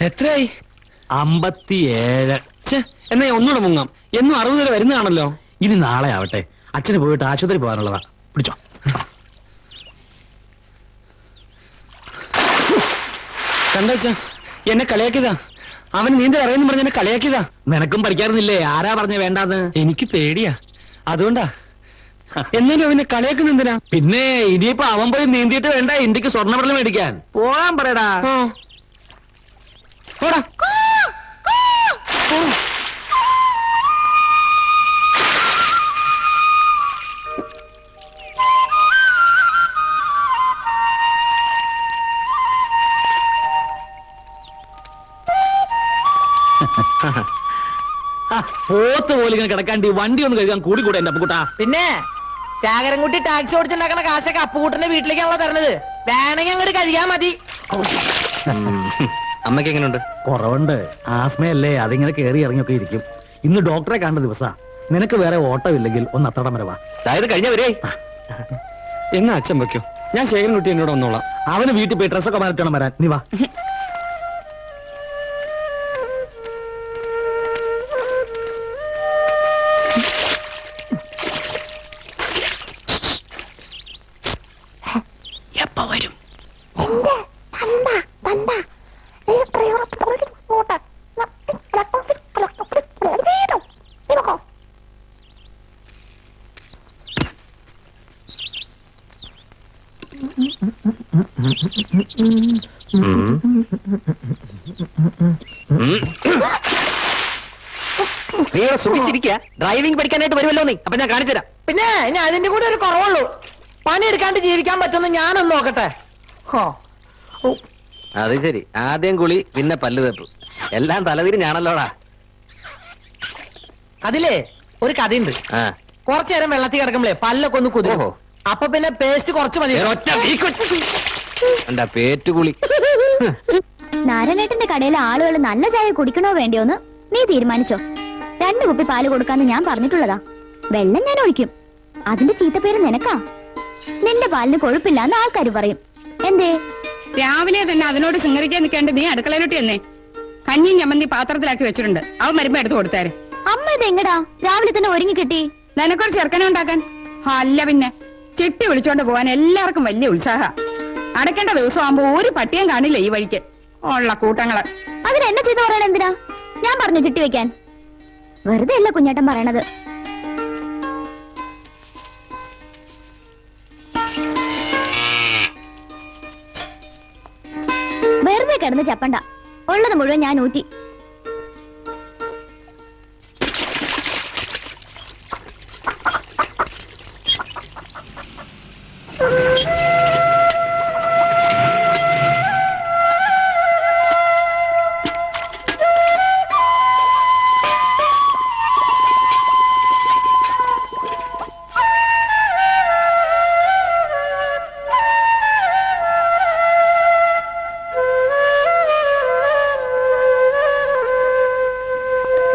എത്രയായി? 57. എന്നാ ഒന്നുകൂടെ മുങ്ങാം. എന്നും 60 വരെ വരുന്നതാണല്ലോ. ഇനി നാളെ ആവട്ടെ. അച്ഛന് പോയിട്ട് ആശുപത്രി പോകാനുള്ളതാ. പിടിച്ചോ. കണ്ടച്ച എന്നെ കളിയാക്കിയതാ. അവന് നീന്തൽ അറിയാന്ന് പറഞ്ഞ എന്നെ കളിയാക്കിയതാ. നിനക്കും പഠിക്കാറുന്നില്ലേ? ആരാ പറഞ്ഞ വേണ്ടാന്ന്? എനിക്ക് പേടിയാ, അതുകൊണ്ടാ. എന്നാലും അവനെ കളിയാക്കുന്ന എന്തിനാ? പിന്നെ ഇനിയിപ്പോ അവൻ പോയി നീന്തിയിട്ട് വേണ്ട ഇന്ത്യക്ക് സ്വർണ്ണ മെഡൽ മേടിക്കാൻ. പോകാൻ പറയടാ. പോടാ. പോത്ത് പോലെ ഇങ്ങനെ കിടക്കാണ്ട് വണ്ടി ഒന്ന് കഴുകാൻ കൂടി കൂടെ എന്റെ അപ്പുകുട്ടാ. പിന്നെ ശാകരൻകുട്ടി ടാക്സി ഓടിച്ചുണ്ടാക്കണ കാശൊക്കെ അപ്പുകൂട്ടന്റെ വീട്ടിലേക്കാണല്ലോ തരണത്. വേണമെങ്കിൽ അങ്ങോട്ട് കഴിയാൻ മതി. അമ്മക്ക് എങ്ങനെയുണ്ട്? കുറവുണ്ട്. ആസ്മയല്ലേ, അതിങ്ങനെ കേറി ഇറങ്ങിയൊക്കെ ഇരിക്കും. ഇന്ന് ഡോക്ടറെ കണ്ട ദിവസാ. നിനക്ക് വേറെ ഓട്ടം ഇല്ലെങ്കിൽ ഒന്ന് അത്തടം വരവാ. അതായത് കഴിഞ്ഞവരേ എന്നാ അച്ഛൻ വെക്കോ, ഞാൻ ശേഖരൻകുട്ടി എന്നോട് വന്നോളാം. അവന് വീട്ടിൽ പോയി ഡ്രസ്സൊക്കെ മാറ്റിക്കണം വരാൻ. നീ വാ. എപ്പ വരും? നീ സുഖിച്ചിരിക്കുക. ഡ്രൈവിംഗ് പഠിക്കാനായിട്ട് വരുമല്ലോ നീ. അപ്പൊ ഞാൻ കാണിച്ചുതരാം. പിന്നെ ഇനി അതിന്റെ കൂടെ ഒരു കുറവുള്ളൂ. പണിയെടുക്കാണ്ട് ജീവിക്കാൻ പറ്റുമെന്ന് ഞാനൊന്ന് നോക്കട്ടെ. അത് ശരി, ആദ്യം കുളി പിന്നെ പല്ല് തേപ്പ്, എല്ലാം തലതിരിഞ്ഞാണല്ലോടാ. അതിലേ ഒരു കഥയുണ്ട്. കുറച്ചു നേരം വെള്ളത്തിൽ കിടക്കുമ്പോഴേ പല്ലൊക്കെ ഒന്ന് കുതിരോ. അപ്പൊ പിന്നെ പേസ്റ്റ് കുറച്ച് മതി. പേറ്റുകുളി. നാരായണേട്ടന്റെ കടയിലെ ആളുകൾ നല്ല ചായ കുടിക്കണോ വേണ്ടിയോന്ന് നീ തീരുമാനിച്ചോ. 2 കുപ്പി പാല് കൊടുക്കാന്ന് ഞാൻ പറഞ്ഞിട്ടുള്ളതാ. വെള്ളം ഞാൻ ഒഴിക്കും. അതിന്റെ ചീത്തപ്പേര് നിനക്കാ. നിന്റെ പാലിന് കൊഴുപ്പില്ലാന്ന് ആൾക്കാര് പറയും. എന്തേ രാവിലെ തന്നെ അതിനോട് ശൃംഗരിക്കാൻ നിൽക്കേണ്ട നീ അടുക്കളയിലോട്ട് തന്നെ കഞ്ഞിയും ചമ്മന്തി പാത്രത്തിലാക്കി വെച്ചിട്ടുണ്ട്. അവൻ വരുമ്പോ എടുത്തു കൊടുത്താര്. അമ്മ ഇത് എങ്ങടാ രാവിലെ തന്നെ ഒരുങ്ങി കിട്ടി? നിനക്കൊരു ചെറുക്കനെ ഉണ്ടാക്കാൻ. അല്ല പിന്നെ ചിട്ടി വിളിച്ചോണ്ട് പോവാൻ എല്ലാവർക്കും വലിയ ഉത്സാഹ. അടയ്ക്കേണ്ട ദിവസം ആകുമ്പോ ഒരു പട്ടിയും കാണില്ല ഈ വഴിക്ക് ഉള്ള കൂട്ടങ്ങള്. അതിന് എന്നെ ചെയ്ത് പറയണ എന്തിനാ? ഞാൻ പറഞ്ഞു ചിട്ടി വെക്കാൻ. വെറുതെ അല്ല കുഞ്ഞേട്ടൻ പറയണത്. വെറുതെ കിടന്ന് ചപ്പണ്ട. ഉള്ളത് മുഴുവൻ ഞാൻ ഊറ്റി.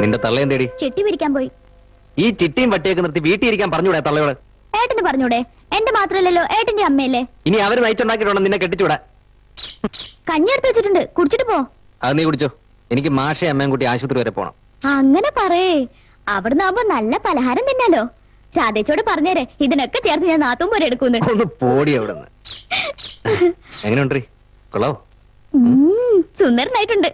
നിന്റെ തള്ളയും തേടി ചിട്ടി പിരിക്കാൻ പോയി. ഈ ചിട്ടിയും വട്ടിയൊക്കെ നിർത്തി വീട്ടിൽ ഇരിക്കാൻ പറഞ്ഞൂടെ തള്ളയോട്? ഏട്ടന് പറഞ്ഞൂടെ? എന്റെ മാത്രല്ലല്ലോ, ഏട്ടന്റെ അമ്മയല്ലേ. ഇനി അവര് നയിച്ചുണ്ടാക്കിയിട്ടുണ്ടോ നിന്നെ കെട്ടിച്ചൂടാ? കഞ്ഞി എടുത്ത് വെച്ചിട്ടുണ്ട്, കുടിച്ചിട്ട് പോ. അത് നീ കുടിച്ചോ. എനിക്ക് മാഷെ അമ്മയും കൂട്ടി ആശുപത്രി വരെ പോണം. അങ്ങനെ പറയേ. അവിടുന്ന് ആവുമ്പോ നല്ല പലഹാരം തിന്നാലോ. രാധേച്ചോട് പറഞ്ഞേരെ ഇതിനൊക്കെ ചേർത്ത് ഞാൻ നാത്തും പോലെ എടുക്കുന്നു. ഒന്ന് പോടി അവിടുന്ന്. എങ്ങനെയുണ്ട്? കൊള്ളാവോ? സുന്ദരനായിട്ടുണ്ട്.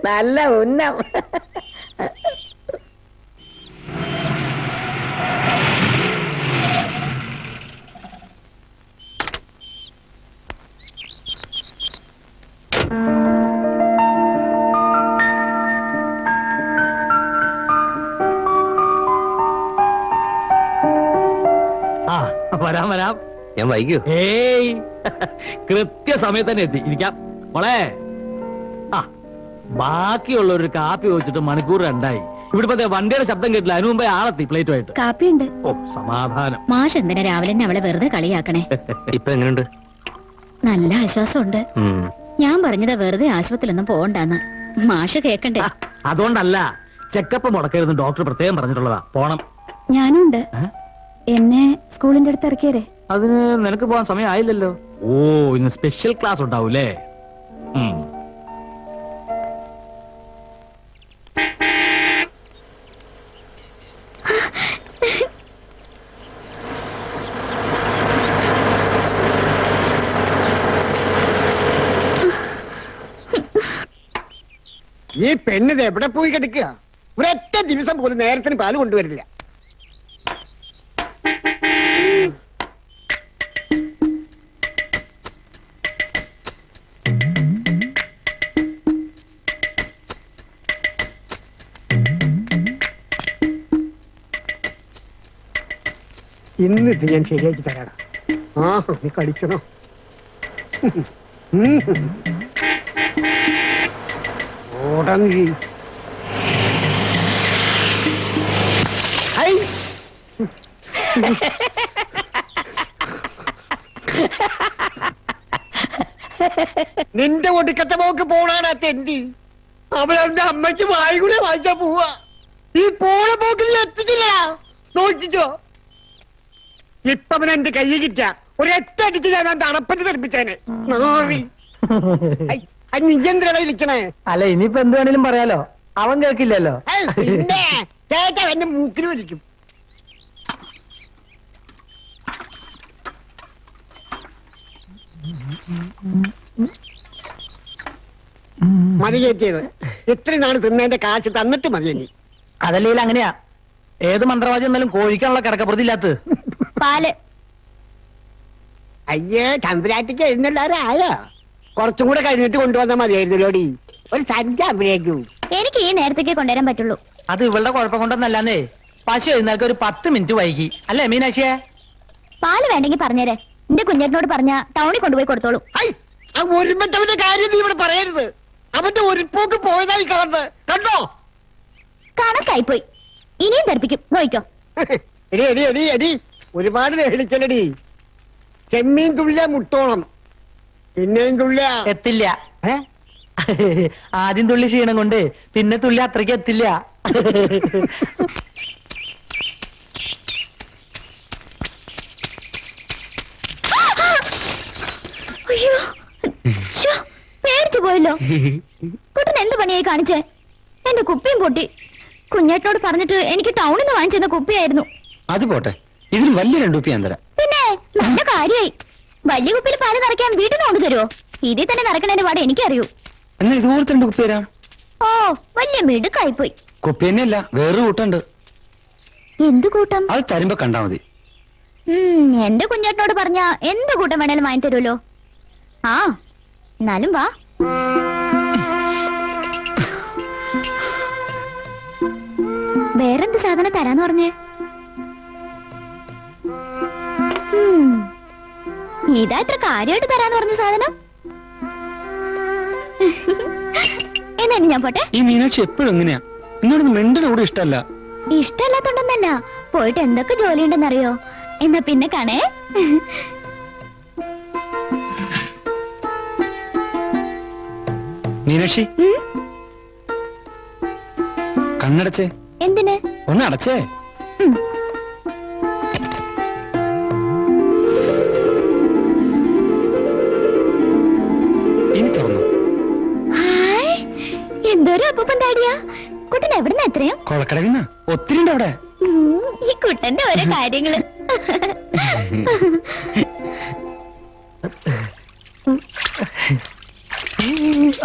നല്ല ഉന്നം. വരാം വരാം. ഞാൻ വൈകിയോ? ഏയ്, കൃത്യസമയത്ത് തന്നെ എത്തി. ഇരിക്കാം മോളെ. ബാക്കിയുള്ള ഒരു കാപ്പി വെച്ചിട്ട് മണിക്കൂർ 2 ഇവിടെ വണ്ടിയുടെ ശബ്ദം കേട്ടില്ല. അതിനു മുമ്പേ ആളെത്തി പ്ലേറ്റുമായിട്ട്. കാപ്പിയുണ്ട്. ഓ സമാധാനം. മാഷ് എന്തിനാ രാവിലെ തന്നെ അവളെ വെറുതെ കളിയാക്കണേ? ഇപ്പൊ എങ്ങനെയുണ്ട്? നല്ല ആശ്വാസമുണ്ട്. ഞാൻ പറഞ്ഞത് വെറുതെ ആശുപത്രിയിലൊന്നും പോകണ്ടെന്ന്. മാഷ കേക്കണ്ടേ? അതുകൊണ്ടല്ല, ചെക്കപ്പ് മുടക്കരുത് ഡോക്ടർ പ്രത്യേകം പറഞ്ഞിട്ടുള്ളതാ. പോണം. ഞാനുണ്ട്. ഏ? എന്നെ സ്കൂളിന്റെ അടുത്ത് ഇറക്കിയരേ. അതിന് നിനക്ക് പോകാൻ സമയമായില്ലല്ലോ. ഓ, ഇന്ന് സ്പെഷ്യൽ ക്ലാസ് ഉണ്ടാവൂലേ? ഈ പെണ്ണിത് എവിടെ പോയി കിടക്കുക? ഒരൊറ്റ ദിവസം പോലും നേരത്തിന് പാല് കൊണ്ടുവരില്ല. ഇന്നിത് ഞാൻ ശരിയാക്കി തരാടാ. നീ കളിക്കണോ? ഓടങ്ങി നിന്റെ ഒടുക്കത്തെ പോക്ക് പോണാനാ തെണ്ടി. അവളെന്റെ അമ്മയ്ക്ക് വായിക്കൂടെ വായിച്ചാ പോവാ. ഈ പോണ പോക്കിൽ എത്തിച്ചില്ല. നോക്കിക്കോ, ഇപ്പൊ അവൻ എന്റെ കൈ കിട്ടിയ ഒരൊറ്റ അടിച്ച് ഞാൻ ആ തണുപ്പറ്റ് തെറിപ്പിച്ചേനെ. നീ എന്തിനാ ഇരിക്കണേ? അല്ല, ഇനിയിപ്പോ എന്ത് വേണേലും പറയാലോ, അവൻ കേൾക്കില്ലല്ലോ. പിന്നെ കേട്ടാ എന്റെ മൂക്കിന് വലിക്കും. മതി കയറ്റിയത്. ഇത്രയും നാള് തിന്നതിന്റെ കാശ് തന്നിട്ട് മതി. ഇനി അതല്ലേ അങ്ങനെയാ, ഏത് മന്ത്രവാദി എന്നാലും കോഴിക്കാനുള്ള കിടക്കപ്പുറത്തി ഇല്ലാത്ത പാല്. അയ്യേ, തമ്പുരാട്ടിക്ക് എഴുന്നള്ളാരായോ? കുറച്ചും കൂടെ കഴിഞ്ഞിട്ട് കൊണ്ടുവന്നാൽ മതിയായിരുന്നല്ലോടി. ഒരു സഞ്ച അഭിനയിക്കൂ. എനിക്ക് ഈ നേരത്തേക്ക് കൊണ്ടുവരാൻ പറ്റുള്ളൂ. അത് ഇവളുടെ കുഴപ്പം കൊണ്ടൊന്നല്ലാന്നേ. പശു എഴുന്നേൽക്ക് ഒരു 10 മിനിറ്റ് വൈകി അല്ലേ മീനാക്ഷിയെ? പാല് വേണ്ടെങ്കിൽ പറഞ്ഞേരെ. എന്റെ കുഞ്ഞേട്ടനോട് പറഞ്ഞ ടൗണിൽ കൊണ്ടുപോയി കൊടുത്തോളൂ. ആ ഒരുമിട്ടവന്റെ കാര്യം നീ ഇവിടെ പറയരുത്. അവന്റെ ഒരു പോക്ക് പോയതായി കാണുന്നത് കണ്ടോ? കണക്കായി പോയി. ഇനിയും തെറിപ്പിക്കും, നോയിക്കോ. എടി എടി എടി എടി ഒരുപാട് നെളിക്കലടി. ചെമ്മീൻ തുള്ളിയ മുട്ടോളം, പിന്നെയും തുള്ളിയ എത്തില്ല. ആദ്യം തുള്ളി ക്ഷീണം കൊണ്ട് പിന്നെ തുള്ളി അത്രയ്ക്ക് എത്തില്ല. അയ്യോ, ശ്ശോ, പേടിച്ചു പോയല്ലോ. കുട്ടൻ എന്ത് പണിയായി കാണിച്ചേ? എന്റെ കുപ്പിയും പൊട്ടി. കുഞ്ഞേട്ടനോട് പറഞ്ഞിട്ട് എനിക്ക് ടൗണിൽ നിന്ന് വാങ്ങിച്ചെന്ന കുപ്പിയായിരുന്നു. അത് പോട്ടെ, ഇതിന് വലിയ 2 കുപ്പി ഞാൻ തരാം. പിന്നെ നല്ല കാര്യായി. വലിയ കുപ്പിയിൽ പാല് നിറയ്ക്കാൻ വീട്ടിൽ നിന്ന് കൊണ്ടുതരുമോ? ഇതിൽ തന്നെ നിറക്കണേന്റെ പാടെ എനിക്കറിയൂ. എന്നാ ഇതുപോലത്തെ 2 കുപ്പി തരാം. ഓ, വലിയ മിടുക്കായി പോയി. കുപ്പി തന്നെയല്ല, വേറൊരു കൂട്ടുണ്ട്. എന്ത് കൂട്ടം? അത് തരുമ്പോ കണ്ടാ മതി. എന്റെ കുഞ്ഞേട്ടനോട് പറഞ്ഞ എന്ത് കൂട്ടം വേണേലും വാങ്ങി തരുമല്ലോ. ആ, എന്നാലും വാ. വേറെന്ത് സാധനം തരാന്ന് പറഞ്ഞേ? ഇതാ ഇത്ര കാര്യമായിട്ട് തരാന്ന് പറഞ്ഞ സാധനം. എന്നാ ഇനി ഞാൻ പോട്ടെ. ഈ മീനാക്ഷി എപ്പോഴും എങ്ങനെയാ? എന്നോടൊന്നും മെണ്ടിന് കൂടെ ഇഷ്ടമല്ല. ഇഷ്ടമല്ലാത്തോണ്ടൊന്നല്ല, പോയിട്ട് എന്തൊക്കെ ജോലിയുണ്ടെന്നറിയോ? എന്നാ പിന്നെ കാണേ. മീനാക്ഷി, കണ്ണടച്ചേ. എന്തിന്? ഒന്ന് അടച്ചേ. ഇനി തുറന്നു. ഹായ്, എന്തൊരു അപ്പൂപ്പൻ താടിയാ. കുട്ടൻ എവിടുന്ന എത്രയും? കൊളക്കടവിന്ന ഒത്തിരി ഉണ്ട് അവിടെ. ഈ കുട്ടന്റെ ഓരോ കാര്യങ്ങള്.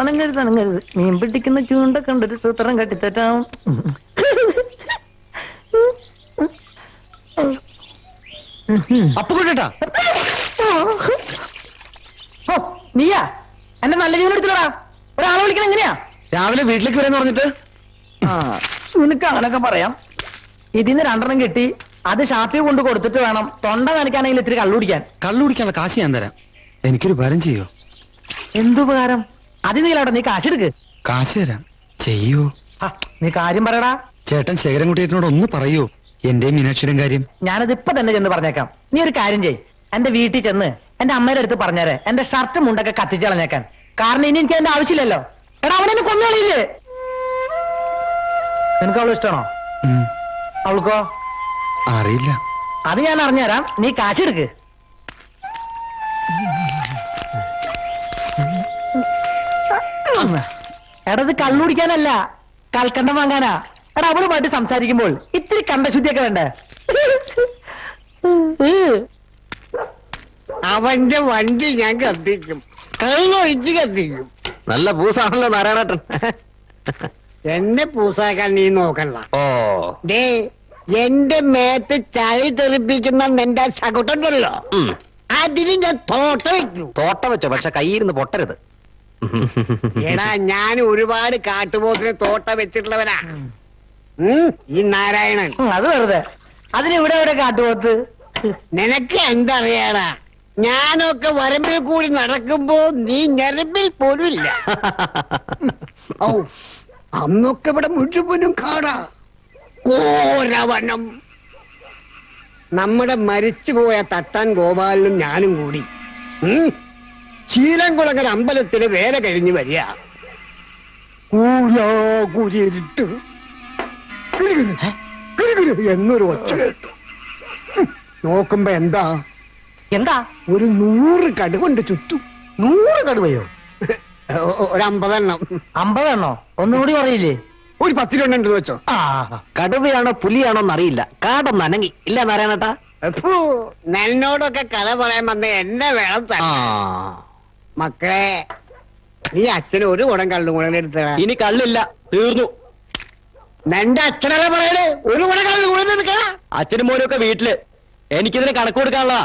അണങ്ങരുത് അണങ്ങരുത്. മീൻ പിടിക്കുന്ന ചൂണ്ട കണ്ടൊരു സൂത്രം കട്ടിത്തറ്റാം. അപ്പൊ കൊണ്ടേട്ടാ. ഓ, നീയാ എന്റെ നല്ല ജീവൻ എടുത്തില്ലടാ. ഒരാളെ വിളിക്കണം എങ്ങനെയാ? രാവിലെ വീട്ടിലേക്ക് വരാന്ന് പറഞ്ഞിട്ട്. ആ, നിനക്ക് അങ്ങനൊക്കെ പറയാം. ഇതിന്ന് 2 കിട്ടി. അത് ഷാപ്പിൽ കൊണ്ട് കൊടുത്തിട്ട് വേണം തൊണ്ട നനയ്ക്കാനെങ്കിൽ ഇത്തിരി കള്ളു കുടിക്കാൻ. കള്ളു കുടിക്കാനുള്ള കാശ് ഞാൻ തരാം. എനിക്കൊരു ഉപകാരം ചെയ്യോ? എന്തുപകാരം? അത് നീലവിടെ, നീ കാശെടുക്ക്. കാശ് തരാം, ചെയ്യോ? നീ കാര്യം പറയടാ. ചേട്ടൻ ശേഖരൻകുട്ടിയേട്ടനോട് ഒന്ന് പറയൂ, എന്റെ മീനാക്ഷിയുടെയും കാര്യം. ഞാനത് ഇപ്പൊ തന്നെ ചെന്ന് പറഞ്ഞേക്കാം. നീ ഒരു കാര്യം ചെയ്, എന്റെ വീട്ടിൽ ചെന്ന് എന്റെ അമ്മയുടെ അടുത്ത് പറഞ്ഞേരെ എന്റെ ഷർട്ട് മുണ്ടൊക്കെ കത്തിച്ച് കളഞ്ഞേക്കാൻ. കാരണം ഇനി എനിക്ക് അതിന്റെ ആവശ്യമില്ലല്ലോ. എടാ അവനെ കൊന്നുകളിയില്ലേ? നിനക്ക് അവള് ഇഷ്ടമാണോ? അവൾക്കോ? അറിയില്ല. അത് ഞാൻ അറിഞ്ഞുതരാം, നീ കാശെടുക്ക്. എടാ ഇത് കള്ളുടിക്കാനല്ല, കൽക്കണ്ടം വാങ്ങാനാ. എടാ അവളുമായിട്ട് സംസാരിക്കുമ്പോൾ ഇത്തിരി കണ്ടശുദ്ധിയൊക്കെ വേണ്ടേ? അവന്റെ വണ്ടി ഞാൻ കത്തിക്കും, കള്ളൊഴിച്ച് കത്തിക്കും. നല്ല പൂസാണല്ലോ നാരായണേട്ടൻ. എന്നെ പൂസാക്കാൻ നീ നോക്കണ്ട. ഓ ദേ എന്റെ മേത്ത് ചളി തെറിപ്പിക്കുന്ന നിന്റെ ശകുട്ടുണ്ടല്ലോ, അതിന് ഞാൻ തോട്ട വെക്കും. തോട്ട വെച്ചോ, പക്ഷെ കയ്യിരുന്ന് പൊട്ടരുത്. എടാ ഞാൻ ഒരുപാട് കാട്ടുപോത്തിന് തോട്ട വെച്ചിട്ടുള്ളവനാ. ഈ നാരായണൻ അത് വെറുതെ. അതിനിവിടെ എവിടെ കാട്ടുപോത്ത്? നിനക്ക് എന്തറിയാടാ? ഞാനൊക്കെ വരമ്പിൽ കൂടി നടക്കുമ്പോ നീ ഞരമ്പിൽ പോലും ഇല്ല. ഔ, അന്നൊക്കെ ഇവിടെ മുഴുവനും കാടാ, ഓരവനം. നമ്മുടെ മരിച്ചുപോയ തട്ടാൻ ഗോപാലനും ഞാനും കൂടി ശീലംകുളങ്ങര അമ്പലത്തില് വേല കഴിഞ്ഞ് വരിക. കൂരിട്ട് എന്നൊരു ഒച്ച കേട്ടു. നോക്കുമ്പോ എന്താ എന്താ? ഒരു 100 കടുകൊണ്ട് ചുറ്റും. 100 കടുവയോ? ഒരു 50 എണ്ണം. 50 എണ്ണോ? ഒന്നുകൂടി പറയില്ലേ? ഒരു 10 എണ്ണം ഉണ്ട് വെച്ചോ. കടുവയാണോ പുലിയാണോ എന്നറിയില്ല, കാടൊന്ന് അനങ്ങി ഇല്ല നാരായണേട്ടാ. നന്നോടൊക്കെ കഥ പറയാൻ വന്ന എന്നെ വേണം തന്നെ. മക്കളെ, നീ അച്ഛന് ഒരു കുടം കള്ളും കൂടെ എടുത്ത. ഇനി കള്ളില്ല, തീർന്നു. നിന്റെ അച്ഛനല്ലേ പറയണേ ഒരു കുടം കള്ളും കൂടെ എടുക്കണ? അച്ഛനും മോനും ഒക്കെ വീട്ടില്, എനിക്കിതിന് കണക്ക് കൊടുക്കാനുള്ളതാ.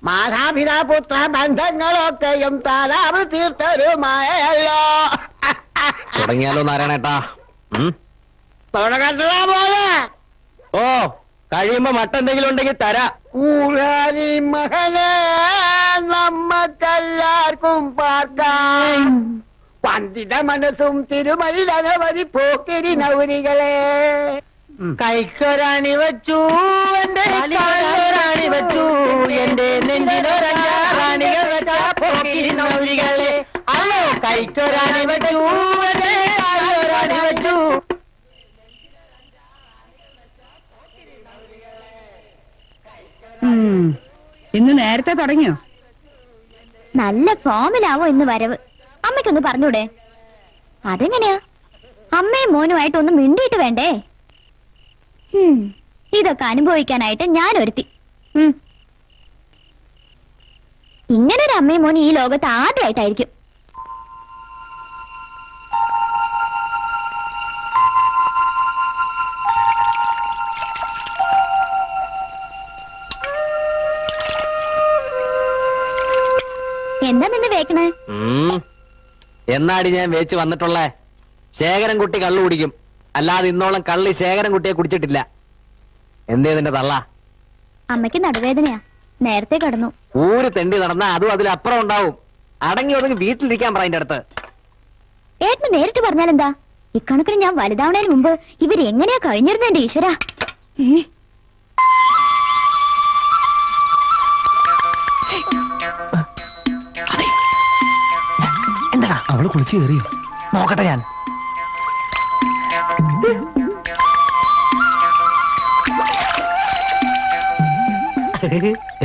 മാതാപിതാപുത്ര ബന്ധങ്ങളൊക്കെയും താലാവ് തീർത്തരുമായല്ലോ. തുടങ്ങിയാലോ നാരായണേട്ടാ? തുടങ്ങട്ടാ പോലെ. ഓ, കഴിയുമ്പോ മട്ടെന്തെങ്കിലും ഉണ്ടെങ്കിൽ തരാ. ഊരാനി മകനെ നമ്മക്കെല്ലാവർക്കും പാർക്കാം. പണ്ഡിത മനസ്സും തിരുമയിലനവധി പോക്കിരി നൗരികളെ. കൈക്കൊരാണി വച്ചു എന്റെ കാലിലൊരാണി വച്ചു, എന്റെ നെഞ്ചിലൊരാണികൾ വെച്ച പോക്കിരി നൗരികളെ. അല്ലോ കൈക്കൊരാണി വച്ചു എന്റെ കാലിലൊരാണി വച്ചു. ഇന്ന് നേരത്തെ തുടങ്ങിയോ? നല്ല ഫോമിലാവോ ഇന്ന് വരവ്. അമ്മയ്ക്കൊന്ന് പറഞ്ഞൂടെ? അതെങ്ങനെയാ? അമ്മയും മോനുമായിട്ട് ഒന്ന് മിണ്ടിയിട്ട് വേണ്ടേ? ഇതൊക്കെ അനുഭവിക്കാനായിട്ട് ഞാൻ ഒരുത്തി. ഇങ്ങനൊരു അമ്മയും മോനും ഈ ലോകത്ത് ആദ്യമായിട്ടായിരിക്കും. എന്താ നിന്ന് വേക്കണേ? എന്നാടി ഞാൻ വേച്ച് വന്നിട്ടുള്ളേ? ശേഖരൻകുട്ടി കള്ളു കുടിക്കും, അല്ലാതെ ഇന്നോളം കള്ളി ശേഖരൻകുട്ടിയെ കുടിച്ചിട്ടില്ല. എന്തേ നിന്റെ തള്ള? അമ്മയ്ക്ക് നടുവേദനയാ, നേരത്തെ കടന്നു. ഊര് തെണ്ടി നടന്നാ അതും അതിലപ്പുറം ഉണ്ടാവും. അടങ്ങി ഒതുങ്ങി വീട്ടിലിരിക്കാൻ പറ അതിന്റെ അടുത്ത്. ഏട്ടന് നേരിട്ട് പറഞ്ഞാലെന്താ? ഇക്കണക്കിന് ഞാൻ വലുതാവണേന് മുമ്പ് ഇവരെങ്ങനെയാ കഴിഞ്ഞിരുന്ന എന്റെ ഈശ്വര. എന്താ അവള് കുളിച്ചു കയറിയോ? നോക്കട്ടെ ഞാൻ.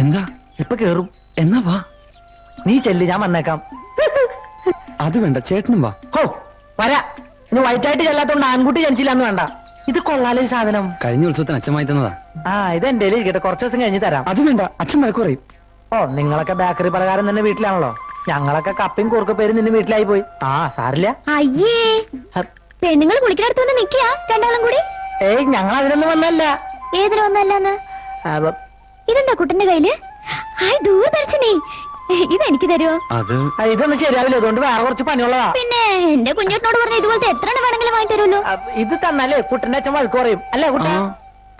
എന്താ? ഇപ്പൊ കേറും. എന്നാ വാ. നീ ചെല്ല്, ഞാൻ വന്നേക്കാം. അത് വേണ്ട, ചേട്ടനും വാ. ഹോ വരാ. ഇനി വൈറ്റായിട്ട് ചെല്ലാത്തോണ്ട് ആൺകുട്ടി ജനിച്ചില്ലാന്ന് വേണ്ട. ഇത് കൊള്ളാലോ ഈ സാധനം. കഴിഞ്ഞ ഉത്സവത്തിന് അച്ഛമായി തന്നതാ. ഇത് എന്റെ ഇരിക്കട്ടെ, കുറച്ച് ദിവസം കഴിഞ്ഞ് തരാം. അത് വേണ്ട, അച്ഛൻ വഴക്ക് പറയും. ഓ, നിങ്ങളൊക്കെ ബേക്കറി പലഹാരം തന്നെ വീട്ടിലാണല്ലോ. ഞങ്ങളൊക്കെ കപ്പയും കുറുക്ക പേരും നിന്നെ വീട്ടിലായി പോയി. സാരില്ല. അയ്യേ, പെണ്ണുങ്ങൾ കുളിക്കടുത്ത് വന്ന് നിക്കാ രണ്ടാളും കൂടി. ഏയ്, ഞങ്ങൾ അതിനൊന്നും വന്നല്ല. ഏതിനു വന്നല്ലാന്ന്? ഇതെന്താ കുട്ടന്റെ കയ്യില്? ദൂരദർശിനി, ഇതെനിക്ക് തരുമോ? ഇതൊന്നും ശരിയാവില്ല, അതുകൊണ്ട് വേറെ കുറച്ച് പണിയുള്ളതാ. പിന്നെ എന്റെ കുഞ്ഞോട്ടിനോട് പറഞ്ഞ ഇതുപോലത്തെ എത്ര വേണമെങ്കിലും വാങ്ങി തരുമല്ലോ. ഇത് തന്നാലേ കുട്ടന്റെ അച്ഛൻ വഴക്ക് പറയും അല്ലേ കുട്ട?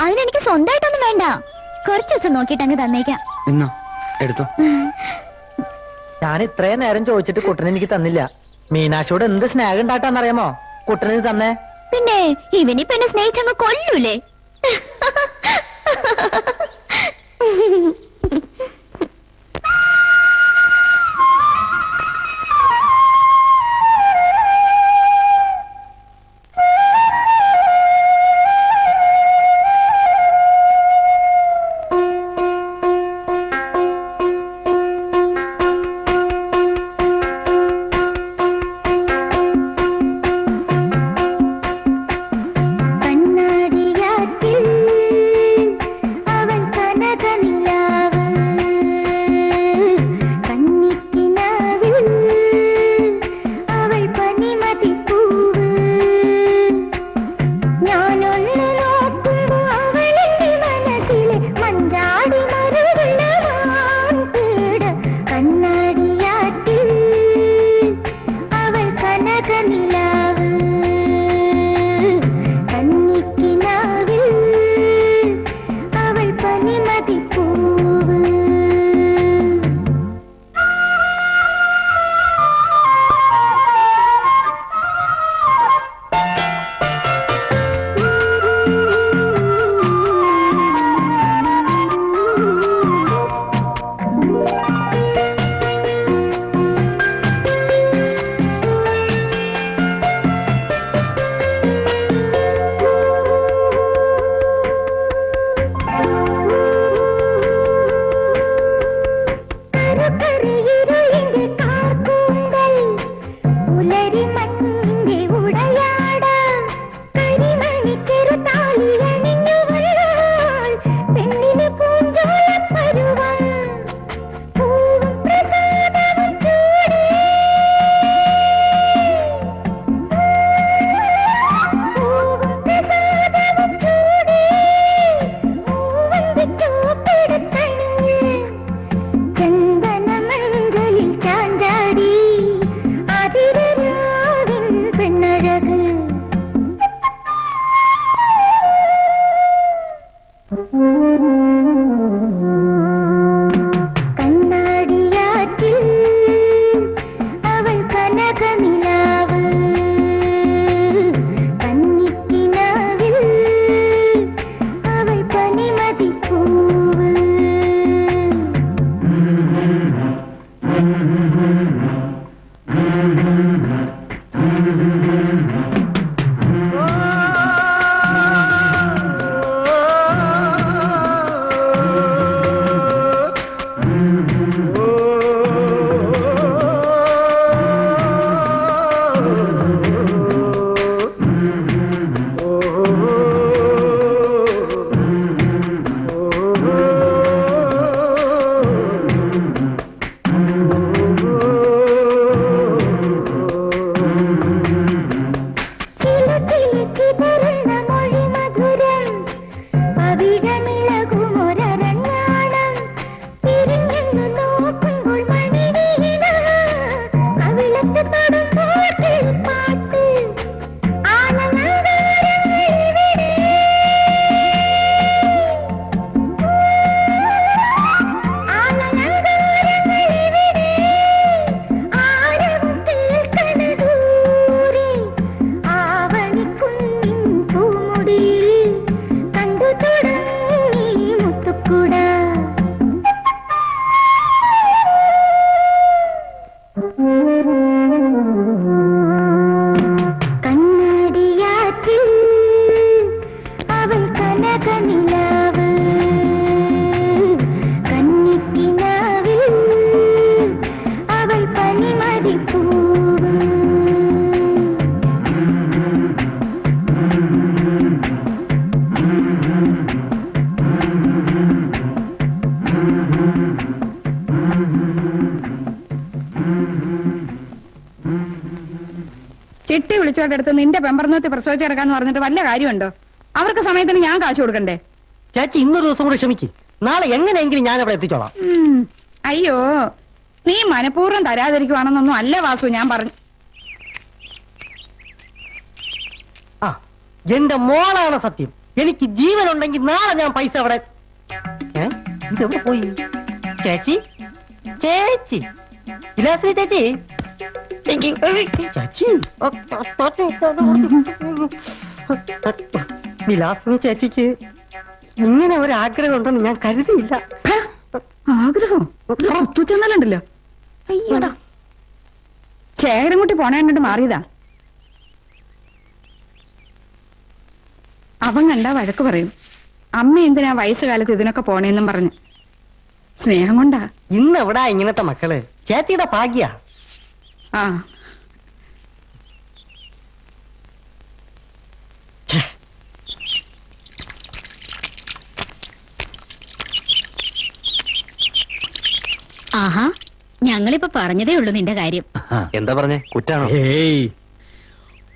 അതിനെനിക്ക് സ്വന്തമായിട്ടൊന്നും വേണ്ട, കുറച്ച് ദിവസം നോക്കിയിട്ട് അങ്ങ് തന്നേക്കാം. എന്നാ എടുത്തോ. ഞാൻ ഇത്രയും നേരം ചോദിച്ചിട്ട് കുട്ടനെ എനിക്ക് തന്നില്ല. മീനാക്ഷിയോട് എന്ത് സ്നേഹം ഉണ്ടാട്ടാന്നറിയാമോ കുട്ടന് തന്നെ? പിന്നെ ഇവനിപ്പ എന്നെ സ്നേഹിച്ചങ്ങ് കൊല്ലൂലേ? ചിട്ടി വിളിച്ചോണ്ടെടുത്ത് നിന്റെ പെമ്പർന്നോത്തി പ്രസവിച്ചെടുക്കാന്ന് പറഞ്ഞിട്ട് വല്ല കാര്യമുണ്ടോ? അവർക്ക് സമയത്തിന് ഞാൻ കാശ് കൊടുക്കണ്ടേ? ചേച്ചി ഇന്നൊരു ദിവസം കൂടെ ക്ഷമിക്ക്. നാളെ എങ്ങനെയെങ്കിലും ഞാൻ അവിടെ എത്തിച്ചോളാം. അയ്യോ, നീ മനഃപൂർവ്വം തരാതിരിക്കുവാണെന്നൊന്നും അല്ല വാസു ഞാൻ പറഞ്ഞു. ആ, എന്റെ മോളാണ് സത്യം. എനിക്ക് ജീവനുണ്ടെങ്കിൽ നാളെ ഞാൻ പൈസ അവിടെ. ഇതെവിടെ പോയി? ചേച്ചി ചേച്ചി വിലാസിനി ചേച്ചി ചേച്ചി വിലാസിനി ചേച്ചിക്ക് ഇങ്ങനെ ഒരു ആഗ്രഹം ഉണ്ടെന്ന് ഞാൻ കരുതിയില്ല. ആഗ്രഹം ചെന്നല്ലോ. അയ്യടാ, ചേകരൻകുട്ടി പോണ കണ്ടിട്ട് മാറിയതാ. അവൻ കണ്ടാ വഴക്ക് പറയും. അമ്മ എന്തിനാ വയസ്സുകാലത്ത് ഇതിനൊക്കെ പോണേന്നും പറഞ്ഞു. സ്നേഹം കൊണ്ടാ. ഇന്ന് എവിടാ ഇങ്ങനത്തെ മക്കള്? ചേച്ചിയുടെ ഭാഗ്യ. ആ, ആഹാ, ഞങ്ങളിപ്പോ പറഞ്ഞതേ ഉള്ളൂ നിന്റെ കാര്യം. എന്താ പറഞ്ഞേ? കുറ്റാണോ? ഏയ്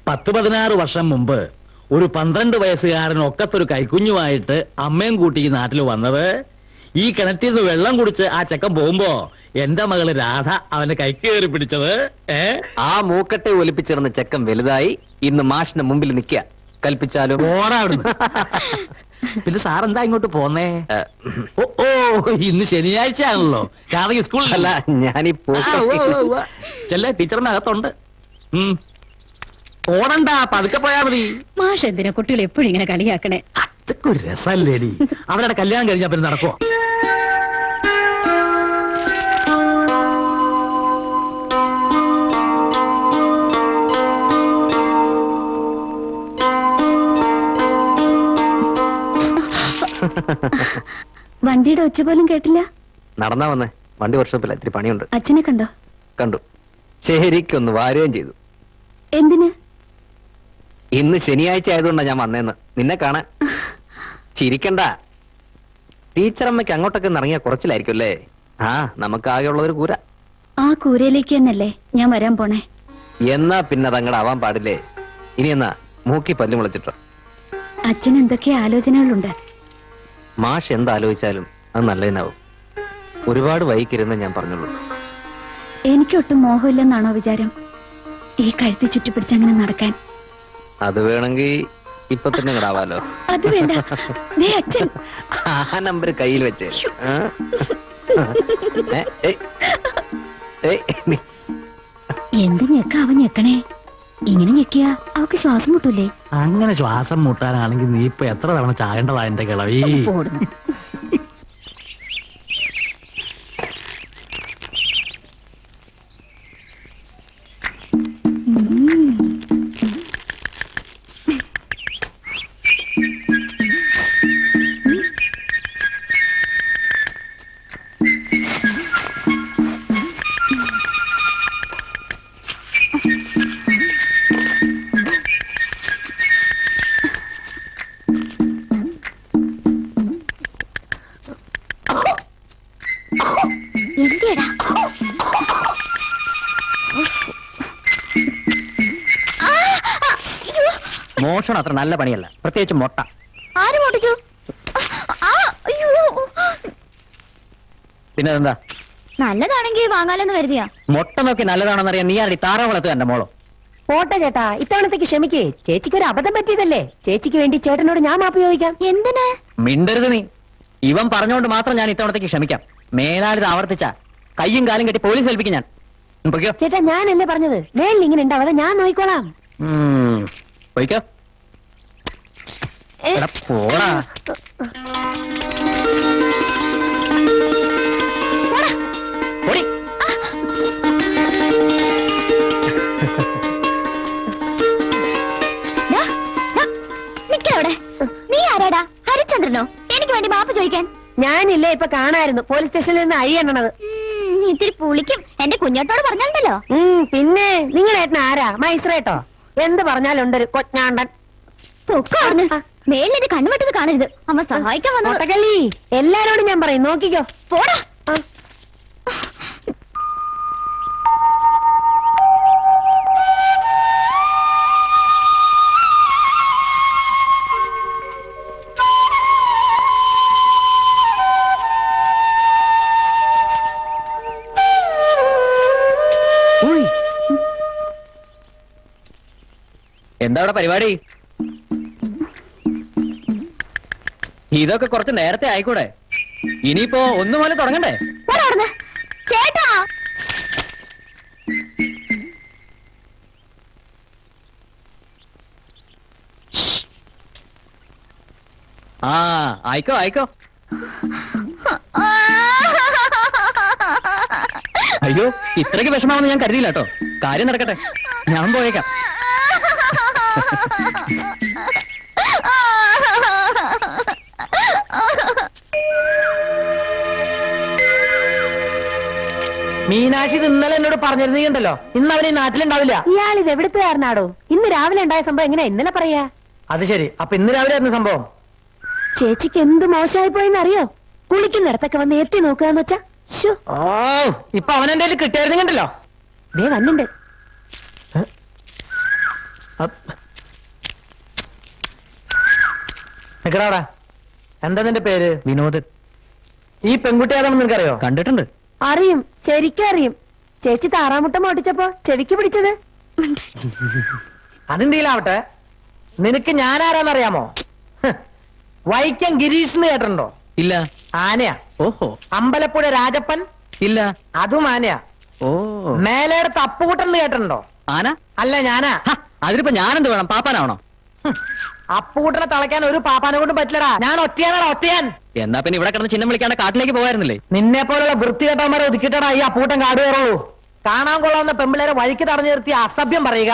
10-16 വർഷം മുമ്പ് ഒരു 12 വയസ്സുകാരൻ ഒക്കത്തൊരു കൈക്കുഞ്ഞുമായിട്ട് അമ്മയും കൂട്ടി ഈ നാട്ടിൽ വന്നത്. ഈ കിണറ്റിൽ നിന്ന് വെള്ളം കുടിച്ച് ആ ചെക്കൻ പോകുമ്പോ എന്റെ മകള് രാധ അവന്റെ കൈക്ക് കയറി പിടിച്ചത്. ആ മൂക്കട്ടെ ഒലിപ്പിച്ചിരുന്ന ചെക്കൻ വലുതായി ഇന്ന് മാഷിന്റെ മുമ്പിൽ നിൽക്കുക. കൽപ്പിച്ചാലും പോടാ അവിടുന്ന്. പിന്നെ സാറെന്താ ഇങ്ങോട്ട് പോന്നേ? ഓ ഓ, ഇന്ന് ശനിയാഴ്ച ആണല്ലോ. കാരണം സ്കൂളിലല്ല. ഞാനീ ചെല്ല ടീച്ചറിന്റെ അകത്തുണ്ട്. പോടണ്ട, പതുക്കെ പോയാ മതി. മാഷ് എന്തിനാ കുട്ടികൾ എപ്പോഴും ഇങ്ങനെ കളിയാക്കണേ? അതൊക്കെ ഒരു രസല്ലേടി. അവരുടെ കല്യാണം കഴിഞ്ഞാ പിന്നെ നടക്കുവോ? വണ്ടിയുടെ ഒച്ച പോലും കേട്ടില്ല. നടന്നാ വന്നേ. വണ്ടി വർക്ക്ഷോപ്പില്ല, ഇത്തിരി പണിയുണ്ട്. അച്ഛനെ കണ്ടോ? കണ്ടു. ശരിക്കൊന്ന് വാരുകയും ചെയ്തു. എന്തിന്? ഇന്ന് ശനിയാഴ്ച ആയതുകൊണ്ടാ ഞാൻ വന്നേന്ന്. നിന്നെ കാണാൻ. ചിരിക്കണ്ട. ടീച്ചറമ്മയ്ക്ക് അങ്ങോട്ടൊക്കെ ഇറങ്ങിയ കുറച്ചിലായിരിക്കും അല്ലേ? ആ, നമുക്ക് ആകെയുള്ളതൊരു കൂര. ആ കൂരയിലേക്ക് തന്നല്ലേ ഞാൻ വരാൻ പോണേ. എന്നാ പിന്നെ അതങ്ങടെ ആവാൻ പാടില്ലേ? ഇനി എന്നാ മൂക്കി പല്ല് മുളച്ചിട്ടോ. അച്ഛൻ എന്തൊക്കെ ആലോചനകളുണ്ട്. മാഷ് എന്താലോചിച്ചാലും അത് നല്ലതിനാവും. ഒരുപാട് വൈകിരുന്ന് ഞാൻ പറഞ്ഞുള്ളൂ. എനിക്കൊട്ടും മോഹമില്ലെന്നാണോ വിചാരം? ഈ കഴുത്തി ചുറ്റിപ്പിടിച്ചങ്ങനെ നടക്കാൻ. അത് വേണമെങ്കിൽ ഇപ്പൊ തന്നെ ഇങ്ങടാവാലോ. അത് വേണ്ട. ദേ അച്ഛൻ ആ നമ്പർ കയ്യിൽ വെച്ച്. എന്ത് ഞെക്ക അവൻ ഞെക്കണേ? ഇങ്ങനെ ഞെക്കിയാ അവക്ക് ശ്വാസം മുട്ടൂലേ? അങ്ങനെ ശ്വാസം മുട്ടാനാണെങ്കിൽ നീ ഇപ്പൊ എത്ര തവണ ചാകേണ്ടതാ എന്റെ കിളവി. പോടുന്നു. എന്തിയടാ? മോഷണം അത്ര നല്ല പണിയല്ല, പ്രത്യേകിച്ച് മുട്ട. ആര് പൊട്ടിച്ചു? അയ്യോ, പിന്നെ എന്താ? നല്ലതാണെങ്കിൽ വാങ്ങാലെന്ന് കരുതിയാ. മുട്ട നോക്കി നല്ലതാണെന്നറിയാൻ നീ ആരുടെ താറ വളർത്തുക എന്റെ മോളോ? പോട്ടെ ചേട്ടാ, ഇത്തവണത്തേക്ക് ക്ഷമിക്കേ. ചേച്ചിക്ക് ഒരു അബദ്ധം പറ്റിയതല്ലേ. ചേച്ചിക്ക് വേണ്ടി ചേട്ടനോട് ഞാൻ മാപ്പ് ചോദിക്കാം. എന്തിന്? മിണ്ടരുത് നീ. ഇവൻ പറഞ്ഞുകൊണ്ട് മാത്രം ഞാൻ ഇത്തവണത്തേക്ക് ക്ഷമിക്കാം. മേലാളിത് ആവർത്തിച്ച കയ്യും കാലും കെട്ടി പോലീസ് ഏൽപ്പിക്കും ഞാൻ. പൊയ്ക്കോ. ചേട്ടാ, ഞാനല്ലേ പറഞ്ഞത് മേലിൽ ഇങ്ങനെ ഉണ്ടാവാതെ ഞാൻ നോക്കിക്കോളാം. പൊയ്ക്കോ. എടാ, പോടാ. പൊടി. നിക്കവിടെ. നീ ആരാടാ? ഹരിചന്ദ്രനോ? എനിക്ക് വേണ്ടി മാപ്പ് ചോദിക്കാൻ? ഞാനില്ലേ ഇപ്പൊ കാണായിരുന്നു പോലീസ് സ്റ്റേഷനിൽ നിന്ന് അഴിയണത്. ഇത്തിരി പുളിക്കും. എന്റെ കുഞ്ഞോട്ടോട് പറഞ്ഞാലുണ്ടല്ലോ. പിന്നെ നിങ്ങളേട്ടൻ ആരാ? മൈസ്രേട്ടോ? എന്ത് പറഞ്ഞാലുണ്ടൊരു കൊച്ചാണ്ടൻ. പൊക്കോ അവിടുന്ന്. മേലിന്റെ കണ്ണുവെട്ടത് കാണരുത്. അമ്മ സഹായിക്കാൻ വന്നത്. ഒട്ടക്കല്ലി എല്ലാരോടും ഞാൻ പറയും, നോക്കിക്കോ. പോടാ. എന്താ അവിടെ പരിപാടി? ഇതൊക്കെ കുറച്ച് നേരത്തെ ആയിക്കൂടെ? ഇനിയിപ്പോ ഒന്നു പോലെ തുടങ്ങണ്ടേ? പോടാ അവിടുന്ന്. ചേട്ടാ, ആ ആയിക്കോ ആയിക്കോ. അയ്യോ, ഇത്രയ്ക്ക് വിഷമാവെന്ന് ഞാൻ കരുതിയില്ല കേട്ടോ. കാര്യം നടക്കട്ടെ, ഞാൻ പോയേക്കാം. മീനാക്ഷി ഇന്നലെ എന്നോട് പറഞ്ഞിരുന്നീണ്ടല്ലോ, ഇന്ന് അവന് ഈ നാട്ടിലുണ്ടാവില്ല. ഇയാൾ ഇത് എവിടുത്തുകാരനാടോ? ഇന്ന് രാവിലെ ഉണ്ടായ സംഭവം എങ്ങനെയാ ഇന്നലെ പറയാ? അത് ശരി, അപ്പൊ ഇന്ന് രാവിലെ ആയിരുന്നു സംഭവം. ചേച്ചിക്ക് എന്ത് മോശമായി പോയെന്ന് അറിയോ? കുളിക്കുന്നിടത്തൊക്കെ വന്ന് എത്തി നോക്കുകയെന്ന് വെച്ചാ. ഓ, ഇപ്പൊ അവനെന്റെ കയ്യിൽ കിട്ടിയായിരുന്നുണ്ടല്ലോ. ദേ വന്നിണ്ട്. നിക്കടാടാ, എന്താ നിന്റെ പേര്? വിനോദ്. ഈ പെൺകുട്ടി ഏതാണെന്ന് നിനക്കറിയോ? കണ്ടിട്ടുണ്ട്. അറിയും, ശരിക്കും അറിയും. ചേച്ചി താറാമുട്ട മോട്ടിച്ചപ്പോ ചെവിക്ക് പിടിച്ചത്. അതെന്തെങ്കിലാവട്ടെ, നിനക്ക് ഞാൻ ആരാന്നറിയാമോ? വൈക്കം ഗിരീഷ് എന്ന് കേട്ടിട്ടുണ്ടോ? ഇല്ല. ആനയാ. ഓഹോ. അമ്പലപ്പുഴ രാജപ്പൻ? ഇല്ല. അതും ആനയാ. ഓ. മേലേടത്ത് അപ്പുകൂട്ടൻ എന്ന് കേട്ടിട്ടുണ്ടോ? ആന? അല്ല, ഞാനാ. ഹ, അതിനിപ്പോ ഞാനെന്ത് വേണം? പാപ്പാനാവണോ? അപ്പുകൂട്ടനെ തളയ്ക്കാൻ ഒരു പാപ്പാനെ കൊണ്ട് പറ്റില്ലടാ. ഞാൻ ഒറ്റയാനാടാ, ഒറ്റയാൻ. എന്നാ പിന്നെ ഇവിടെ കിടന്ന് ചിഹ്നം വിളിക്കാണ്ട് കാട്ടിലേക്ക് പോകായിരുന്നില്ലേ? നിന്നെ പോലുള്ള വൃത്തികെട്ടവന്മാരെ ഒതുക്കിട്ടടാ ഈ അപ്പൂട്ടൻ കാട് കയറുള്ളൂ. കാണാൻ കൊള്ളാവുന്ന പെമ്പിള്ളേരെ വഴിക്ക് തടഞ്ഞു നിർത്തി അസഭ്യം പറയുക,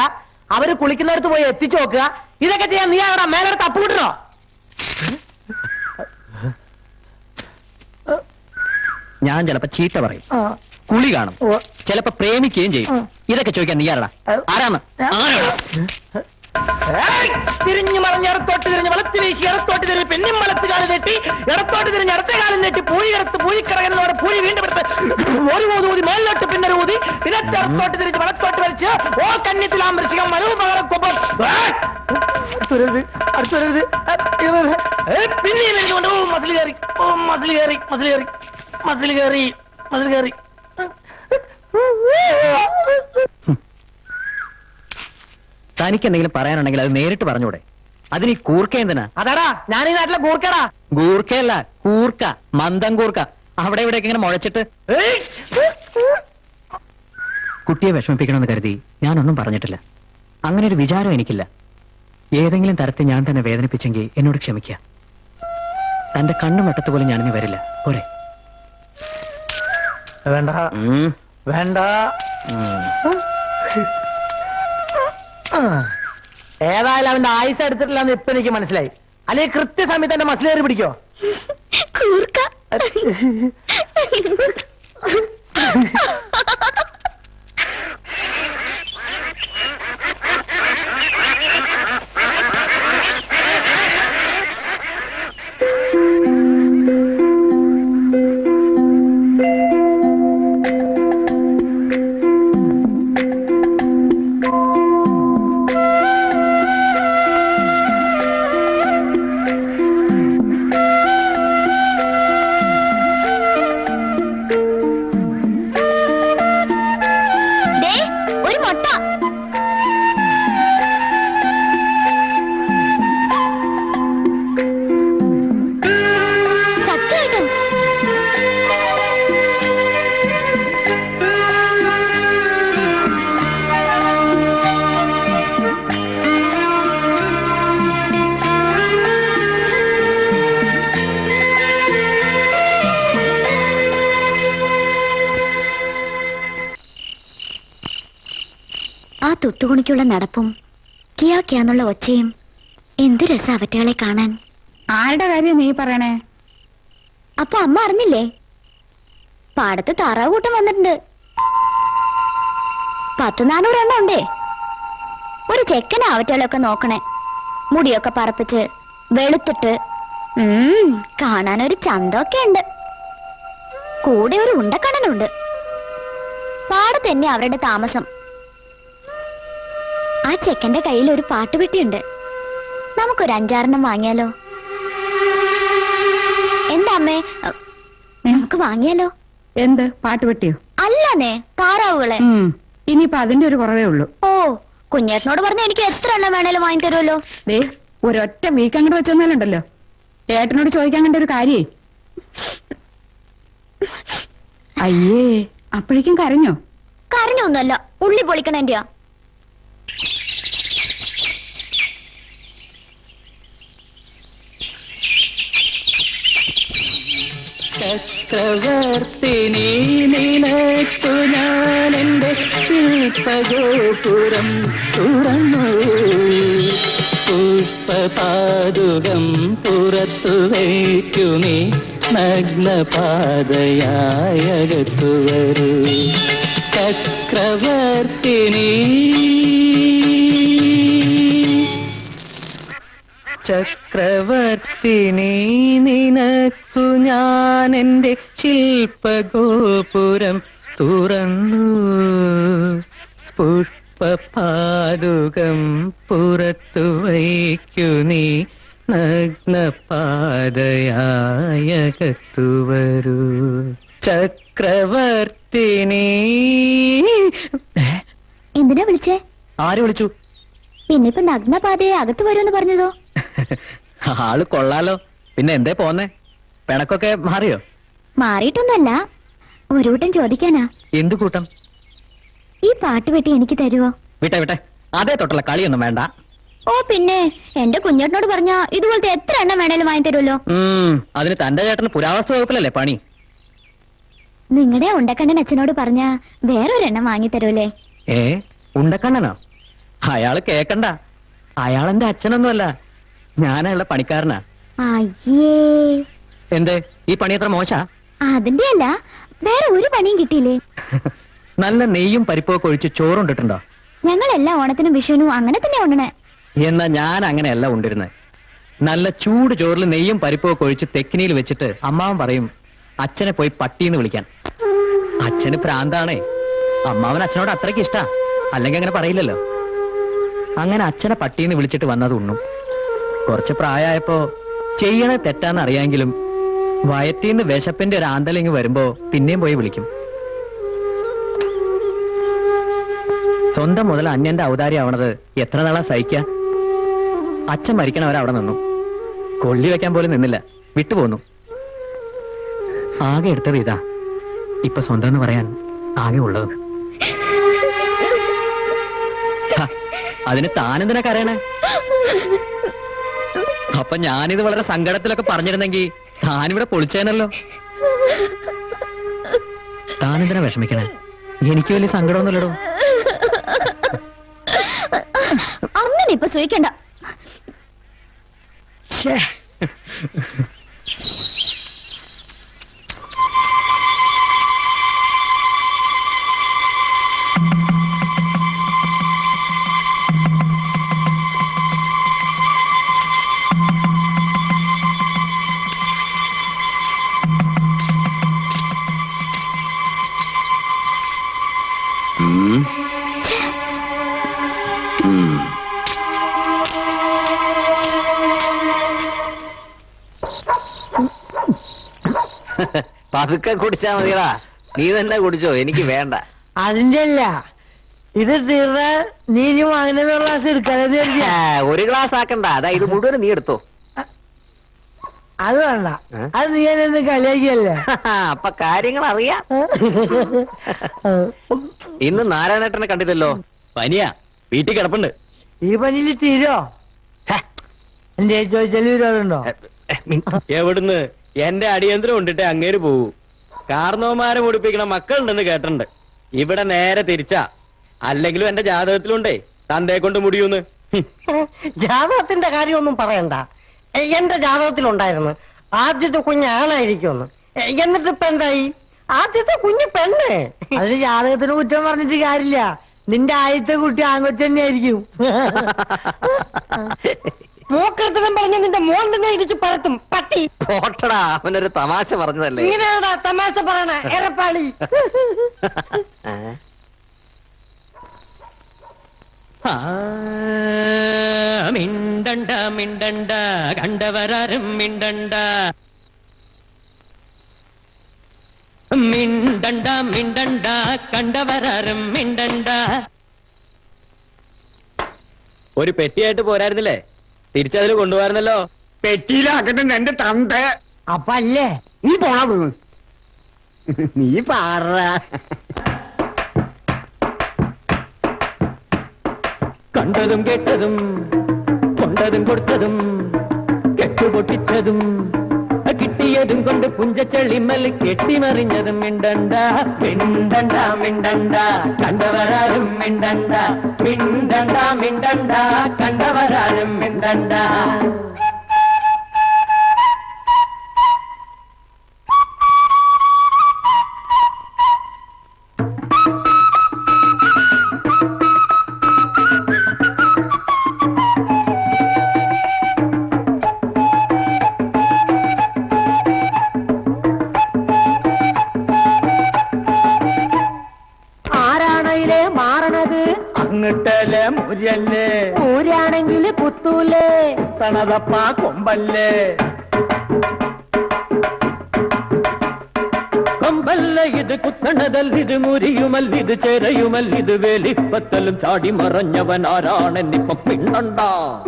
അവര് കുളിക്കുന്നിടത്ത് പോയി എത്തിച്ചു നോക്കുക, ഇതൊക്കെ ചെയ്യാൻ നീ ആടാ മേലെടുത്ത് അപ്പൂട്ടനോ? ഞാൻ ചിലപ്പോ ചീത്ത പറയും, കുളി കാണും, ചിലപ്പോ പ്രേമിക്കുകയും ചെയ്യും. ഇതൊക്കെ ചോദിക്കാൻ നീ ആരടാ? ആരാന്ന്? തിരിഞ്ഞു മറിഞ്ഞ് ഇടത്തോട്ട് തിരിഞ്ഞ് വളത്ത് വീശി ഇടത്തോട്ട് തിരിഞ്ഞ് പിന്നെയും വളത്ത് കാല് നെട്ടി ഇടത്തോട്ട് തിരിഞ്ഞ് അടുത്ത കാലം നെട്ടി പൂഴി കിടത്ത് പൂഴിക്കറങ്ങുന്നതോടെ പൂഴി വീണ്ടും എടുത്ത് ഒരു ഊതി മേലിലോട്ട് പിന്നെ ഊതി പിന്നെ ഇടത്തോട്ട് തിരിഞ്ഞ് വളത്തോട്ട് വലിച്ച് ഓ കന്യത്തിലാമ്പരിശികം മനോപകരക്കൊപ്പം അടുത്തുവരരുത് പിന്നെയും വരുന്നുണ്ട്. ഓ മസിൽ കയറി, ഓ മസിൽ കയറി, മസിൽ കയറി, മസിൽ കയറി, മസിൽ കയറി. തനിക്ക് എന്തെങ്കിലും പറയാനുണ്ടെങ്കിൽ അത് നേരിട്ട് പറഞ്ഞൂടെ? അതിന് ഈ കൂർക്ക എന്തിനാ? അതാടാ ഞാൻ ഈ നാട്ടിലെ കൂർക്കടാ. ഗൂർക്കയല്ല, കൂർക്ക, മന്ദം കൂർക്ക. അവിടെ ഇവിടെയൊക്കെ ഇങ്ങനെ മുഴച്ചിട്ട് കുട്ടിയെ വിഷമിപ്പിക്കണമെന്ന് കരുതി ഞാനൊന്നും പറഞ്ഞിട്ടില്ല. അങ്ങനെ ഒരു വിചാരം എനിക്കില്ല. ഏതെങ്കിലും തരത്തിൽ ഞാൻ തന്നെ വേദനിപ്പിച്ചെങ്കിൽ എന്നോട് ക്ഷമിക്കുക. തന്റെ കണ്ണു വെട്ടത്ത് പോലും ഞാനിനി വരില്ല. പോരെ? വേണ്ട വേണ്ട. ഏതായാലും അവന്റെ ആയുസ് എടുത്തിട്ടില്ലെന്ന് ഇപ്പൊ എനിക്ക് മനസ്സിലായി. അല്ലെങ്കിൽ കൃത്യസമയത്ത് എന്റെ മസിലേറി പിടിക്കോ? കൂർക്ക. ആ തുത്തുകുണിക്കുള്ള നടപ്പും കിയാ കിയാന്നുള്ള ഒച്ചയും എന്ത് രസം അവറ്റകളെ കാണാൻ. ആരുടെ കാര്യം നീ പറയണേ? അപ്പൊ അമ്മ അറിഞ്ഞില്ലേ? പാടത്ത് താറാവ് കൂട്ടം വന്നിട്ടുണ്ട്. 100-400 എണ്ണം ഉണ്ടേ. ഒരു ചെക്കൻ അവറ്റകളൊക്കെ നോക്കണേ. മുടിയൊക്കെ പറപ്പിച്ച് വെളുത്തിട്ട് കാണാനൊരു ചന്തമൊക്കെ ഉണ്ട്. കൂടെ ഒരു ഉണ്ടക്കണ്ണനുണ്ട്. പാടത്ത് തന്നെ അവരുടെ താമസം. ആ ചെക്കന്റെ കയ്യിൽ ഒരു പാട്ടുപെട്ടിയുണ്ട്. നമുക്കൊരു 5-6 വാങ്ങിയാലോ? എന്താ അമ്മേ, നമുക്ക് വാങ്ങിയാലോ? എന്ത് പാട്ടുപെട്ടിയോ? അല്ലന്നേ, താറാവുകളെ. ഇനിയിപ്പൊ അതിന്റെ ഒരു കുറവേ ഉള്ളൂ. ഓ, കുഞ്ഞേട്ടനോട് പറഞ്ഞ എനിക്ക് എത്ര എണ്ണം വേണേലും വാങ്ങി തരുമല്ലോ. ദേ, ഒരൊറ്റ വീക്ക് അങ്ങോട്ട് വെച്ചെന്നാലുണ്ടല്ലോ, ഏട്ടനോട് ചോദിക്കാൻ കണ്ട ഒരു കാര്യേ. അയ്യേ, അപ്പോഴേക്കും കരഞ്ഞോ? കരഞ്ഞൊന്നുമല്ല, ഉള്ളി പൊളിക്കണേന്റെയാ. ചക്രവർത്തിനി നിനക്കു ഞാൻ എൻ്റെ ശില്പഗോപുരം തുറന്നു, പുഷ്പപാദുകം പുറത്തു വയ്ക്കുമേ, നഗ്നപാതയായകത്തു വരൂ ചക്രവർത്തിനി. ചക്രവർത്തിനി നിനക്കു ഞാൻ എൻ്റെ ശില്പഗോപുരം തുറന്നു, പുഷ്പപാദുകം പുറത്തു വയ്ക്കു നീ, നഗ്നപാതയായകത്തു വരൂ ചക്രവർത്തിനി. എന്തിനാ വിളിച്ചേ? ആര് വിളിച്ചു? പിന്നിപ്പൊ നഗ്നപാതയെ അകത്ത് വരുമെന്ന് പറഞ്ഞതോ? ആള് കൊള്ളാലോ. പിന്നെ എന്തേ പോന്നേ? പിണക്കൊക്കെ മാറിയോ? മാറിയിട്ടൊന്നുമല്ല, ഒരു കൂട്ടം ചോദിക്കാനാ. എന്തു കൂട്ടം? ഈ പാട്ടുപെട്ടി എനിക്ക് തരുവോ? വിട്ടെ വിട്ടെ, അതേ തൊട്ടുള്ള കളിയൊന്നും വേണ്ട. ഓ പിന്നെ, എന്റെ കുഞ്ഞേട്ടനോട് പറഞ്ഞ ഇതുപോലത്തെ എത്ര എണ്ണം വേണേലും വാങ്ങി തരുമല്ലോ. അതിന് തന്റെ ചേട്ടന് പുരാവസ്തു വകുപ്പിലല്ലേ പണി? നിങ്ങളുടെ ഉണ്ടക്കണ്ണൻ അച്ഛനോട് പറഞ്ഞ വേറൊരെണ്ണം വാങ്ങി തരൂലേ? ഉണ്ടക്കണ്ണനോ? അയാള് കേക്കണ്ട. അയാളെന്റെ അച്ഛനൊന്നുമല്ല, ഞാനുള്ള പണിക്കാരനാ. അയ്യേ, എന്തേ ഈ പണി എത്ര മോശാ? അതിന്റെ അല്ല, വേറെ ഒരു പണിയും കിട്ടിയില്ലേ? നല്ല നെയ്യും പരിപ്പൊക്കെ ഒഴിച്ച് ചോറുണ്ടിട്ടുണ്ടോ? ഞങ്ങളെല്ലാ ഓണത്തിനും വിഷുവിനും അങ്ങനെ തന്നെ ഉണ്ടണേ. എന്നാ ഞാൻ അങ്ങനെയല്ല ഉണ്ടിരുന്നത്. നല്ല ചൂട് ചോറിൽ നെയ്യും പരിപ്പൊക്കെ ഒഴിച്ച് തെക്കിനിയിൽ വെച്ചിട്ട് അമ്മാവൻ പറയും അച്ഛനെ പോയി പട്ടീന്ന് വിളിക്കാൻ. അച്ഛന് പ്രാന്താണേ. അമ്മാവൻ അച്ഛനോട് അത്രയ്ക്ക് ഇഷ്ടാ, അല്ലെങ്കിൽ അങ്ങനെ പറയില്ലല്ലോ. അങ്ങനെ അച്ഛനെ പട്ടീന്ന് വിളിച്ചിട്ട് വന്നത് ഉണ്ണും. കുറച്ച് പ്രായമായപ്പോ ചെയ്യണ തെറ്റാന്ന് അറിയാമെങ്കിലും വയറ്റീന്ന് വിശപ്പിന്റെ ഒരു ആന്തലിങ് വരുമ്പോ പിന്നെയും പോയി വിളിക്കും. സ്വന്തം മുതൽ അന്യന്റെ ഔദാര്യം ആവണത് എത്ര നാളാ സഹിക്ക? അച്ഛൻ മരിക്കണവരെ അവിടെ നിന്നു, കൊള്ളി വെക്കാൻ പോലും നിന്നില്ല, വിട്ടുപോന്നു. ആകെ എടുത്തത് ഇതാ, ഇപ്പൊ സ്വന്തം എന്ന് പറയാൻ ആകെ ഉള്ളത്. അതിന് താനെന്തിനാ കരയണേ? അപ്പൊ ഞാനിത് വളരെ സങ്കടത്തിലൊക്കെ പറഞ്ഞിരുന്നെങ്കിൽ താനിവിടെ പൊളിച്ചേനല്ലോ. താനെന്തിനാ വിഷമിക്കണേ? എനിക്ക് വലിയ സങ്കടമൊന്നുമില്ലടോ. അങ്ങനെ ഇപ്പൊ സൂയിക്കണ്ട. പതുക്കെ കുടിച്ചാ മതിയടാ. നീ തന്നെ കുടിച്ചോ, എനിക്ക് വേണ്ട. അതിന്റെ അല്ല, ഇത് തീർന്ന നീ ഇനി വാങ്ങുന്ന ഗ്ലാസ് എടുക്കാതെ ഒരു ഗ്ലാസ് ആക്കണ്ട, അതാ ഇത് മുഴുവൻ നീ എടുത്തോ. അത് വേണ്ട, അത് നീ എന്നെ കളിയാക്കിയല്ലേ. അപ്പൊ കാര്യങ്ങൾ അറിയാം. ഇന്ന് നാരായണേട്ടനെ കണ്ടില്ലല്ലോ. പനിയാ, വീട്ടിൽ കിടപ്പുണ്ട്. ഈ പനിയിൽ തീരോ? എന്റെ ചോദിച്ചാൽ വിരോധമുണ്ടോ? എവിടുന്ന്? എന്റെ അടിയന്തരം കൊണ്ടിട്ട് അങ്ങേര് പോകൂ. കാർന്നോമാരെ മുടിപ്പിക്കണ മക്കളുണ്ടെന്ന് കേട്ടിട്ടുണ്ട്. ഇവിടെ നേരെ തിരിച്ചാ. അല്ലെങ്കിലും എന്റെ ജാതകത്തിലുണ്ടേ തന്തയെ കൊണ്ട് മുടിയൂന്ന്. ജാതകത്തിന്റെ കാര്യമൊന്നും പറയണ്ട. എന്റെ ജാതകത്തിലുണ്ടായിരുന്നു ആദ്യത്തെ കുഞ്ഞ് ആണായിരിക്കുമെന്ന്. എന്നിട്ട് ഇപ്പൊ എന്തായി? ആദ്യത്തെ കുഞ്ഞ് പെണ്ണ്. അതിന് ജാതകത്തിന് കുറ്റം പറഞ്ഞിട്ട് കാര്യമില്ല. നിന്റെ ആദ്യത്തെ കുട്ടി ആൺകൊച്ചു തന്നെയായിരിക്കും. മൂക്കൃത്തം പറഞ്ഞ നിന്റെ മോൻ തന്നെ ഇടിച്ചു പറത്തും പട്ടി. പോട്ടടാ, അവനൊരു തമാശ പറഞ്ഞതല്ലേ. ഇങ്ങനെയാടാ തമാശ പറയണ എറപ്പാളി. മിണ്ടണ്ട മിണ്ടണ്ട കണ്ടവരാരും മിണ്ടണ്ട, മിണ്ടണ്ട മിണ്ടണ്ട കണ്ടവരാരും മിണ്ടണ്ട. ഒരു പെട്ടിയായിട്ട് പോരായിരുന്നില്ലേ? തിരിച്ചതിൽ കൊണ്ടുപോകാറുന്നല്ലോ. പെട്ടിയിലാക്കട്ടെ എന്റെ തന്ത. അപ്പൊ അല്ലേ നീ പോണത്? നീ പാറ. കണ്ടതും കേട്ടതും കൊണ്ടതും കൊടുത്തതും കെട്ടുപൊട്ടിച്ചതും കിട്ടിയതും കൊണ്ട് പുഞ്ചച്ചെളിമൽ കെട്ടിമറിഞ്ഞതും മിണ്ടണ്ട മിണ്ടണ്ട മിണ്ടണ്ട കണ്ടവരാരും മിണ്ടണ്ട, മിണ്ടണ്ട മിണ്ടണ്ട കണ്ടവരാരും മിണ്ടണ്ട. ആരാണയിലെ മാറണത്? അങ്ങട്ടല്ലേ മുരല്ലേ, ഊരാണെങ്കിൽ കുത്തൂലേ, തണതപ്പ കൊമ്പല്ലേ. കൊമ്പല്ല ഇത്, കുത്തണതല്ലിത്, മുരിയുമല്ലിത്, ചേരയുമല്ലിത്, വേലിപ്പത്തലും ചാടി മറഞ്ഞവൻ ആരാണെന്നിപ്പം മിണ്ടണ്ട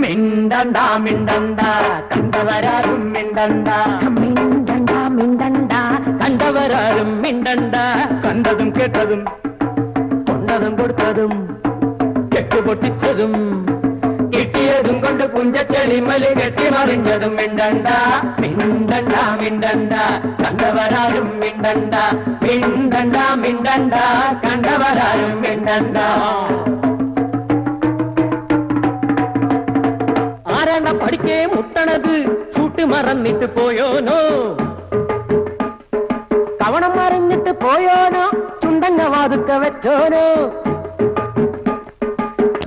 മിണ്ടണ്ട മിണ്ടണ്ട കണ്ടവരാരും മിണ്ടണ്ട, മിണ്ടണ്ട മിണ്ടണ്ട കണ്ടവരാരും മിണ്ടണ്ട. കണ്ടതും കേട്ടതും കൊണ്ടതും കൊടുത്തതും കെട്ടുപൊട്ടിച്ചതും കിട്ടിയതും കൊണ്ട് പുഞ്ചച്ചെളിമല് കെട്ടിമറിഞ്ഞതും മിണ്ടണ്ട മിണ്ടണ്ട മിണ്ടണ്ട കണ്ടവരാരും മിണ്ടണ്ട, മിണ്ടണ്ട മിണ്ടണ്ട കണ്ടവരാരും മിണ്ടണ്ട. ആരാണ പഠിക്കേ മുട്ടണത്? ചൂട്ട് മറന്നിട്ട് പോയോനോ, കവണം മറിഞ്ഞിട്ട് പോയോനോ, ചുണ്ടങ്ങ വാതുക്ക വെച്ചോനോ.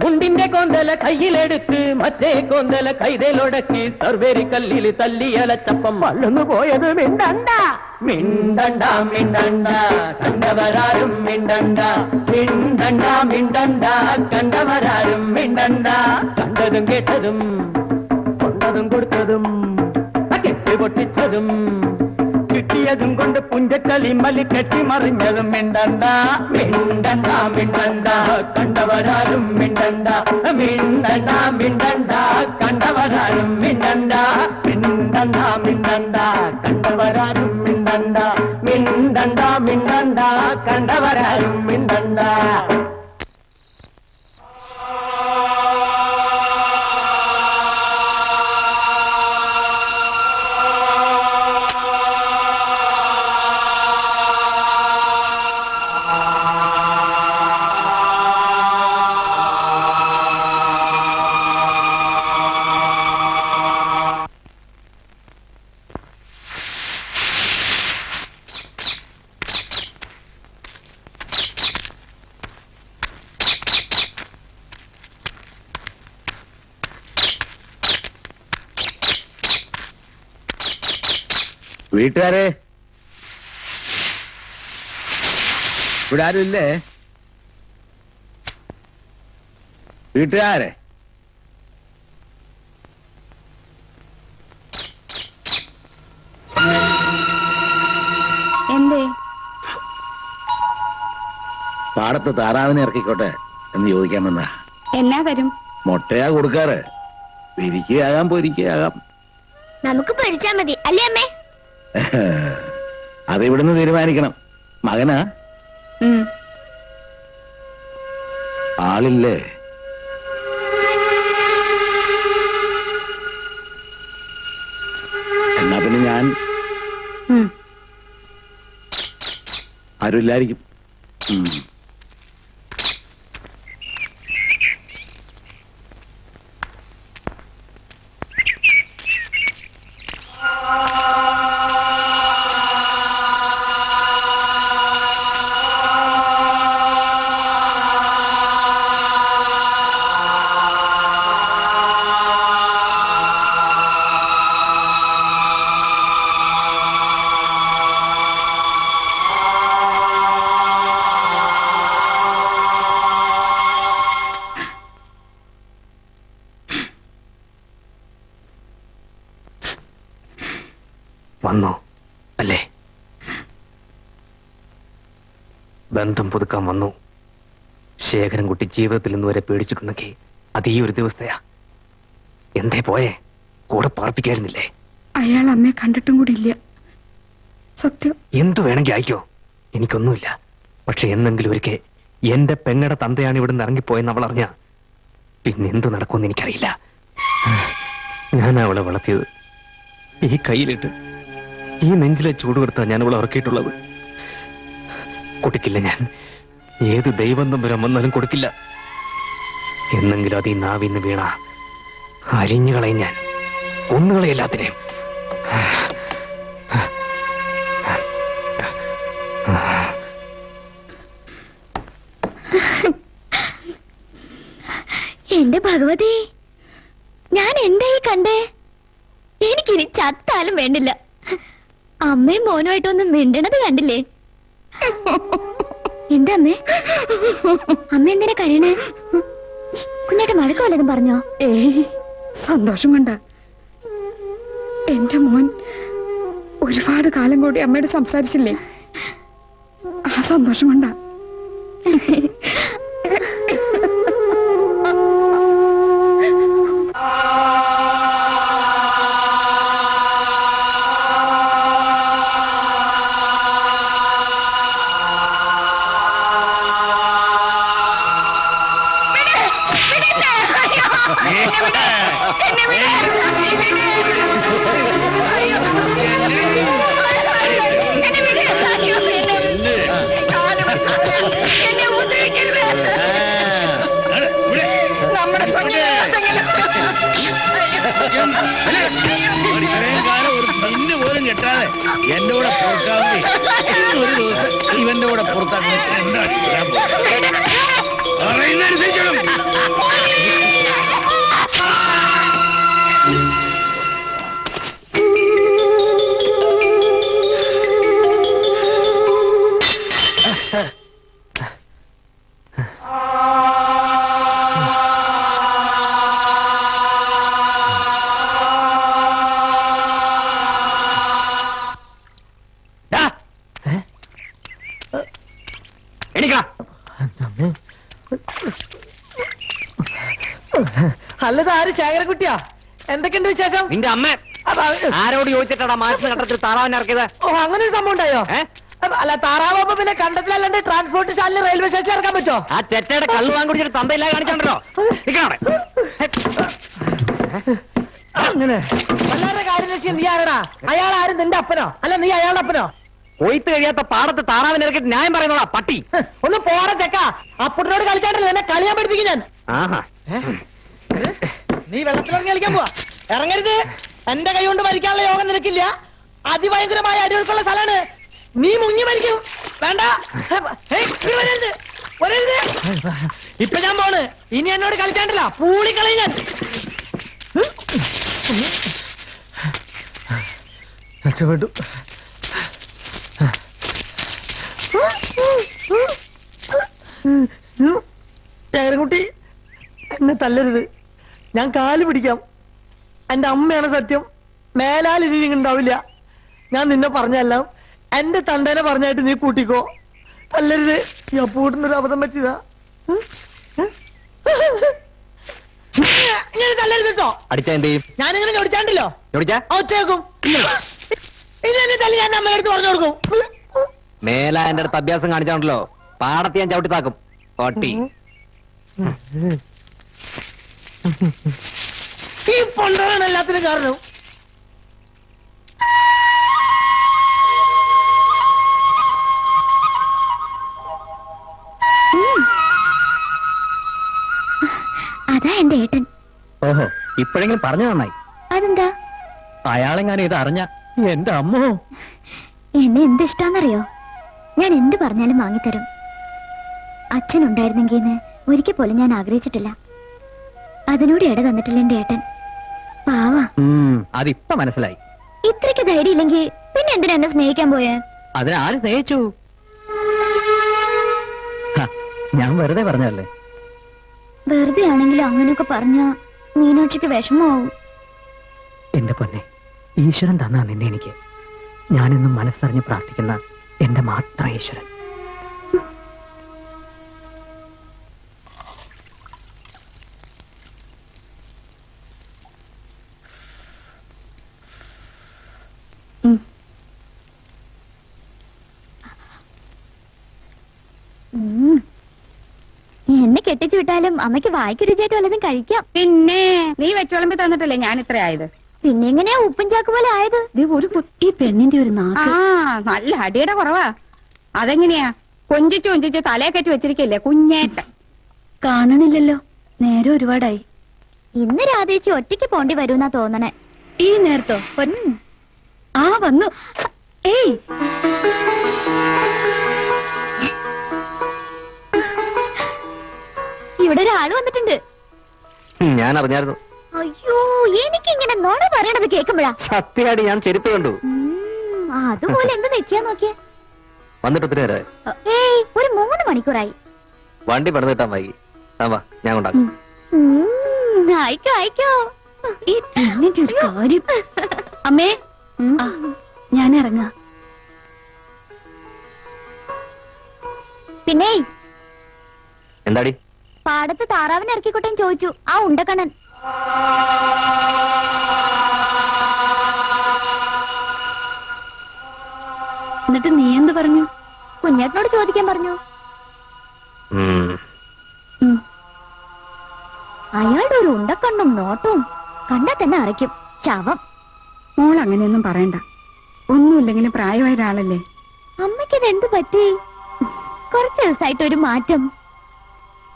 മുണ്ടിന്റെ കൊന്തല കയ്യിലെടുത്ത് മറ്റേ കൊന്തല കൈതലൊടക്കി സർവേരി കല്ലിൽ തല്ലിയലച്ചപ്പം വള്ളുന്നു പോയത് മിണ്ടണ്ട മിണ്ടണ്ട മിണ്ടണ്ട കണ്ടവരാരും മിണ്ടണ്ട, മിണ്ടണ്ട മിണ്ടണ്ട കണ്ടവരാരും മിണ്ടണ്ട. കണ്ടതും കേട്ടതും കൊണ്ടതും കൊടുത്തതും കെട്ടുപൊട്ടിച്ചതും കിട്ടിയതും കൊണ്ട് പുഞ്ചച്ചളിമല് കെട്ടിമറിഞ്ഞതും മിണ്ടണ്ട മിണ്ടണ്ട മിണ്ടണ്ട കണ്ടവരാരും മിണ്ടണ്ട, മിണ്ടണ്ട മിണ്ടണ്ട കണ്ടവരാരും മിണ്ടണ്ട, മിണ്ടണ്ട മിണ്ടണ്ട കണ്ടവരാരും മിണ്ടണ്ട, മിണ്ടണ്ട മിണ്ടണ്ട കണ്ടവരാരും മിണ്ടണ്ട. വീട്ടുകാരെ, ഇവിടെ ആരും ഇല്ലേ? വീട്ടുകാരെ, എന്തേ? പാടത്ത് താറാവിനെ ഇറക്കിക്കോട്ടെ എന്ന് ചോദിക്കാൻ വന്നാ. എന്നാ തരും? മുട്ടയാ കൊടുക്കാറ്. വിരിക്കുകയാകാം പൊരിക്കുകയാകാം. നമുക്ക് പൊരിച്ചാ മതി അല്ലേ അമ്മേ? അത് ഇവിടുന്ന് തീരുമാനിക്കണം. മകനാ? ആളില്ലേ? എന്നാ പിന്നെ ഞാൻ ആരുമില്ലായിരിക്കും. ബന്ധം പുതുക്കാൻ വന്നു. ശേഖരൻകുട്ടി ജീവിതത്തിൽ നിന്ന് വരെ പേടിച്ചിട്ടുണ്ടെങ്കിൽ അത് ഈ ഒരു ദിവസത്തെയാ. എന്തേ പോയേ? കൂടെ പാർപ്പിക്കായിരുന്നില്ലേ? അയാൾ അമ്മയെ കണ്ടിട്ടും കൂടി ഇല്ല. സത്യം. എന്തു വേണമെങ്കിൽ അയക്കോ, എനിക്കൊന്നുമില്ല. പക്ഷെ എന്നെങ്കിലും ഒരിക്കൽ എന്റെ പെങ്ങടെ തന്തയാണ് ഇവിടുന്ന് ഇറങ്ങിപ്പോയെന്ന് അവൾ അറിഞ്ഞ പിന്നെ എന്തു നടക്കുമെന്ന് എനിക്കറിയില്ല. ഞാൻ അവളെ വളർത്തിയത് ഈ കയ്യിലിട്ട് ഈ നെഞ്ചിലെ ചൂട് കൊടുത്താ ഞാൻ അവളെ ഉറക്കിയിട്ടുള്ളത്. കൊടുക്കില്ല ഞാൻ. ഏത് ദൈവം തമ്പുരാൻ വന്നാലും കൊടുക്കില്ല. എന്നെങ്കിലും അത് ഈ നാവിന്ന് വീണ അരിഞ്ഞുകളയും ഞാൻ, കൊന്നുകളെ എല്ലാത്തിനെയും. എന്റെ ഭഗവതി, ഞാൻ എന്തായി കണ്ടേ? എനിക്കിനി ചത്താലും വേണ്ടില്ല. അമ്മയും മോനുമായിട്ടൊന്നും മിണ്ടണത് കണ്ടില്ലേ? എന്താ അമ്മേ? അമ്മ എന്തിനാ കരയണേ? കുഞ്ഞേട്ടൻ മഴക്ക് വല്ലതും പറഞ്ഞോ? ഏയ്, സന്തോഷം കൊണ്ട. എന്റെ മോൻ ഒരുപാട് കാലം കൂടി അമ്മയോട് സംസാരിച്ചില്ലേ, ആ സന്തോഷം കൊണ്ടാ. മിന്നു പോലും കെട്ടാതെ എന്റെ കൂടെ പുറത്താവേ ഒരു ദിവസം ഇവന്റെ കൂടെ പുറത്താക്കി എന്താണ് പറയുന്നതനുസരിച്ചോളും. അല്ലത് ആര്? ശേഖരൻകുട്ടിയാ? എന്തൊക്കെയുണ്ട് വിശേഷം? നിന്റെ അമ്മ ആരോട് ചോദിച്ചിട്ടാ മാനസിക ഘട്ടത്തിൽ താറാവിനെ ഇറക്കിയത്? ഓ, അങ്ങനെ ഒരു സംഭവം ഉണ്ടായോ? അല്ല, താറാവുമ്പോ പിന്നെ കണ്ടത്തിലല്ലാണ്ട് ട്രാൻസ്പോർട്ട് സ്റ്റാൻഡിൽ റെയിൽവേ സ്റ്റേഷനിൽ ഇറക്കാൻ പറ്റോ? ആ ചെറ്റയുടെ കള്ളു വാങ്ങി കുടിച്ചിട്ട് തന്തയില്ലാ കാണിച്ചോ? അങ്ങനെ എല്ലാവരുടെ കാര്യം ലക്ഷ്യം നീ ആരടാ? അയാൾ ആരും നിന്റെ അപ്പനോ? അല്ല, നീ അയാളുടെ അപ്പനോ? കൊയ്ത്ത് കഴിയാത്ത പാടത്ത് താറാവിനെ ഇറക്കിട്ട് ന്യായം പറയുന്നോടാ പട്ടി. ഒന്ന് പോടാ ചെക്ക. അപ്പുട്ടിനോട് കളിച്ചാണ്ടല്ലോ എന്നെ കളിയാൻ പഠിപ്പിക്കും ഞാൻ. ആഹാ, നീ വെള്ളത്തിലിറങ്ങി കളിക്കാൻ പോവാ? ഇറങ്ങരുത്. എന്റെ കൈ കൊണ്ട് മരിക്കാനുള്ള യോഗം നിനക്കില്ല. അതിഭയങ്കരമായ അടിയൊഴുക്കുള്ള സ്ഥലമാണ്. നീ മുങ്ങി മരിക്കും. വേണ്ട, വരരുത്, വരരുത്. ഇപ്പൊ ഞാൻ പോണ്. ഇനി എന്നോട് കളിച്ചാണ്ടല്ല, പൂളിക്കളയും ഞാൻ. രക്ഷപ്പെട്ടു. ശേഖരൻകുട്ടി, എന്നെ തല്ലരുത്. ഞാൻ കാല് പിടിക്കാം. എന്റെ അമ്മയാണ് സത്യം. മേലാൽ ഇനി ഉണ്ടാവില്ല. ഞാൻ നിന്നെ പറഞ്ഞല്ല, എന്റെ തണ്ടേനെ പറഞ്ഞായിട്ട് നീ കൂട്ടിക്കോ. തല്ലരുത്. ഈ അപ്പൂട്ടിനൊരു അബദ്ധം പറ്റിയതാ. ഇങ്ങനെ തല്ലരുത് കേട്ടോ. അടിച്ചാ എന്ത് ചെയ്യും? ഞാനിങ്ങനെ ചോദിച്ചാണ്ടല്ലോ, ഒച്ചേക്കും. ഇനി എന്നെ തല്ലി ഞാൻ അമ്മയുടെ അടുത്ത് പറഞ്ഞു കൊടുക്കും. മേല എന്റെ അടുത്ത് അഭ്യാസം കാണിച്ചാണല്ലോ, പാടത്ത് ഞാൻ ചവിട്ടി താക്കും പട്ടി. ഈ പൊണ്ടാണ് എല്ലാത്തിനും കാരണം. അതാ എന്റെ ഏട്ടൻ. ഓഹോ, ഇപ്പോഴെങ്കിലും പറഞ്ഞു നന്നായി. അതെന്താ? അയാളെങ്ങാനും ഇത് അറിഞ്ഞ എന്റെ അമ്മോ. എന്നെ എന്ത് ഇഷ്ടാന്നറിയോ? ഞാൻ എന്ത് പറഞ്ഞാലും വാങ്ങിത്തരും. അച്ഛൻ ഉണ്ടായിരുന്നെങ്കിന്ന് ഒരിക്കൽ പോലും ഞാൻ ആഗ്രഹിച്ചിട്ടില്ല. അതിനോട് ഇട തന്നിട്ടില്ല എന്റെ ഏട്ടൻ. പാവാ. അതിപ്പോ മനസ്സിലായി. ഇത്രയ്ക്ക് ധൈര്യം ഇല്ലെങ്കിൽ പിന്നെ എന്തിനാ എന്നെ സ്നേഹിക്കാൻ പോയേ? അതിനാര് സ്നേഹിച്ചു? ഞാൻ വെറുതെ പറഞ്ഞല്ലേ. വെറുതെ ആണെങ്കിലും അങ്ങനെയൊക്കെ പറഞ്ഞ മീനാക്ഷിക്ക് വിഷമാവും. എന്റെ പൊന്നെ, ഈശ്വരൻ തന്നാ നിന്നെ എനിക്ക്. ഞാനെന്നും മനസ്സറിഞ്ഞ് പ്രാർത്ഥിക്കുന്ന എന്റെ മാത്രം ഈശ്വരൻ. എന്നെ കെട്ടിച്ചു വിട്ടാലും അമ്മയ്ക്ക് വായിക്ക് രുചിയായിട്ട് വല്ലതും കഴിക്കാം. പിന്നെ നീ വെച്ചോളമ്പി തന്നിട്ടല്ലേ ഞാൻ ഇത്ര ആയത്. പിന്നെ എങ്ങനെയാ ഉപ്പും ചാക്ക് പോലെ ആയത്? ഒരു ഈ പെണ്ണിന്റെ ഒരു ആ നല്ല അടിയുടെ കുറവാ. അതെങ്ങനെയാ കൊഞ്ചിച്ചു കൊഞ്ചിച്ച് തലയെ കെട്ടി വെച്ചിരിക്കല്ലേ കുഞ്ഞേട്ട. കാണണില്ലല്ലോ, നേരം ഒരുപാടായി. ഇന്ന് രാധേച്ചി ഒറ്റയ്ക്ക് പോണ്ടി വരൂന്നാ തോന്നണേ. ഈ നേരത്തോ? ആ വന്നു. ഏയ് ഇവിടെ ഒരാള് വന്നിട്ടുണ്ട്. ഞാൻ അറിഞ്ഞായിരുന്നു. അയ്യോ, എനിക്കിങ്ങനെ നോണ പറയണത് കേൾക്കുമ്പോഴാ. സത്യമായിട്ട് ഞാൻ ചെരുപ്പ് കണ്ടു. അതുപോലെ എന്ത് വെച്ചാ നോക്കിയേ. വന്നിട്ട് ഒത്തിരി നേരമായി. ഏയ് ഒരു 3 മണിക്കൂറായി. വണ്ടി പണിത് കിട്ടാൻ വൈകി. വാ, ഞാൻ കൊണ്ടാക്കാം. അയക്കോ അയക്കോ. ഈ പെണ്ണിന്റെ ഒരു കാര്യം. അമ്മേ, ഞാൻ ഇറങ്ങാ. പിന്നെ എന്താടി? പാടത്ത് താറാവിനെ ഇറക്കിക്കോട്ടെ ചോദിച്ചു ആ ഉണ്ടക്കണ്ണൻ. എന്നിട്ട് നീ എന്ത് പറഞ്ഞു? കുഞ്ഞേട്ടനോട് ചോദിക്കാൻ പറഞ്ഞു. അയാളുടെ ഒരു ഉണ്ടക്കണ്ണും നോട്ടവും കണ്ടാ തന്നെ അറയ്ക്കും. ശവം. മോൾ അങ്ങനെയൊന്നും പറയണ്ട. ഒന്നുമില്ലെങ്കിലും പ്രായമായ ഒരാളല്ലേ. അമ്മയ്ക്കിത് എന്ത് പറ്റി? കുറച്ച് ദിവസമായിട്ട് ഒരു മാറ്റം.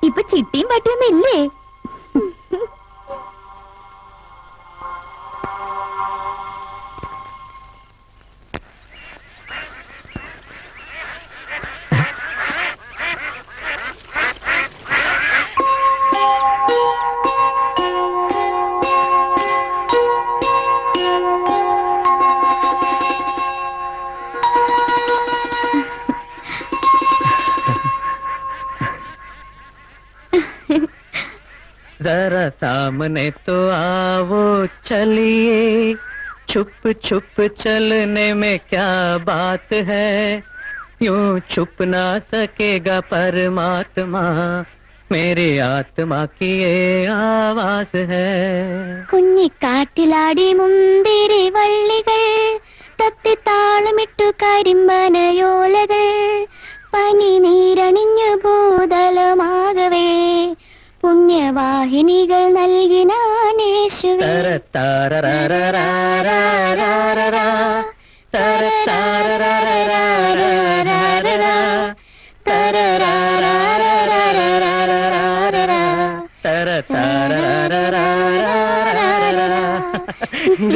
ഇപ്പൊ ചിട്ടിയും പറ്റുന്നില്ലേ? जरा सामने तो आओ चलिए, छुप छुप चलने में क्या बात है, यूं छुप ना सकेगा परमात्मा, मेरी आत्मा की ये आवाज है. കുഞ്ഞിക്കാറ്റിലാടി മുന്തിരി വള്ളികൾ, തത്തിത്താളമിട്ടു കരിമ്പനയോലകൾ, പനി നീരണിഞ്ഞു ഭൂതലമാകവേ പുണ്യവാഹിനികൾ നൽകിനാനേശുവേ.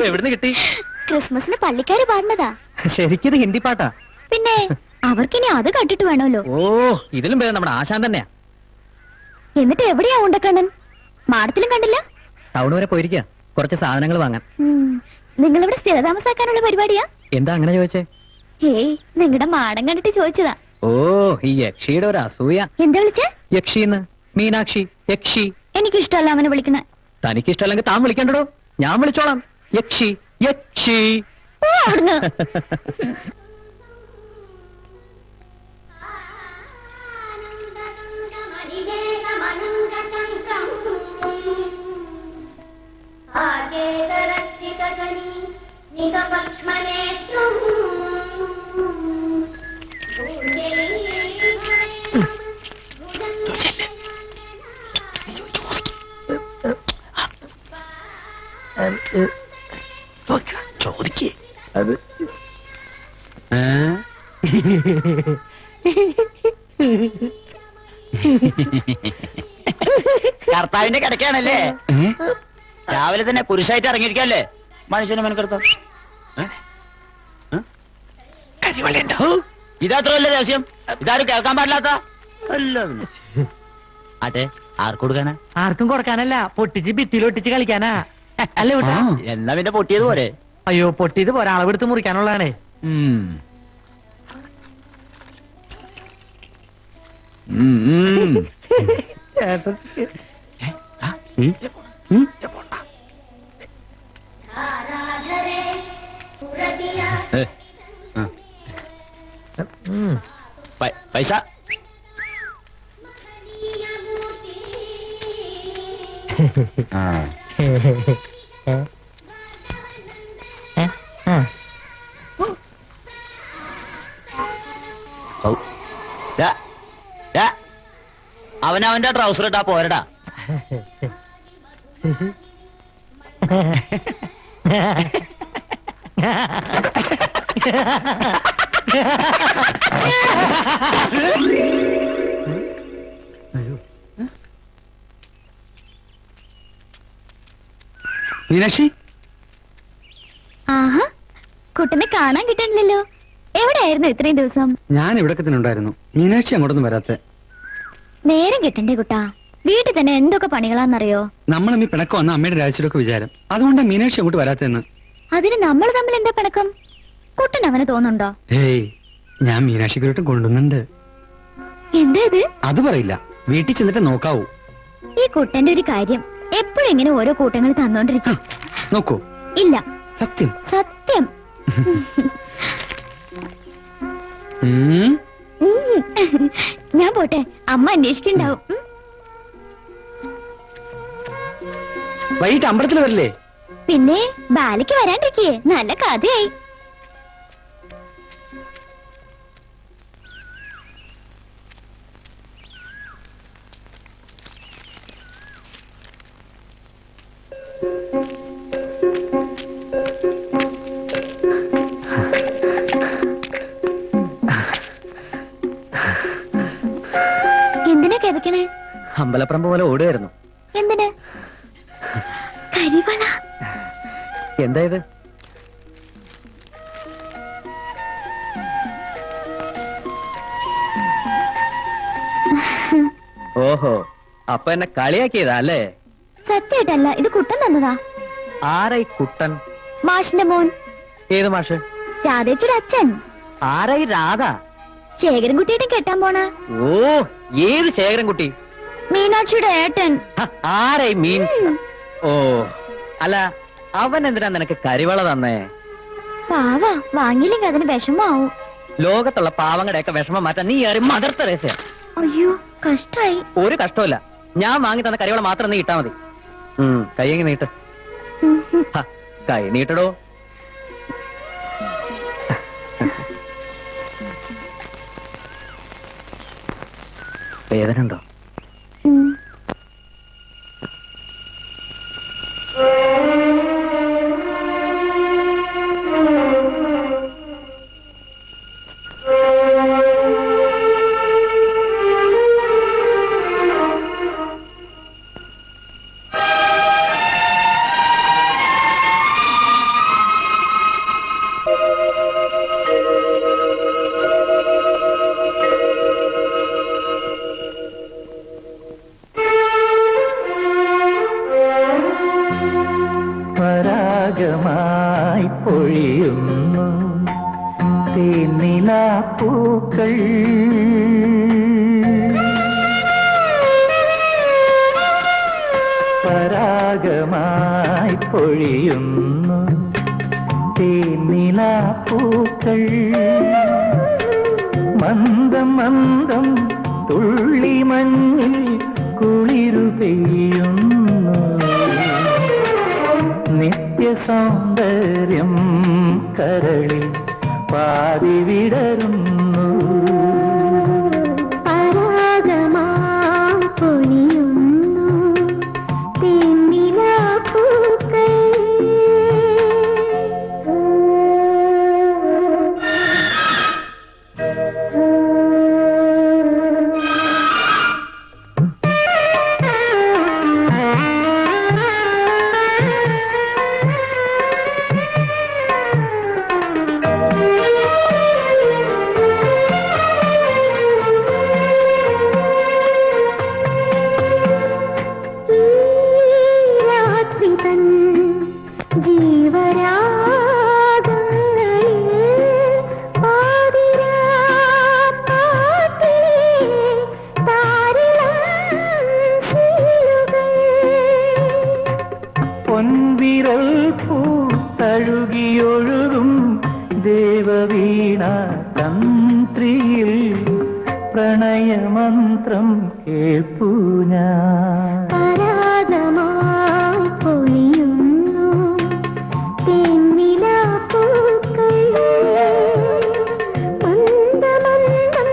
എവിടുന്ന് കിട്ടി? ക്രിസ്മസിന് പള്ളിക്കാര് പാടുന്നതാ. ശരിക്കും ഹിന്ദി പാട്ടാ? പിന്നെ അവർക്കിനി അത് കണ്ടിട്ട് വേണമല്ലോ. ഓ, ഇതിലും പേര് നമ്മുടെ ആശാൻ തന്നെയാ. എന്നിട്ട് എവിടെയാ ഉണ്ടക്കണ്ണൻ? മാടത്തിലും കണ്ടില്ല. ടൗൺ വരെ പോയിരിക്കാ കുറച്ച് സാധനങ്ങൾ വാങ്ങാൻ. നിങ്ങളിവിടെ സ്ഥിരതാമസാക്കാനുള്ള പരിപാടിയാ? എന്താ അങ്ങനെ ചോദിച്ചേ? ഏയ്, നിങ്ങളുടെ മാടം കണ്ടിട്ട് ചോദിച്ചതാ. ഓ, ഈ യക്ഷിയുടെ ഒരു അസൂയ. എന്താ വിളിച്ചേ? യക്ഷിന്ന്. മീനാക്ഷി, യക്ഷി. എനിക്കിഷ്ടല്ല അങ്ങനെ വിളിക്കണേ. തനിക്കിഷ്ടല്ലെങ്കിൽ താൻ വിളിക്കണ്ടോ? ഞാൻ വിളിച്ചോളാം. യക്ഷി, യക്ഷി. അവിടുന്ന് ചോദിക്കേ അത് കർത്താവിന്റെ കിടക്കാണല്ലേ? രാവിലെ തന്നെ കുരിശായിട്ട് ഇറങ്ങിയിരിക്കല്ലേ മനുഷ്യനെ മെനക്കെടുത്ത. ഇതത്രല്ല രഹസ്യം. ഇതാരും കേൾക്കാൻ പാടില്ലാത്ത അല്ല. അതെ, ആർക്ക് കൊടുക്കാനാ? ആർക്കും കൊടുക്കാനല്ല, പൊട്ടിച്ച് ഭിത്തിയിലൊട്ടിച്ച് കളിക്കാനാ. അല്ലേ? എന്നാ പിന്നെ പൊട്ടിയത് പോരെ? അയ്യോ, പൊട്ടിയത് പോരാ, അളവെടുത്ത് മുറിക്കാനുള്ളതാണേ. പൈസ അവനവന്റെ ട്രൗസർ ഇട്ടാ പോരടാ. മീനാക്ഷി, ആഹാ, കുട്ടനെ കാണാൻ കിട്ടണില്ലല്ലോ. എവിടെയായിരുന്നു ഇത്രയും ദിവസം? ഞാൻ ഇവിടൊക്കെ തന്നെ ഉണ്ടായിരുന്നു. മീനാക്ഷി അങ്ങോട്ടൊന്നും വരാത്തെ. നേരം കിട്ടണ്ടേ കുട്ടാ? വീട്ടിൽ തന്നെ എന്തൊക്കെ പണികളാന്നറിയോ? നമ്മൾ ഈ പിണക്കം വന്ന അമ്മയുടെ രാജ്യത്തിലൊക്കെ വിചാരം. അതുകൊണ്ടാണ് മീനാക്ഷി അങ്ങോട്ട് വരാത്തെന്ന്. അതിന് നമ്മൾ തമ്മിൽ എന്താ പിണക്കം? കുട്ടൻ അങ്ങനെ തോന്നുന്നുണ്ടോ? ഏയ്, ഞാൻ മീനാക്ഷിക്കൊരിട്ടും കൊണ്ടുവന്നുണ്ട്. എന്താ ഇത്? അത് പറയില്ല, വീട്ടിൽ ചെന്നിട്ട് നോക്കാവൂ. ഈ കുട്ടന്റെ ഒരു കാര്യം എപ്പോഴും ഇങ്ങനെ ഓരോ കൂട്ടങ്ങൾ തന്നോണ്ടിരിക്കും. നോക്കൂ. ഇല്ല, സത്യം സത്യം. ഉം. ഞാൻ പോട്ടെ, അമ്മ അന്വേഷിക്കണ്ടാവും. വൈകിട്ട് അമ്പലത്തിൽ വരില്ലേ? പിന്നെ ബാലയ്ക്ക് വരാണ്ടിരിക്കേ, നല്ല കഥയായി. എന്തിനാ കിതക്കണേ? അമ്പലപ്പറമ്പ് പോലെ ഓടുകയായിരുന്നു. എന്തിന്? കരിവള. എന്താ ഇത്? ഓഹോ, അപ്പൊ എന്നെ കളിയാക്കിയതാ അല്ലേ? സത്യമായിട്ടല്ല, ഇത് കുട്ടൻ തന്നതാ. ആരായി കുട്ടൻ? മാഷിന്റെ മോൻ. ഏത് മാഷ്? രാധേച്ചിയുടെ അച്ഛൻ. ആരായി രാധ? ശേഖരൻകുട്ടിയേട്ടൻ കെട്ടാൻ പോണ. ഓ, ഏത് ശേഖരൻകുട്ടി? മീനാക്ഷിയുടെ ഏട്ടൻ. ആരായി മീൻ? ഓ, അല്ല, അവൻ എന്തിനാ നിനക്ക് കരിവള തന്നേ? പാവ, വാങ്ങിയില്ലെങ്കിൽ അതിന് വിഷമാവും. ലോകത്തുള്ള പാവങ്ങളുടെയൊക്കെ വിഷമം മാറ്റാൻ നീ ആരും മദർ തെരേസ. അയ്യോ, കഷ്ടായി. ഒരു കഷ്ടമില്ല, ഞാൻ വാങ്ങി തന്ന കരിവള മാത്രം നീ ഇട്ടാ മതി. കൈയെങ്ങി നീട്ട്. കൈ നീട്ടടോ. വേദന ഉണ്ടോ? പരാഗമായി പൊഴിയുന്നു തേനിലാപ്പൂക്കൾ, പരാഗമായി പൊഴിയുന്നു തേനിലാപ്പൂക്കൾ, മന്ദം മന്ദം തുള്ളി മഞ്ഞിൽ കുളിരു പെയ്യുന്നു, നിത്യസൗന്ദര്യം കരളിൽ പാതി വിടരുന്നു. പരാഗമായി പൊഴിയുന്നു തേനിലാപ്പൂക്കൾ. പൊൻവിരൽ പൂത്തഴുകിയൊഴുകും ദേവവീണ തന്ത്രിയിൽ പ്രണയമന്ത്രം കേൾപ്പൂ ഞാൻ. പരാഗമായി പൊഴിയുന്നു തേനിലാപ്പൂക്കൾ, മന്ദമന്ദം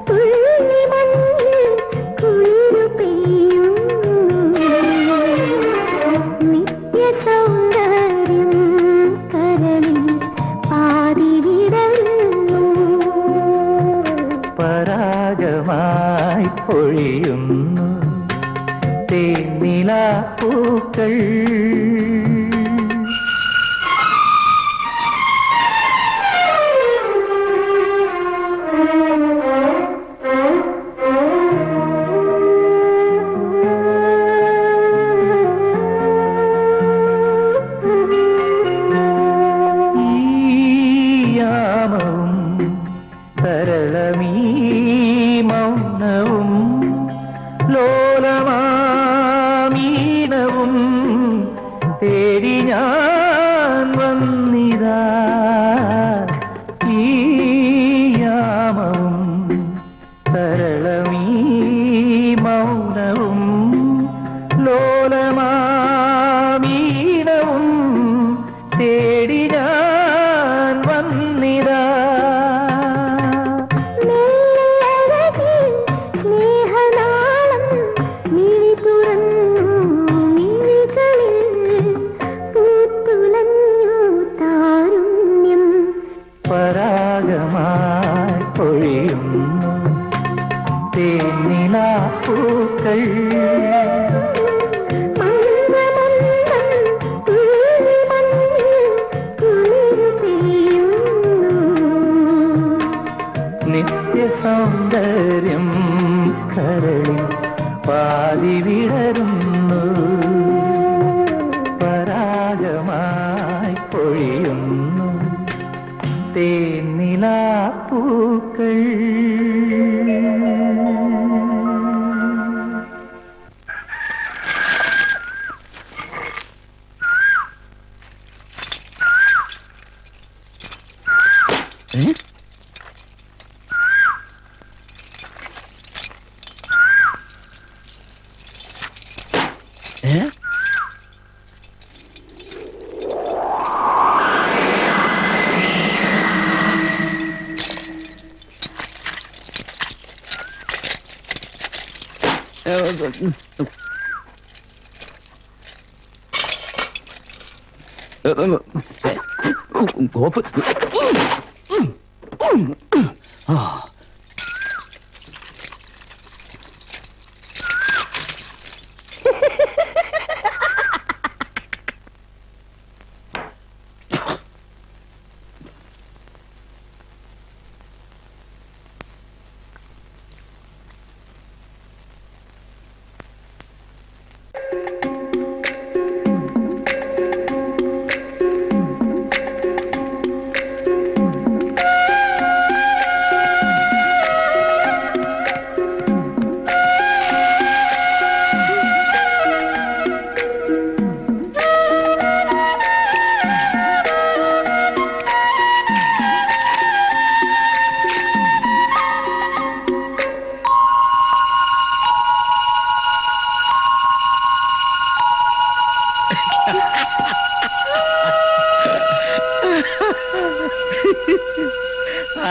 തുള്ളി മഞ്ഞിൽ കുളിരു പരാഗമായി പൊഴിയുന്നു തേനിലാപ്പൂക്കൾ. സരളമീ മൗനവും ലോലമാമീനവും തേടി ഞാൻ വന്നിതാ. ഈ യാമവും സരളമീ മൗനവും ലോലമാമീനവും തേടി ഞാൻ വന്നിതാ. പരാഗമായി പൊഴിയുന്നു തേനിലാപ്പൂക്കൾ. നിത്യസൗന്ദര്യം കരളിൽ പാതി വിടരുന്നു. പരാഗമായി പൊഴിയുന്നു തേനിലാപ്പൂക്കൾ. ഗോപ്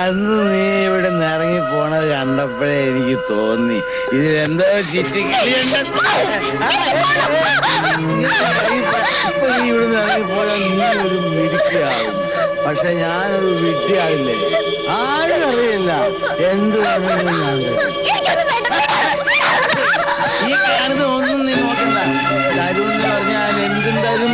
അന്ന് നീ ഇവിടെ നിന്ന് ഇറങ്ങി പോണത് കണ്ടപ്പോഴേ എനിക്ക് തോന്നി ഇതിലെന്തോ ചിറ്റിക്കളിയുണ്ട്. ഇപ്പൊ നീ ഇവിടെ നിന്ന് ഇറങ്ങി പോയാൽ നീ ഒരു മിടുക്കിയാകും. പക്ഷെ ഞാനൊരു വിട്ടിയാവില്ലേ? ആരും അറിയില്ല. എന്ത് വേണമെങ്കിലും ഞാൻ ഈ കാണുന്ന ഒന്നും നീ നോക്കണ്ട. തരും എന്ന് പറഞ്ഞാൽ എന്തും തരും.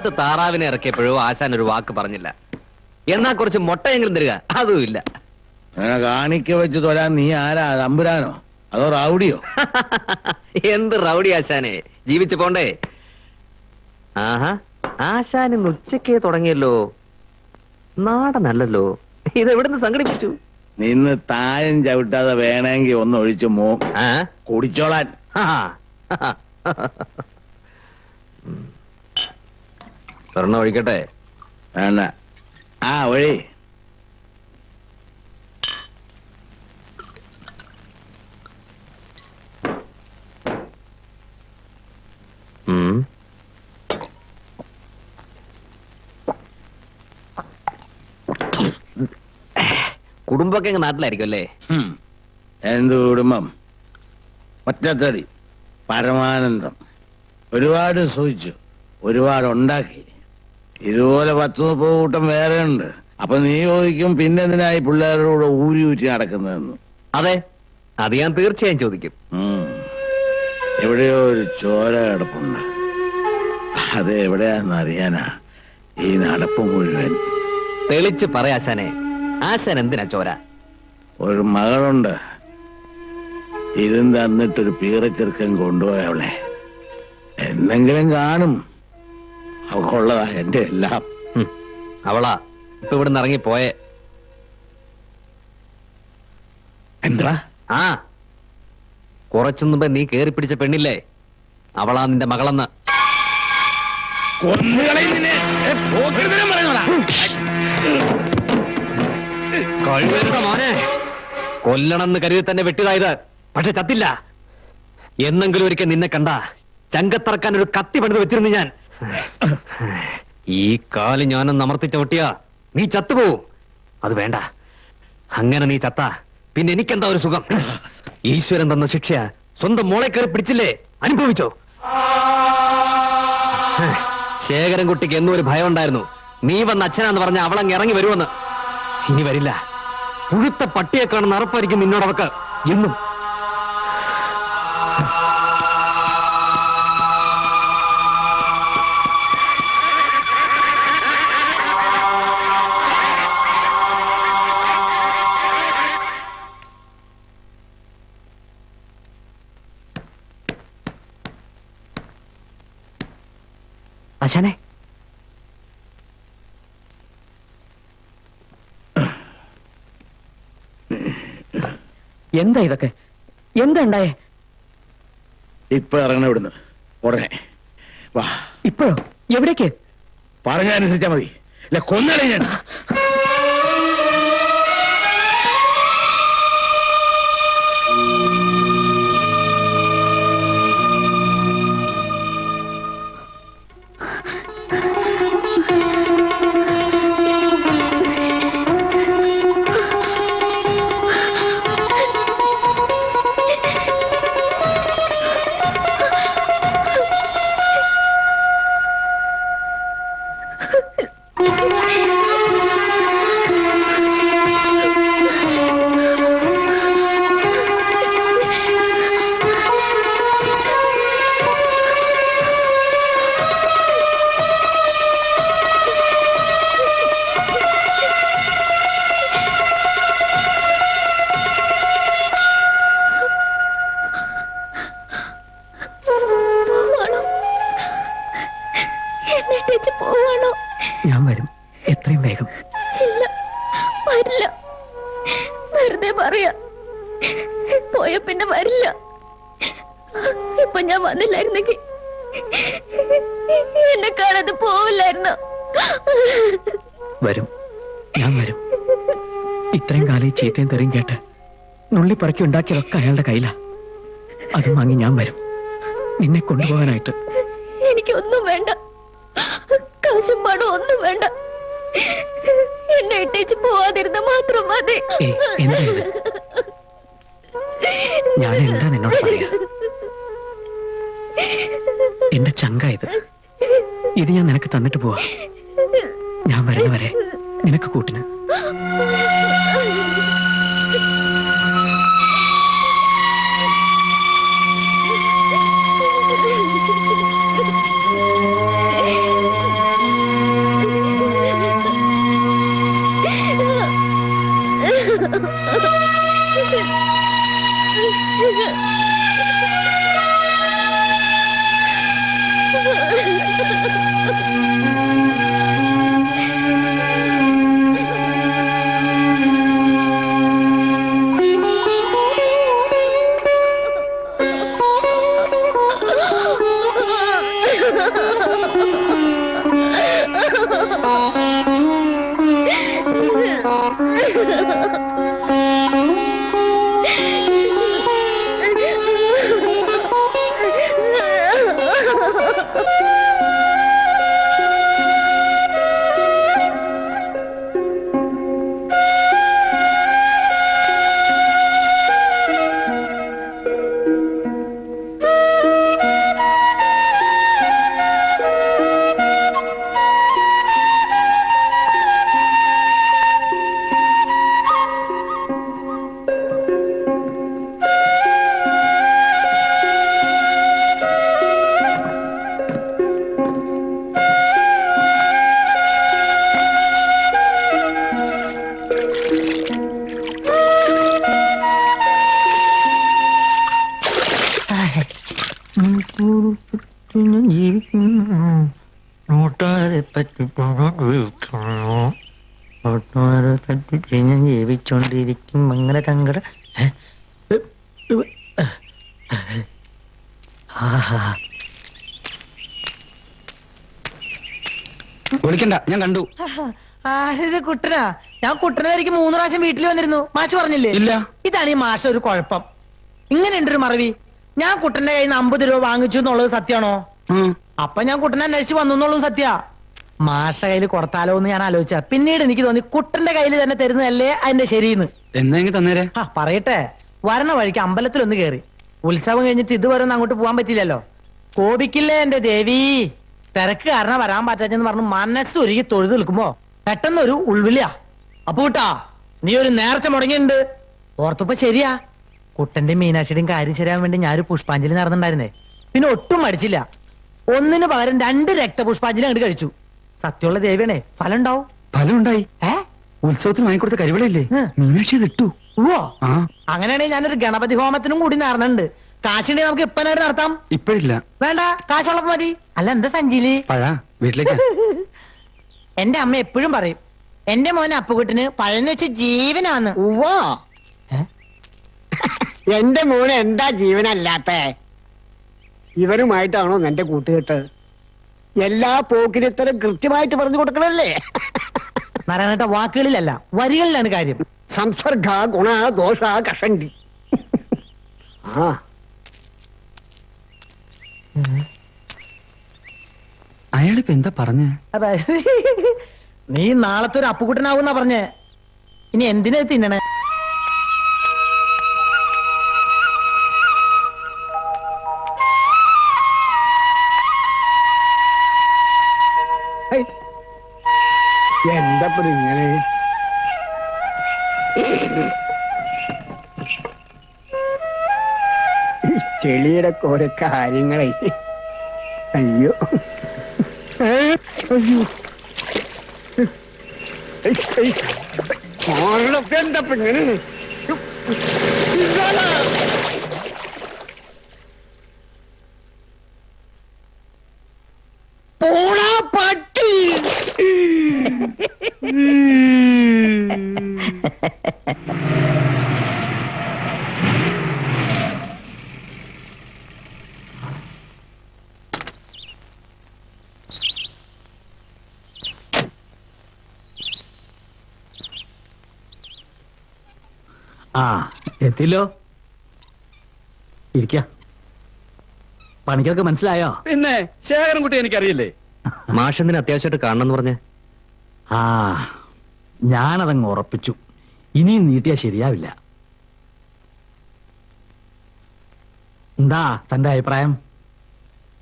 കാലത്ത് താറാവിനെ ഇറക്കിയപ്പോഴോ ആശാൻ ഒരു വാക്ക് പറഞ്ഞില്ല. എന്നാ കുറച്ച് മുട്ടയെങ്കിലും തരിക, അതുമില്ല. അങ്ങനെ കാണിക്ക വെച്ച് തൊരാൻ നീ ആരാ, തമ്പുരാനോ അതോ റൗഡിയോ? എന്ത് റൗഡി ആശാനെ, ജീവിച്ചു പോണ്ടേ. ആഹാ, ആശാൻ ഇന്ന് ഉച്ചക്കേ തുടങ്ങിയല്ലോ. നാടനല്ലല്ലോ, ഇതെവിടുന്ന് സംഘടിപ്പിച്ചു? നിന്ന് തായം ചവിട്ടാതെ വേണമെങ്കിൽ ഒന്ന് ഒഴിച്ചു കുടിച്ചോളാൻ. സ്വർണ്ണ ഒഴിക്കട്ടെ? വേണ്ട, ആ ഒഴി. കുടുംബമൊക്കെ നാട്ടിലായിരിക്കും അല്ലേ? എന്ത് കുടുംബം? ഒറ്റത്തടി പരമാനന്ദം. ഒരുപാട് സൂചിച്ചു, ഒരുപാട് ഉണ്ടാക്കി. ഇതുപോലെ 10-30 കൂട്ടം വേറെ ഉണ്ട്. അപ്പൊ നീ ചോദിക്കും പിന്നെന്തിനായി പിള്ളേരോട് ഊരി ഊറ്റി നടക്കുന്നതെന്ന്. അതെ, അത് ഞാൻ തീർച്ചയായും ചോദിക്കും. എവിടെയോ ഒരു ചോര കിടപ്പുണ്ട്. അത് എവിടെയാന്ന് അറിയാനാ ഈ നടപ്പ് മുഴുവൻ. തെളിച്ച് പറയാശാനെ, ആശാൻ എന്തിനാ ചോര? ഒരു മകളുണ്ട്. ഇതും തന്നിട്ടൊരു പീറച്ചെറുക്കൻ കൊണ്ടുപോയ അവളെ. എന്തെങ്കിലും കാണും. അവളുള്ളതാ എന്റെ എല്ലാം. അവളാ ഇപ്പൊ ഇവിടുന്ന് ഇറങ്ങി പോയെ. എന്താ? ആ, കുറച്ചു മുമ്പേ നീ കേറി പിടിച്ച പെണ്ണില്ലേ, അവളാ നിന്റെ മകളെന്ന്. മോനെ, കൊല്ലണമെന്ന് കരുതി തന്നെ വെട്ടിയതായത്, പക്ഷെ ചത്തില്ല. എന്നെങ്കിലും ഒരിക്കൽ നിന്നെ കണ്ട ചങ്കത്തറക്കാൻ ഒരു കത്തി പണിത് വെച്ചിരുന്നു ഞാൻ. ഈ കാല് ഞാനൊന്ന് അമർത്തിച്ച ഒട്ടിയാ നീ ചത്തുപോവും. അത് വേണ്ട. അങ്ങനെ നീ ചത്ത പിന്നെ എനിക്കെന്താ ഒരു സുഖം? ഈശ്വരൻ തന്ന ശിക്ഷ സ്വന്തം മോളെ കയറി പിടിച്ചില്ലേ, അനുഭവിച്ചോ? ശേഖരൻകുട്ടിക്ക് എന്നും ഒരു ഭയം ഉണ്ടായിരുന്നു, നീ വന്ന അച്ഛനാന്ന് പറഞ്ഞ അവളങ്ങ് ഇറങ്ങി വരുമെന്ന്. ഇനി വരില്ല. പുഴുത്ത പട്ടിയെ കാണുന്ന അറപ്പായിരിക്കും നിന്നോടവക്ക് എന്നും. ആശാനെ, എന്താ ഇതൊക്കെ? എന്താ ഉണ്ടായേ? ഇപ്പൊ ഇറങ്ങണ ഇവിടുന്ന് ഉടനെ വാ. ഇപ്പോഴോ? എവിടേക്ക്? പറഞ്ഞനുസരിച്ചാ മതി, അല്ല കൊന്നളെ ഞാൻ. ഞാൻ വരും, എത്രയും വേഗം. ഇല്ല, വരില്ല. വെറുതെ പറയാ. പോയ പിന്നെ വരില്ല. ഇപ്പൊ ഞാൻ വന്നില്ലായിരുന്നെങ്കിൽ എന്നെ കാണാതെ പോവില്ലായിരുന്നു. വരും, ഞാൻ വരും. ഇത്രയും കാലം ഈ ചീത്തയും തെറിയും കേട്ട് നുള്ളിപ്പറക്കി ഉണ്ടാക്കിയതൊക്കെ അയാളുടെ കയ്യിലാ. അതും വാങ്ങി ഞാൻ വരും, നിന്നെ കൊണ്ടുപോകാനായിട്ട്. എനിക്കൊന്നും വേണ്ട, കാശും പണവും ഒന്നും വേണ്ട. എന്നെ ഇട്ടേച്ച് പോവാതിരുന്ന മാത്രം മതി. എന്താ ഇത്? ഞാൻ എന്താ നിന്നോട് പറയാ? എന്റെ ചങ്ക ഇത് ഞാൻ നിനക്ക് തന്നിട്ട് പോവാ. ഞാൻ വരുന്നവരെ നിനക്ക് കൂട്ടിന്. ജീവിച്ചോണ്ടിരിക്കും അങ്ങനെ തങ്കട വിളിക്കണ്ട, ഞാൻ കണ്ടു. ആരിത് കുട്ടനാ? ഞാൻ കുട്ടനായിരിക്കും 3 പ്രാവശ്യം വീട്ടിൽ വന്നിരുന്നു. മാഷ് പറഞ്ഞില്ലേ? ഇല്ല. ഇതാണ് ഈ മാഷ ഒരു കുഴപ്പം. ഇങ്ങനെ ഉണ്ട് ഒരു മറവി. ഞാൻ കുട്ടന്റെ കയ്യിൽ നിന്ന് 50 രൂപ വാങ്ങിച്ചു എന്നുള്ളത് സത്യമാണോ? അപ്പൊ ഞാൻ കുട്ടനെ അന്വേഷിച്ച് വന്നു എന്നുള്ളത് സത്യ. മാഷ കയ്യിൽ കൊടുത്താലോ എന്ന് ഞാൻ ആലോചിച്ച. പിന്നീട് എനിക്ക് തോന്നി കുട്ടന്റെ കയ്യിൽ തന്നെ തരുന്നതല്ലേ അതിന്റെ ശരിയെന്ന്. എന്നെങ്കിൽ തന്നേരെ. പറയട്ടെ, വരണ വഴിക്ക് അമ്പലത്തിലൊന്ന് കേറി. ഉത്സവം കഴിഞ്ഞിട്ട് ഇതുവരെ ഒന്നും അങ്ങോട്ട് പോകാൻ പറ്റില്ലല്ലോ. കോപിക്കില്ലേ എന്റെ ദേവി. തിരക്ക് കാരണം വരാൻ പറ്റാച്ചെന്ന് പറഞ്ഞു മനസ്സൊരുക്കി തൊഴുത് നിൽക്കുമ്പോ പെട്ടെന്നൊരു ഉൾവിളിയാ. അപ്പൊ കൂട്ടാ, നീ ഒരു നേർച്ച മുടങ്ങിയിട്ടുണ്ട്. ഓർത്തപ്പോ ശരിയാ, കുട്ടന്റെയും മീനാക്ഷിയുടെയും കാര്യം ശരിയാൻ വേണ്ടി ഞാനൊരു പുഷ്പാഞ്ജലി നടന്നിട്ടുണ്ടായിരുന്നേ. പിന്നെ ഒട്ടും മടിച്ചില്ല. ഒന്നിന് പകരം 2 രക്തപുഷ്പാഞ്ജലി അങ്ങോട്ട് കഴിച്ചു. സത്യമുള്ള ദേവിയാണേ, ഫലം ഉണ്ടാവും. ഫലം ഉണ്ടായി. ഉത്സവത്തിന് വാങ്ങിക്കൊടുത്ത കരിവളയില്ലേ, മീനാക്ഷി ഇട്ടു. ഓ, അങ്ങനെയാണെങ്കിൽ ഞാനൊരു ഗണപതി ഹോമത്തിനും കൂടി നേർന്നുണ്ട്. കാശുണ്ടെങ്കിൽ നമുക്ക് ഇപ്പനായിട്ട് നടത്താം. ഇപ്പഴില്ല. വേണ്ട, കാശുള്ളപ്പോ മതി. അല്ല എന്താ സഞ്ചിയില് പഴാ വീട്ടിലേക്ക്. എന്റെ അമ്മ എപ്പോഴും പറയും, എന്റെ മോനെ അപ്പുകുട്ടിന് പഴന്ന് വെച്ച് ജീവനാന്ന്. ഉവ്വോ, എന്റെ മോന് എന്താ ജീവനല്ലാത്ത? ഇവരുമായിട്ടാണോ എന്റെ കൂട്ടുകെട്ട്? എല്ലാ പോക്കിനും ഇത്തരം കൃത്യമായിട്ട് പറഞ്ഞു കൊടുക്കണല്ലേ? നാരായണേട്ട, വാക്കുകളിലല്ല വരികളിലാണ് കാര്യം. സംസർഗ ഗുണ ദോഷ കഷണ്ടി. ആ, അയാളിപ്പോ എന്താ പറഞ്ഞ? നീ നാളത്തെ ഒരു അപ്പുകുട്ടനാവുന്നാ പറഞ്ഞേ. ഇനി എന്തിനാ തിന്നണേ? എന്താ ഇങ്ങനെ? ചെളിയുടെ ഓരോ കാര്യങ്ങളെ. അയ്യോ, എന്താ ഇങ്ങനെ? പോടാ പട്ടി. ആ, എത്തില്ലോ. ഇരിക്ക. പണിക്കൊക്കെ മനസ്സിലായോ? പിന്നെ ശേഖരൻകുട്ടി എനിക്കറിയില്ലേ. മാഷെന്തിന് അത്യാവശ്യമായിട്ട് കാണണമെന്ന് പറഞ്ഞേ? ആ, ഞാനതങ്ങ് ഉറപ്പിച്ചു. ഇനിയും നീട്ടിയാ ശരിയാവില്ല. എന്താ തന്റെ അഭിപ്രായം?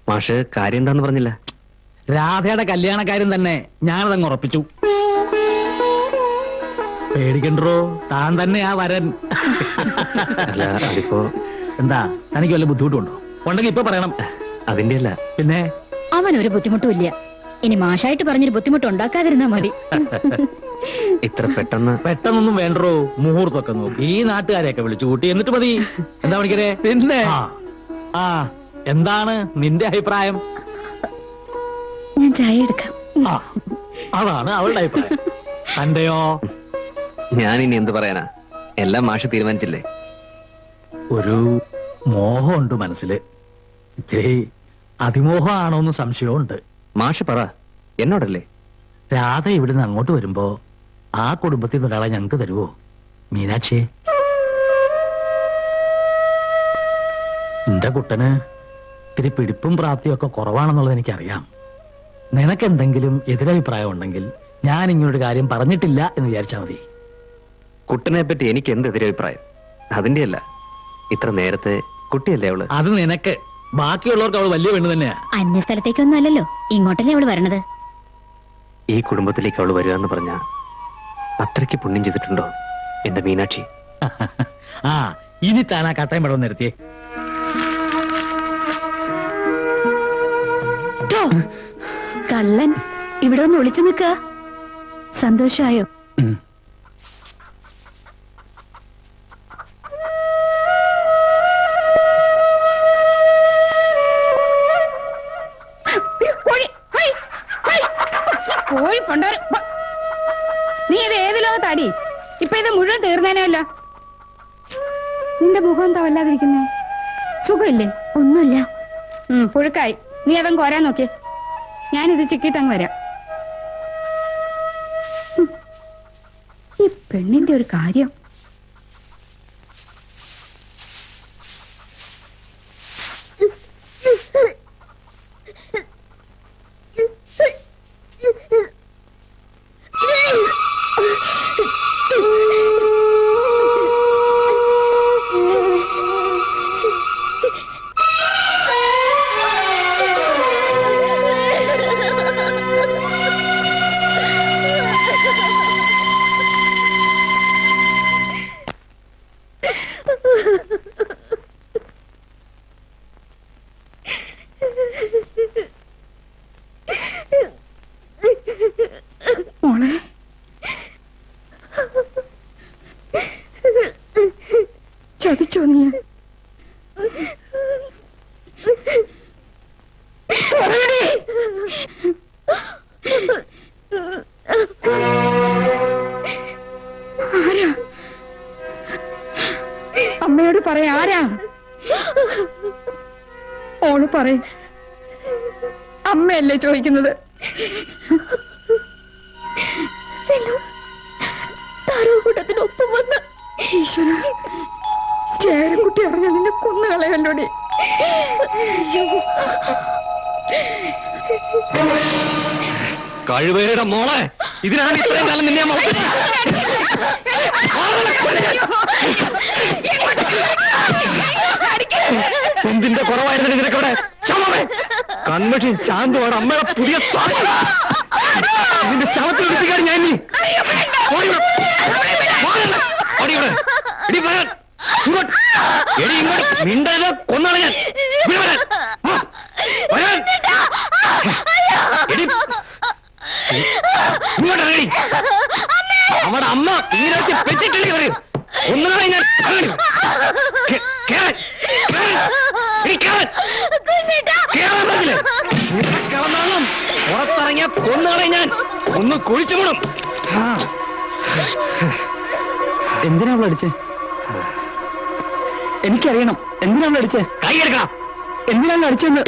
മാഷ് കാര്യം എന്താന്ന് പറഞ്ഞില്ല. രാധയുടെ കല്യാണക്കാരും തന്നെ ഞാനതങ്ങ് ഉറപ്പിച്ചു. പേടിക്കണ്ടോ, താൻ തന്നെയാ വരൻ. അല്ല, അതിപ്പോ എന്താ തനിക്ക് വല്ല ബുദ്ധിമുട്ടുണ്ടോ? ഉണ്ടെങ്കിൽ ഇപ്പൊ പറയണം. അതിന്റെ അല്ല. പിന്നെ അവനൊരു ബുദ്ധിമുട്ടും ഇല്ല. ഇനി മാഷായിട്ട് പറഞ്ഞൊരു ബുദ്ധിമുട്ട് ഉണ്ടാക്കാതിരുന്നാ മതി. ഇത്ര പെട്ടെന്ന് പെട്ടെന്നൊന്നും വേണ്ടോ, മുഹൂർത്തമൊക്കെ നോക്കി ഈ നാട്ടുകാരെയൊക്കെ വിളിച്ചു കൂട്ടി എന്നിട്ട് മതി. എന്താ പണിക്കരെ? പിന്നെ ആ എന്താണ് നിന്റെ അഭിപ്രായം? ഞാൻ ചായ എടുക്കാം. ആ അതാണ് അവളുടെ അഭിപ്രായം. തന്റെയോ? ഞാൻ ഇനി എന്ത് പറയാനാ, എല്ലാം മാഷ് തീരുമാനിച്ചില്ലേ. ഒരു മോഹമുണ്ട് മനസ്സില്. ഇത്തിരി അതിമോഹമാണോന്ന് സംശയമുണ്ട്. മാഷ് പറ, എന്നോടല്ലേ? രാധ ഇവിടുന്ന് അങ്ങോട്ട് വരുമ്പോ ആ കുടുംബത്തിൽ നിന്ന് ഒരാളെ ഞങ്ങക്ക് തരുവോ? മീനാക്ഷിയെ. എന്റെ കുട്ടന് ഇത്തിരി പിടിപ്പും പ്രാപ്തിയും ഒക്കെ കുറവാണെന്നുള്ളത് എനിക്കറിയാം. നിനക്കെന്തെങ്കിലും എതിരഭിപ്രായം ഉണ്ടെങ്കിൽ ഞാൻ ഇങ്ങനൊരു കാര്യം പറഞ്ഞിട്ടില്ല എന്ന് വിചാരിച്ചാ മതി. കുട്ടനെ പറ്റി എനിക്ക് എന്ത് എതിരഭിപ്രായം? അതിന്റെ അല്ല, ഇത്ര നേരത്തെ കുട്ടിയല്ലേ അവള്. അത് നിനക്ക്, ബാക്കിയുള്ളവർക്ക് അവള് വലിയ പെണ്ണ് തന്നെയാ. അന്യ സ്ഥലത്തേക്കൊന്നും അല്ലല്ലോ, ഇങ്ങോട്ടല്ലേ അവള് വരണത്. ഈ കുടുംബത്തിലേക്ക് അവള് വരിക എന്ന് പറഞ്ഞ അത്രയ്ക്ക് പുണ്യം ചെയ്തിട്ടുണ്ടോ എന്റെ മീനാക്ഷി? ആ ഇനി താൻ ആ കട്ടയം പടം നിർത്തിയേ. കള്ളൻ ഇവിടെ ഒന്ന് ഒളിച്ചു നിക്ക. സന്തോഷായോ? കോഴി പണ്ടാരം. നീ ഇത് ഏത് ലോകത്താടി? ഇപ്പൊ ഇത് മുഴുവൻ തീർന്നേനല്ലോ. നിന്റെ മുഖം എന്താ വല്ലാതിരിക്കുന്നേ? സുഖമില്ലേ? ഒന്നുമില്ല. പുഴുക്കായി. നീ അതങ്ങ് കോരാൻ നോക്കിയേ. ഞാനിത് ചിക്കിട്ടങ്ങ് വരാം. ഈ പെണ്ണിന്റെ ഒരു കാര്യം. മോളെ, ചതിച്ചോ നീ? ആരാ? അമ്മയോട് പറയാ, ആരാ? ഓള് പറയും. അമ്മയല്ലേ ചോദിക്കുന്നത്? താരോകൂട്ടത്തിനൊപ്പം വന്ന ഈശ്വര, ചേരക്കുട്ടി അറിഞ്ഞ നിന്നെ കൊന്നുകളയല്ലോടി. കഴിവേരുടെ മോളെ, ഇതിനാണ് ഇത്രയും കാലം നിന്നെ എന്തിന്റെ കുറവായിരുന്നു നിനക്കവിടെ? കൺമഷി ചാന്തുവാണ് അമ്മയുടെ പുതിയ ഇതിന്റെ ശവത്തിൽ എടുപ്പിക്കാൻ ഞാൻ മിണ്ടത് കൊന്നാണ് ഞാൻ. അവിടെ അമ്മ ഇങ്ങനെ പെറ്റിട്ടില്ലേ പറയൂ. ഒന്നാണ് ഞാൻ കിടന്നാലും പുറത്തിറങ്ങിയ കൊന്നാണ് ഞാൻ. ഒന്ന് കുഴിച്ചു വിടും. എന്തിനാ അവൾ അടിച്ചേ? എനിക്കറിയണം. എന്തിനാ അവൾ അടിച്ചേ? കൈയെടുക്കണം. എന്തിനാണ് അടിച്ചെന്ന്?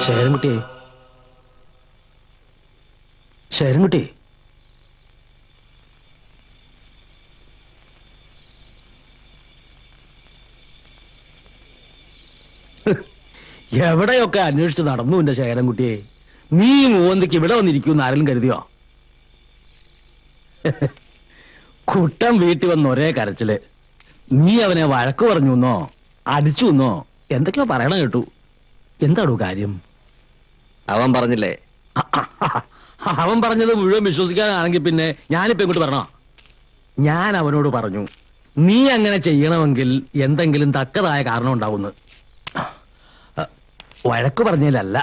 ശേരൻകുട്ടി, ശേരൻകുട്ടി, എവിടെയൊക്കെ അന്വേഷിച്ച് നടന്നു എന്റെ ശേഖരൻകുട്ടിയെ. നീ മൂവന്തിക്ക് ഇവിടെ വന്നിരിക്കുമെന്ന് ആരെങ്കിലും കരുതിയോ? കുട്ടൻ വീട്ടിൽ വന്ന ഒരേ കരച്ചില്. നീ അവനെ വഴക്ക് പറഞ്ഞു എന്നോ അടിച്ചു എന്നോ എന്തൊക്കെയോ പറയണ കേട്ടു. എന്താണോ കാര്യം? അവൻ പറഞ്ഞില്ലേ? അവൻ പറഞ്ഞത് മുഴുവൻ വിശ്വസിക്കാനാണെങ്കിൽ പിന്നെ ഞാനിപ്പോ ഇങ്ങോട്ട് പറഞ്ഞോ? ഞാൻ അവനോട് പറഞ്ഞു, നീ അങ്ങനെ ചെയ്യണമെങ്കിൽ എന്തെങ്കിലും തക്കതായ കാരണം ഉണ്ടാവുന്നു. വഴക്ക് പറഞ്ഞതിലല്ല,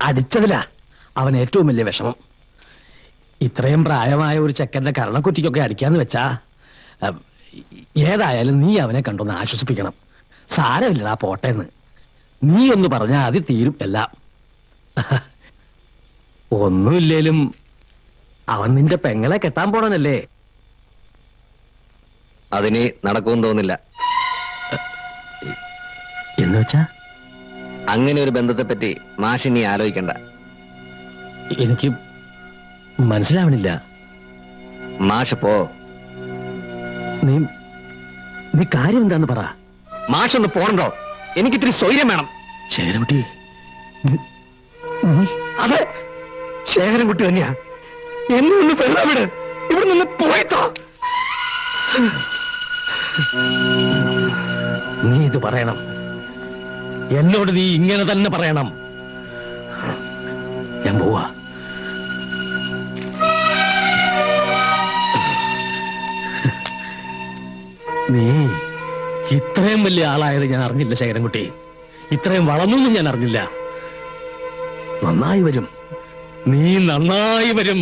അടിച്ചതിലാ അവൻ ഏറ്റവും വലിയ വിഷമം. ഇത്രയും പ്രായമായ ഒരു ചെക്കന്റെ കരണക്കുറ്റിക്കൊക്കെ അടിക്കാന്ന് വെച്ചാ, ഏതായാലും നീ അവനെ കണ്ടൊന്ന് ആശ്വസിപ്പിക്കണം. സാരമില്ലടാ പോട്ടേന്ന് നീ ഒന്ന് പറഞ്ഞാൽ അത് തീരും എല്ലാം. ഒന്നുമില്ലേലും അവൻ നിന്റെ പെങ്ങളെ കെട്ടാൻ പോണനല്ലേ? അതിന് നടക്കുമെന്ന് തോന്നില്ല. എന്ന് വെച്ചാ അങ്ങനെ ഒരു ബന്ധത്തെ പറ്റി മാഷി നീ ആലോചിക്കണ്ട. എനിക്ക് മനസ്സിലാവണില്ല. മാഷ് പോ. നീ നീ കാര്യം എന്താന്ന് പറ. മാഷൊന്ന് പോണോ? എനിക്കിത്തിരി സ്വൈര്യം വേണം. ശേഖരൻകുട്ടി, അതെ, ശേഖരൻകുട്ടി തന്നെയാ. എന്നെ ഒന്ന് വെള്ളവിട്, ഇവിടെ നിന്ന് പോയിത്തോ. നീ ഇത് പറയണം. എന്നോട് നീ ഇങ്ങനെ തന്നെ പറയണം. ഞാൻ പോവാ. നീ ഇത്രയും വലിയ ആളായത് ഞാൻ അറിഞ്ഞില്ല ശേഖരൻകുട്ടി. ഇത്രയും വളർന്നു ഞാൻ അറിഞ്ഞില്ല. നന്നായി വരും, നീ നന്നായി വരും.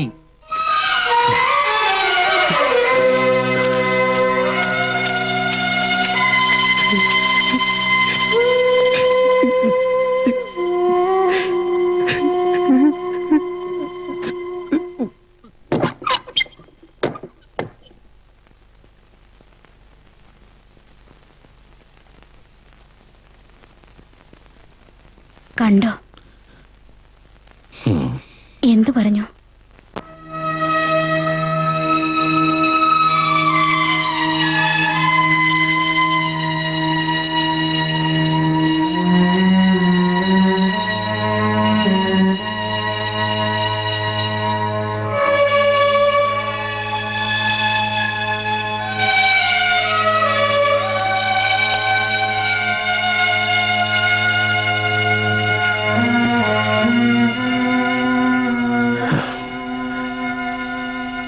കണ്ടോ? എന്തു പറഞ്ഞു?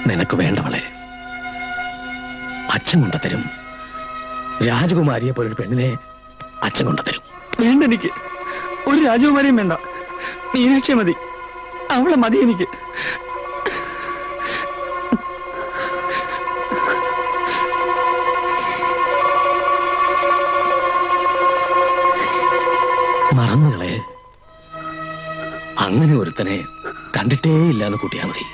നിനക്ക് വേണ്ടവളെ അച്ഛൻ കൊണ്ടുതരും. രാജകുമാരിയെ പോലൊരു പെണ്ണിനെ അച്ഛൻ കൊണ്ടുതരും. വേണ്ട, എനിക്ക് ഒരു രാജകുമാരിയും വേണ്ട. മീനാക്ഷി മതി, അവളെ മതി എനിക്ക്. മറന്നുകളെ, അങ്ങനെ ഒരുത്തനെ കണ്ടിട്ടേ ഇല്ലാന്ന് കൂട്ടിയാ മതി.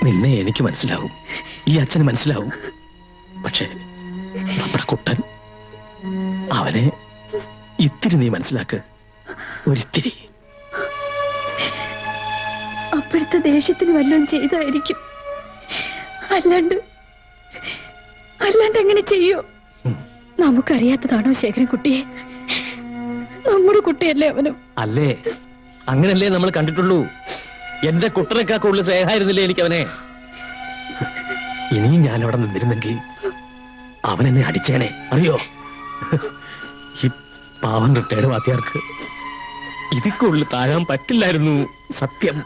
നിന്നെ എനിക്ക് മനസ്സിലാവും, ഈ അച്ഛന് മനസ്സിലാവും. പക്ഷേ നമ്മുടെ കുട്ടൻ, അവനെ ഇത്തിരി നീ മനസ്സിലാക്ക്, ഒരിത്തിരി. അപ്പോഴത്തെ ദേഷ്യത്തിന് വല്ലതും ചെയ്തായിരിക്കും. അല്ലാണ്ട് എങ്ങനെ ചെയ്യോ? നമുക്കറിയാത്തതാണോ ശേഖരൻകുട്ടിയെ? നമ്മുടെ കുട്ടിയല്ലേ അവനും. അല്ലേ? അങ്ങനല്ലേ നമ്മൾ കണ്ടിട്ടുള്ളൂ. എന്റെ കുട്ടനേക്കാൾ ഉള്ള സ്നേഹമായിരുന്നില്ലേ എനിക്ക് അവനെ? ഇനിയും ഞാൻ അവിടെ നിന്നിരുന്നെങ്കിൽ അവൻ എന്നെ അടിച്ചേനെ, അറിയോ? ഈ പാവം റിട്ടയർഡ് വാത്തിയാർക്ക് ഇതിക്കുള്ളിൽ താഴാൻ പറ്റില്ലായിരുന്നു, സത്യം.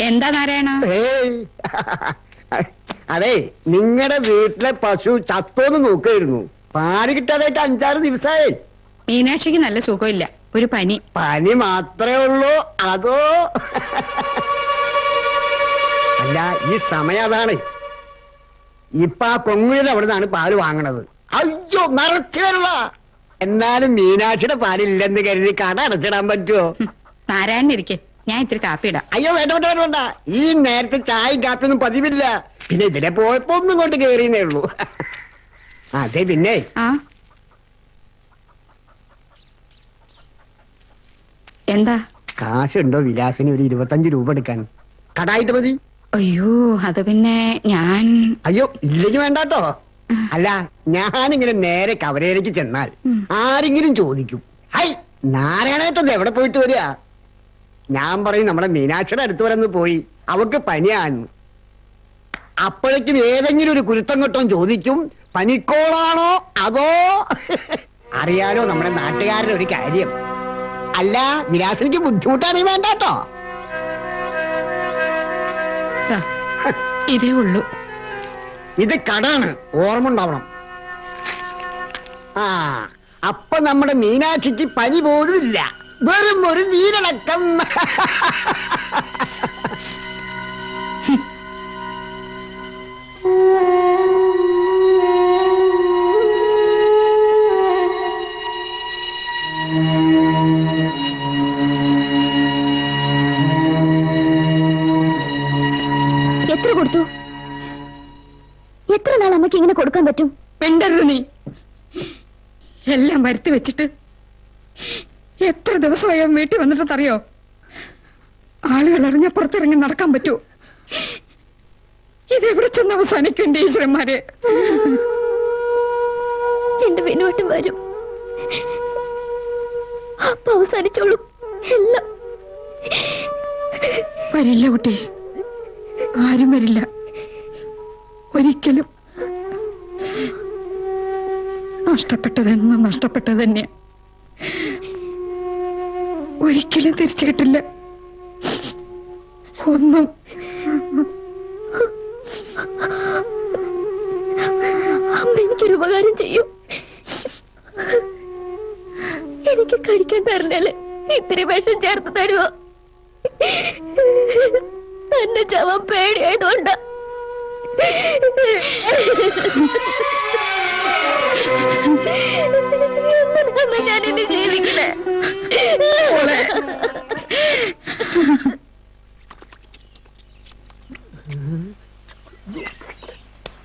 എന്താ നാരായണ? അതെ, നിങ്ങളുടെ വീട്ടിലെ പശു ചത്തോന്ന് നോക്കായിരുന്നു. പാല് കിട്ടാതായിട്ട് 5-6 ദിവസമായി. മീനാക്ഷിക്ക് നല്ല സുഖമില്ല, ഒരു പനി. പനി മാത്രമേ ഉള്ളൂ അതോ? അല്ല, ഈ സമയം അതാണ്. ഇപ്പൊ ആ കൊങ്ങുവിൽ അവിടെ നിന്നാണ് പാല് വാങ്ങണത്. അയ്യോ, നിറച്ചുള്ള. എന്നാലും മീനാക്ഷിയുടെ പാലില്ലെന്ന് കരുതി കട അടച്ചിടാൻ പറ്റുമോ? നാരായണൻ ഇരിക്കെ, ഞാൻ ഇത്തിരി കാപ്പി ഇടാം. അയ്യോ, വേണ്ട വേണ്ട വേണ്ട വേണ്ട. ഈ നേരത്തെ ചായ കാപ്പിയൊന്നും പതിവില്ല. പിന്നെ ഇതിലെ പോയപ്പോ ഒന്നും കൊണ്ട് കേറിയെന്നേ ഉള്ളൂ. അതെ പിന്നെ ആ എന്താ? കാശുണ്ടോ വിലാസിന് ഒരു 25 രൂപ എടുക്കാൻ? കടായിട്ട് മതി. അയ്യോ അത് പിന്നെ ഞാൻ അയ്യോ ഇല്ലെങ്കിൽ വേണ്ടാട്ടോ. അല്ല ഞാനിങ്ങനെ നേരെ കവരയിലേക്ക് ചെന്നാൽ ആരെങ്കിലും ചോദിക്കും, ഹൈ നാരായണേട്ടത് എവിടെ പോയിട്ട് വരിക? ഞാൻ പറയും നമ്മുടെ മീനാക്ഷിയുടെ അടുത്ത് വരെ ഒന്ന് പോയി, അവക്ക് പനിയാന്ന്. അപ്പോഴേക്കും ഏതെങ്കിലും ഒരു കുരുത്തം കൊട്ടം ചോദിക്കും, പനിക്കോളാണോ അതോ അറിയാലോ നമ്മുടെ നാട്ടുകാരുടെ ഒരു കാര്യം. അല്ല വിലാസിനിക്ക് ബുദ്ധിമുട്ടാണെങ്കിൽ വേണ്ടാട്ടോ. ദാ, ഇതേ ഉള്ളൂ. ഇത് കടാണ്, ഓർമ്മ ഉണ്ടാവണം. ആ അപ്പൊ നമ്മുടെ മീനാക്ഷിക്ക് പനി പോലും ഇല്ല, വെറും ഒരു നീരടക്കം. എത്ര കൊടുത്തു? എത്ര നാൾ അമ്മയ്ക്ക് ഇങ്ങനെ കൊടുക്കാൻ പറ്റും? മിണ്ടരുത് നീ. എല്ലാം വരുത്തി വെച്ചിട്ട് എത്ര ദിവസമായി അവൻ വീട്ടിൽ വന്നിട്ടറിയോ? ആളുകൾ അറിഞ്ഞ പുറത്തിറങ്ങി നടക്കാൻ പറ്റൂ? ഇതെവിടെ ചെന്ന് അവസാനിക്കേണ്ട ഈശ്വരന്മാരെ? എന്റെ വിനോട്ടം വരും, അപ്പൊ അവസാനിച്ചോളൂ എല്ലാം. വരില്ല കുട്ടി, ആരും വരില്ല ഒരിക്കലും. നഷ്ടപ്പെട്ടതെന്നും നഷ്ടപ്പെട്ടത് തന്നെ, ഒരിക്കലും തിരിച്ചു കിട്ടില്ല ഒന്നും. അമ്മ എനിക്കൊരു ഉപകാരം ചെയ്യും. എനിക്ക് കഴിക്കാൻ തരണല്ലേ ഇത്തിരി വിഷം ചേർത്ത് തരുമോ? തന്നെ ചവൻ പേടിയായതുകൊണ്ടാ. ഞാനിനി ജീവിക്കണേ.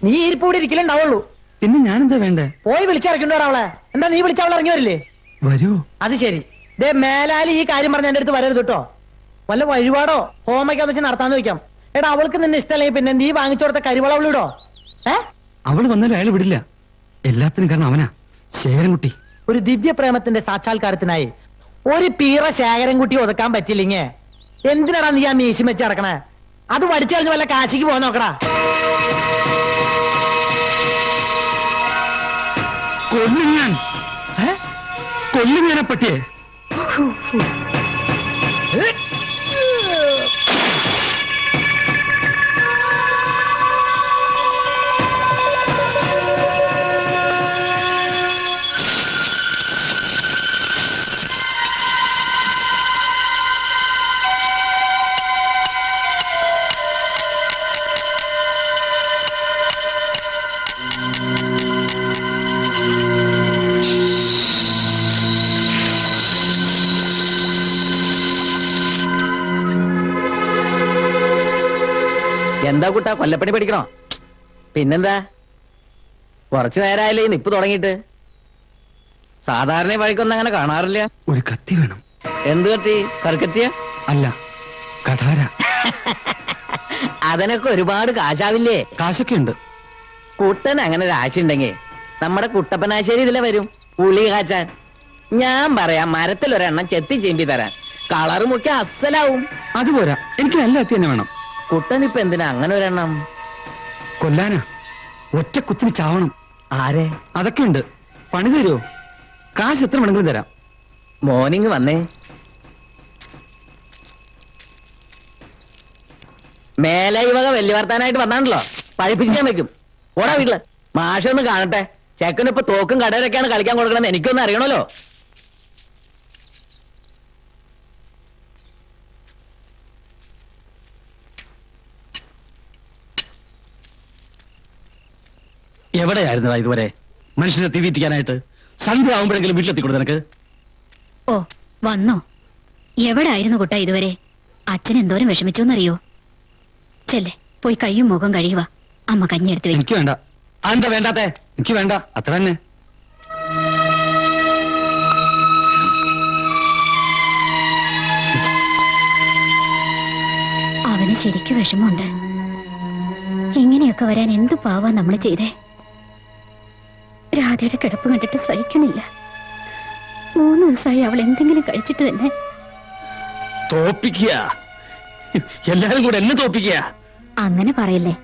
നീ ഇരിപ്പോടെ ഇരിക്കലുണ്ടാവുള്ളൂ. പിന്നെ ഞാനെന്താ വേണ്ടേ? പോയി വിളിച്ചിറക്കണ്ടോ അവളെ? എന്താ നീ വിളിച്ച അവൾ ഇറങ്ങി വരില്ലേ? വരൂ. അത് ശരി. ദേ മേലാലി ഈ കാര്യം പറഞ്ഞ എന്റെ അടുത്ത് വരരുത് കേട്ടോ. വല്ല വഴിപാടോ ഹോമയ്ക്കാന്ന് വെച്ച് നടത്താന്ന് വെക്കാം. എടാ അവൾക്ക് നിന്നെ ഇഷ്ടമല്ലെങ്കിൽ പിന്നെ നീ വാങ്ങിച്ചു കൊടുത്ത കരിവള അവളിടോ? അവള് വന്നാലും അയാൾ വിടില്ല. എല്ലാത്തിനും കാരണം അവനാ, ശേഖരൻകുട്ടി. ഒരു ദിവ്യ പ്രേമത്തിന്റെ സാക്ഷാത്കാരത്തിനായി ഒരു പീറ ശേഖരൻകുട്ടി ഒതുക്കാൻ പറ്റിയില്ലെങ്കിൽ എന്തിനാടാ നീ ആ മീശം വെച്ച് നടക്കണേ? അത് വടിച്ചു കളഞ്ഞ് വല്ല കാശിക്ക് പോകാൻ നോക്കടാ. കൊല്ലും ഞാൻ, കൊല്ലും ഞാനെ പറ്റിയേ. എന്താ കൂട്ടാ കൊല്ലപ്പണി പഠിക്കണോ? പിന്നെന്താ, കുറച്ചു നേരമായാലേ നിപ്പ് തുടങ്ങിയിട്ട്. സാധാരണ വഴിക്കൊന്നും അങ്ങനെ കാണാറില്ല. ഒരു കത്തി വേണം. എന്ത് കത്തി? കറുക്കത്തിയ? അല്ല, കഠാര. അതിനൊക്കെ ഒരുപാട് കാശാവില്ലേ? കാശൊക്കെ ഉണ്ട്. കുട്ടൻ അങ്ങനെ രാശി ഉണ്ടെങ്കിൽ നമ്മുടെ കുട്ടപ്പനാശ്ശേരി ഇതിലെ വരും ഉളി കാച്ചാൻ. ഞാൻ പറയാം, മരത്തിലൊരെണ്ണം ചെത്തി ചെമ്പി തരാൻ. കളറ് മുക്കി അസലാവും. അതുപോരാ, എനിക്ക് നല്ല കത്തി തന്നെ വേണം. കുട്ടൻ ഇപ്പൊ എന്തിനാ അങ്ങനെ ഒരെണ്ണം? കൊല്ലാനാ, ഒറ്റ കുത്തിന് ചാവണം. ആരെ? അതൊക്കെ ഉണ്ട്. പണി തരുമോ? കാശ് എത്ര വേണമെങ്കിലും തരാം. മോർണിംഗ് വന്നേ. മേലെ ഈ വക വലിയ വർത്താനായിട്ട് വന്നാണല്ലോ, പഴിപ്പിക്കാൻ വെക്കും. ഓടാ വീട്ടില്. മാഷൊന്ന് കാണട്ടെ. ചെക്കനിപ്പോ തോക്കും കടയിലൊക്കെയാണ് കളിക്കാൻ കൊടുക്കണമെന്ന് എനിക്കൊന്നും അറിയണല്ലോ. എവിടെയായിരുന്നതാ ഇതുവരെ മനുഷ്യനെ തീറ്റിക്കാനായിട്ട്? സന്ധ്യ ആവുമ്പോഴെങ്കിലും വീട്ടിലെത്തിക്കൊടു നിനക്ക്. ഓ വന്നോ? എവിടായിരുന്നു കുട്ട ഇതുവരെ? അച്ഛൻ എന്തോരം വിഷമിച്ചോന്നറിയോ? ചെല്ലേ പോയി കയ്യും മുഖം കഴിയുക. അമ്മ കഞ്ഞി എടുത്ത് വെക്കും. എനിക്ക് വേണ്ട. എന്താ വേണ്ടാത്തെ? എനിക്ക് വേണ്ട, അത്ര തന്നെ. അവന് ശരിക്കും വിഷമമുണ്ട്. ഇങ്ങനെയൊക്കെ വരാൻ എന്തു പാവാ നമ്മൾ ചെയ്തേ. രാധയുടെ കിടപ്പ് കണ്ടിട്ട് സഹിക്കണില്ല. 3 ദിവസമായി അവൾ എന്തെങ്കിലും കഴിച്ചിട്ട് തന്നെ. തോപ്പിക്കുക, എല്ലാരും കൂടെ എന്നെ തോപ്പിക്കുക. അങ്ങനെ പറയല്ലേ,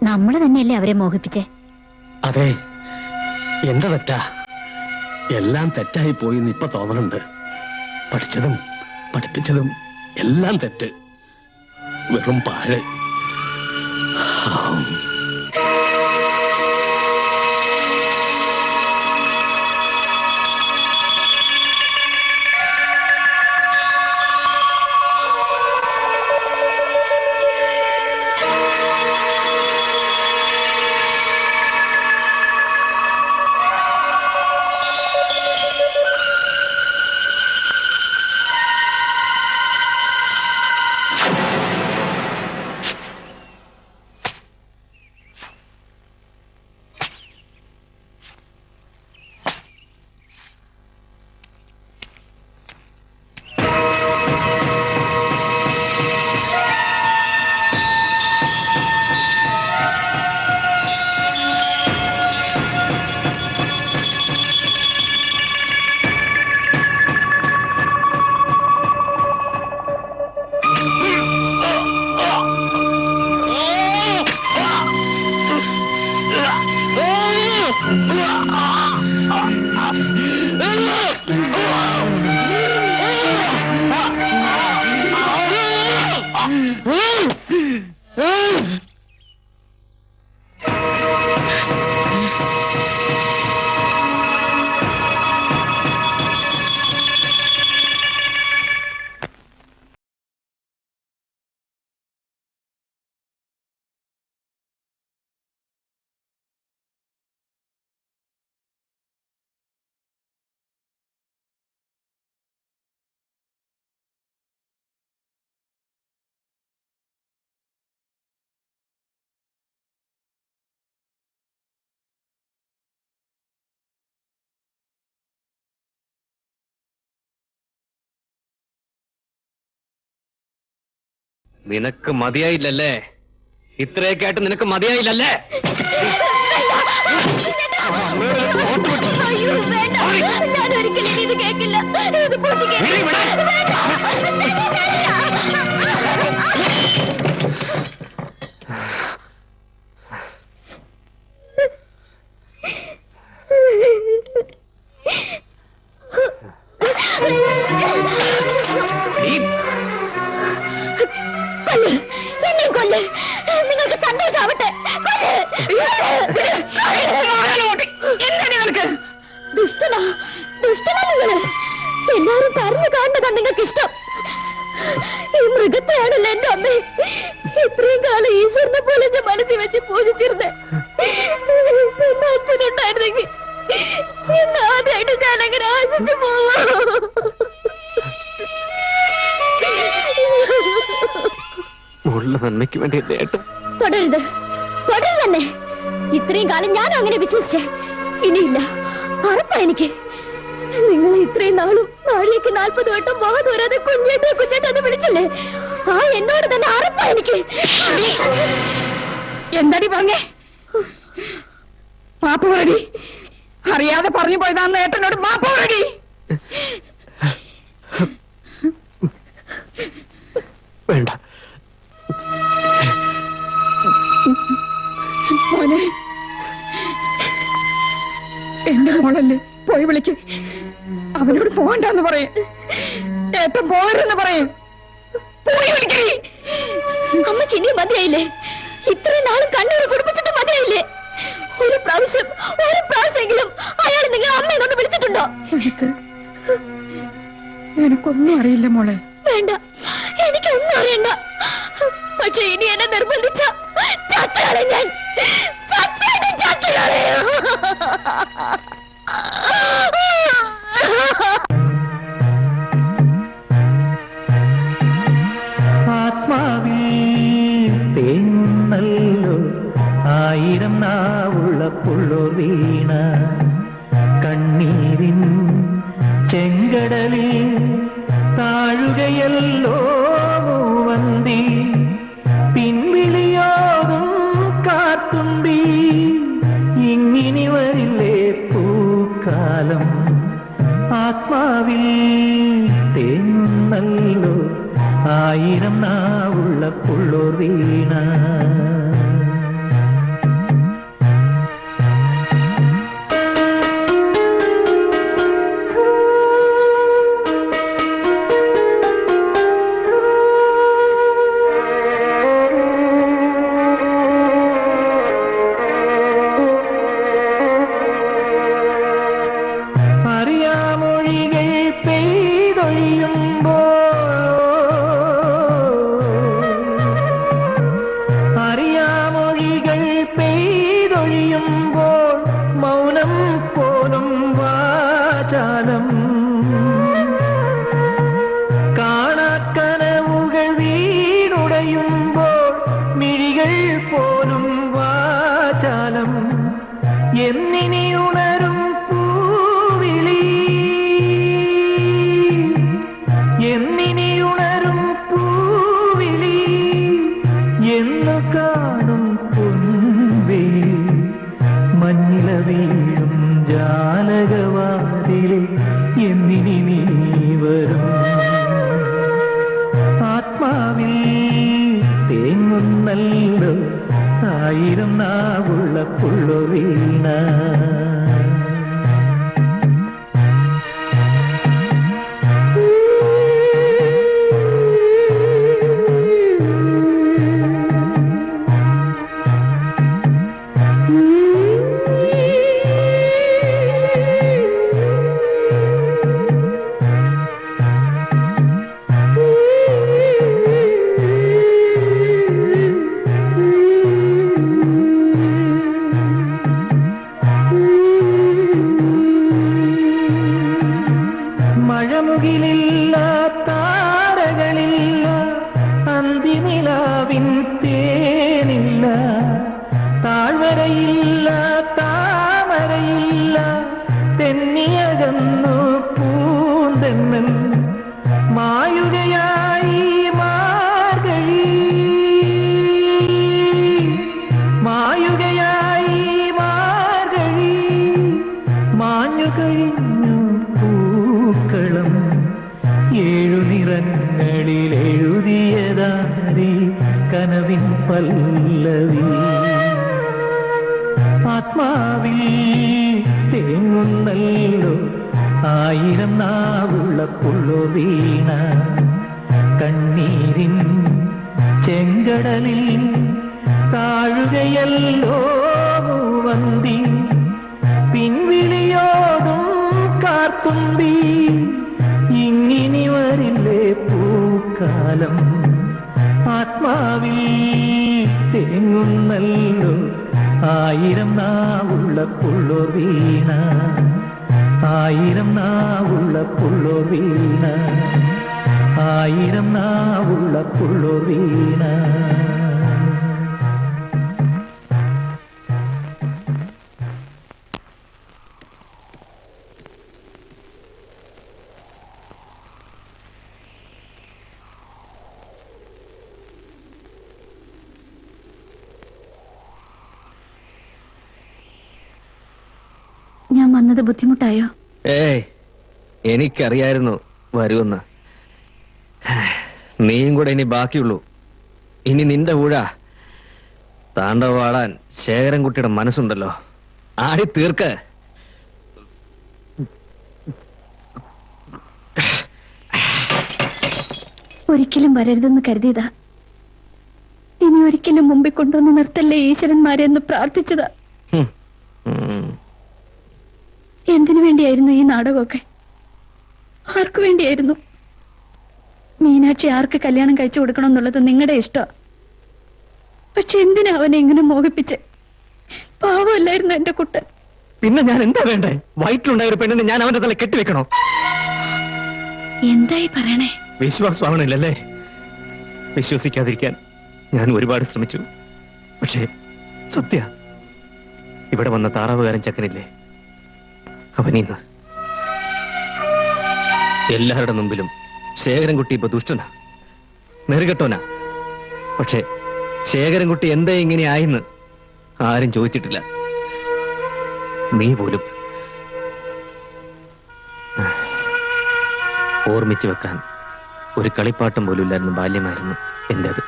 നമ്മള് തന്നെയല്ലേ അവരെ മോഹിപ്പിച്ചേ. അതെ, എന്റെ തെറ്റാ. എല്ലാം തെറ്റായി പോയി എന്ന് ഇപ്പൊ തോന്നലുണ്ട്. പഠിച്ചതും പഠിപ്പിച്ചതും എല്ലാം തെറ്റ്, വെറും പാഴ്. നിനക്ക് മതിയായില്ലല്ലേ? ഇത്രയൊക്കെ ആയിട്ട് നിനക്ക് മതിയായില്ലല്ലേ? ഞാൻ ഒരിക്കലും ഇത് കേൾക്കില്ല. ഇത് നിങ്ങൾക്ക് സന്തോഷാവട്ടെ. ദുഷ്ടനാ നിങ്ങള്. എല്ലാരും കരഞ്ഞു കാണുന്നതാണ് നിങ്ങൾക്ക് ഇഷ്ടം. ഈ മൃഗത്തെയാണല്ലോ എന്റെ അമ്മ ഇത്രയും കാലം ഈശ്വരനെ പോലെ ഞാൻ മനസ്സിൽ വെച്ച് പൂജിച്ചിരുന്നേ. എന്റെ അച്ഛനുണ്ടായിരുന്നെങ്കിൽ ഇന്ന് ആദ്യമായിട്ട് ഞാൻ അങ്ങനെ ആശിച്ചു പോവാ. നന്മയ്ക്ക് വേണ്ടി തുടരുത് തന്നെ. ഇത്രയും കാലം ഞാനും അങ്ങനെ വിശ്വസിച്ചേ. ഇനിയില്ല, ഉറപ്പാ എനിക്ക്. നിങ്ങൾ ഇത്രയും നാളും നാഴിക്ക് 40 വട്ടം വാ തോരാതെ കുഞ്ഞേട്ടെന്ന് വിളിച്ചല്ലേ, ആ എന്നോട് തന്നെ ഉറപ്പാ എനിക്ക്. എന്താടി പറഞ്ഞേ? മാപ്പ് പറടി. അറിയാതെ പറഞ്ഞു പോയതാന്ന് ഏട്ടനോട് മാപ്പ് പറടി. വേണ്ട മോനെ, എന്റെ മോളല്ലേ, പോയി വിളിക്ക്. അവനോട് പോകണ്ടെന്ന് പറയും. ഏട്ടൻ പോകരുതെന്ന് പറയും. പോയി വിളിക്കടി. അമ്മക്ക് ഇനി മതിയായില്ലേ? ഇത്രയും നാളും കണ്ണൂര് കുടിപ്പിച്ചിട്ട് മതിയായില്ലേ? ഒരു പ്രാവശ്യമെങ്കിലും അയാൾ നിങ്ങൾ അമ്മയെന്നൊന്ന് വിളിച്ചിട്ടുണ്ടോ? എനിക്കൊന്നും അറിയില്ല മോളെ. വേണ്ട, എനിക്കൊന്നും അറിയണ്ട. പക്ഷെ ഇനി എന്നെ നിർബന്ധിച്ച ചത്തുകളെ ഞാൻ സത്യമായിട്ട് ചത്തുകളെ. ആത്മാവിൽ തേങ്ങുന്നല്ലോ ആയിരം നാവുള്ള പുള്ളൂർ വീണ കണ്ണീരിൻ ചെങ്കടലിൽ താഴുകയല്ലോ മൂവന്തി പിൻവിളിയോതും കാത്തുമ്പി ഇങ്ങിനി വരില്ലേ പൂക്കാലം ആത്മാവിൽ തേങ്ങുന്നല്ലോ ആയിരം നാവുള്ള പുള്ളൂർ വീണ അറിയാമൊഴികൾ പെയ്തൊഴിയുമ്പോൾ അറിയാമൊഴികൾ പെയ്തൊഴിയുമ്പോൾ മൗനം പോലും വാചാലം കാണാക്കനവുകൾ വീണുടയുമ്പോൾ മിഴികൾ പോലും വാചാലം എന്നിനി ഉണരും പൂവിളി എന്നിനി ഉണരും പൂവിളി എന്നു കാണും പൊൻവെയിൽ മഞ്ഞില വീഴും ജാലകവാതിലെ എന്നിനി നീ വരും ആത്മാവിൽ തേങ്ങുന്നല്ലോ ആയിരം നാവുള്ള പുള്ളൂർ വീണ മഴമുകിലില്ല താരകളില്ല അന്തിനിലാവിൻ തേനില്ല താഴ്വരയില്ല താമരയില്ല തെന്നിയകന്നു പൂന്തെന്നൽ മായുകയായി മാർഗഴി മായുകയായി മാർഗഴി മാഞ്ഞു കഴിഞ്ഞു പൂക്കളം ഏഴു നിറങ്ങളിൽ എഴുതിയതാരി കനവിൻ പല്ലവി ആത്മാവിൽ തേങ്ങുന്നല്ലോ ആയിരം നാവുള്ള പുള്ളൂർ വീണ കണ്ണീരിൻ ചെങ്കടലിൽ താഴുകയല്ലോ മൂവന്തി പിൻവിളിയോതും കാർത്തുമ്പി ഇങ്ങിനി വരില്ലേ പൂക്കാലം ആത്മാവിൽ തേങ്ങുന്നല്ലോ ആയിരം നാവുള്ള പുള്ളൂർ വീണ ആയിരം നാവുള്ള പുള്ളൂർ വീണ ആയിരം നാവുള്ള പുള്ളൂർ വീണ ഞാൻ വന്നത് ബുദ്ധിമുട്ടായോ? ഏയ് എനിക്കറിയായിരുന്നു വരുമെന്ന്. നീയും കൂടെ ഇനി ബാക്കിയുള്ളൂ. ഇനി നിന്റെ ഊഴ താണ്ഡവാടാൻ ശേഖരൻകുട്ടിയുടെ മനസ്സുണ്ടല്ലോ, ആടി തീർക്ക്. ഒരിക്കലും വരരുതെന്ന് കരുതിയതാ. ഇനി ഒരിക്കലും മുമ്പിൽ കൊണ്ടുവന്ന് നിർത്തല്ലേ ഈശ്വരന്മാരെ എന്ന് പ്രാർത്ഥിച്ചതാ. എന്തിനു വേണ്ടിയായിരുന്നു ഈ നാടകമൊക്കെ? ആർക്കു വേണ്ടിയായിരുന്നു? മീനാക്ഷി ആർക്ക് കല്യാണം കഴിച്ചു കൊടുക്കണം എന്നുള്ളത് നിങ്ങളുടെ ഇഷ്ടം. പക്ഷെ എന്തിനാ അവനെ ഇങ്ങനെ മോഹിപ്പിച്ച്? പാവമല്ലായിരുന്നു എന്റെ കുട്ടൻ. പിന്നെ ഞാൻ എന്താ വേണ്ടേ? വയറ്റിലുണ്ടായ ഒരു പെണ്ണിനെ ഞാൻ അവന്റെ തല കെട്ടിവെക്കണോ? എന്തായി പറയണേ? വിശ്വാസമാവണില്ലല്ലേ? വിശ്വസിക്കാതിരിക്കാൻ ഞാൻ ഒരുപാട് ശ്രമിച്ചു. പക്ഷേ സത്യ ഇവിടെ വന്ന താറാവുകാരൻ ചക്കനില്ലേ, അവനിന്ന് എല്ലാവരുടെ മുമ്പിലും ശേഖരൻകുട്ടി ഇപ്പൊ ദുഷ്ടനാ, നെറുകെട്ടോനാ. പക്ഷെ ശേഖരൻകുട്ടി എന്താ ഇങ്ങനെ ആയിന്ന് ആരും ചോദിച്ചിട്ടില്ല, നീ പോലും. ഓർമ്മിച്ചു വെക്കാൻ ഒരു കളിപ്പാട്ടം പോലും ഇല്ലായിരുന്നു ബാല്യമായിരുന്നു എൻ്റെത്.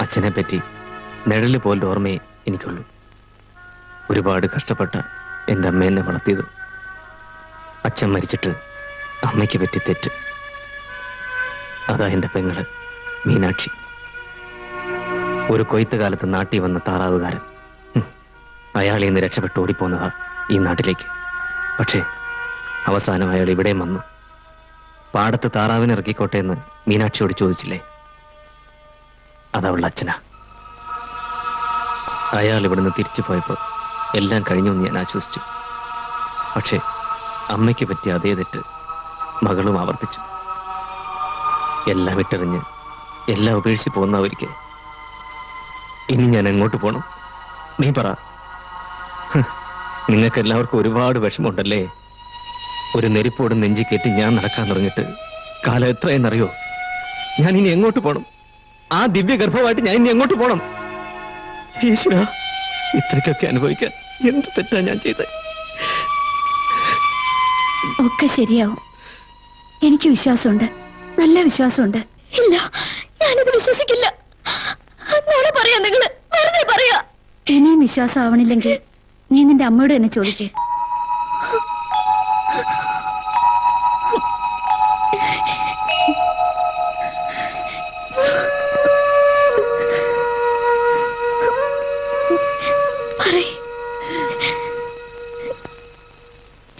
അച്ഛനെ പറ്റി നിഴല് പോലും ഓർമ്മയെ എനിക്കുള്ളൂ. ഒരുപാട് കഷ്ടപ്പെട്ട എൻ്റെ അമ്മ എന്നെ വളർത്തിയത്. അച്ഛൻ മരിച്ചിട്ട് അമ്മയ്ക്ക് പറ്റി തെറ്റ്. അതാ എൻ്റെ പെങ്ങള് മീനാക്ഷി. ഒരു കൊയ്ത്ത് കാലത്ത് നാട്ടിൽ വന്ന താറാവുകാരൻ. അയാളിൽ നിന്ന് രക്ഷപ്പെട്ട് ഓടിപ്പോന്നതാ ഈ നാട്ടിലേക്ക്. പക്ഷേ അവസാനം അയാൾ ഇവിടെയും വന്നു. പാടത്ത് താറാവിനെ ഇറക്കിക്കോട്ടെ എന്ന് മീനാക്ഷിയോട് ചോദിച്ചില്ലേ, അതവളുടെ അച്ഛനാ. അയാൾ ഇവിടുന്ന് തിരിച്ചു പോയപ്പോൾ എല്ലാം കഴിഞ്ഞു എന്ന് ഞാൻ ആശ്വസിച്ചു. പക്ഷേ അമ്മയ്ക്ക് പറ്റിയ അതേ തെറ്റ് മകളും ആവർത്തിച്ചു. എല്ലാം ഇട്ടെറിഞ്ഞ് എല്ലാം ഉപേക്ഷിച്ച് പോകുന്നവർക്ക് ഇനി ഞാൻ എങ്ങോട്ട് പോണം? നീ പറ. നിങ്ങൾക്ക് എല്ലാവർക്കും ഒരുപാട് വിഷമമുണ്ടല്ലേ? ഒരു നെരിപ്പോടും നെഞ്ചി കെട്ടി ഞാൻ നടക്കാൻ തുടങ്ങിയിട്ട് കാലം എത്രയെന്നറിയോ? ഞാൻ ഇനി എങ്ങോട്ട് പോണം? ആ ദിവ്യ ഗർഭമായിട്ട് ഞാൻ ഇനി എങ്ങോട്ട് പോണം? ഈശ്വര, ഇത്രയ്ക്കൊക്കെ അനുഭവിക്കാൻ എന്ത് തെറ്റാ ഞാൻ ചെയ്തത്? ഒക്കെ ശരിയാവും. എനിക്ക് വിശ്വാസമുണ്ട്, നല്ല വിശ്വാസമുണ്ട്. ഇല്ല, ഞാനത് വിശ്വസിക്കില്ല. എന്നാണ് പറയാ, നിങ്ങള് വെറുതെ പറയാ. ഇനിയും വിശ്വാസം ആവണില്ലെങ്കിൽ നീ നിന്റെ അമ്മയോട് തന്നെ ചോദിക്കേ.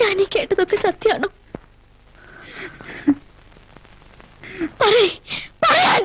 ഞാനീ കേട്ടതൊക്കെ സത്യാണോ? പറയാൻ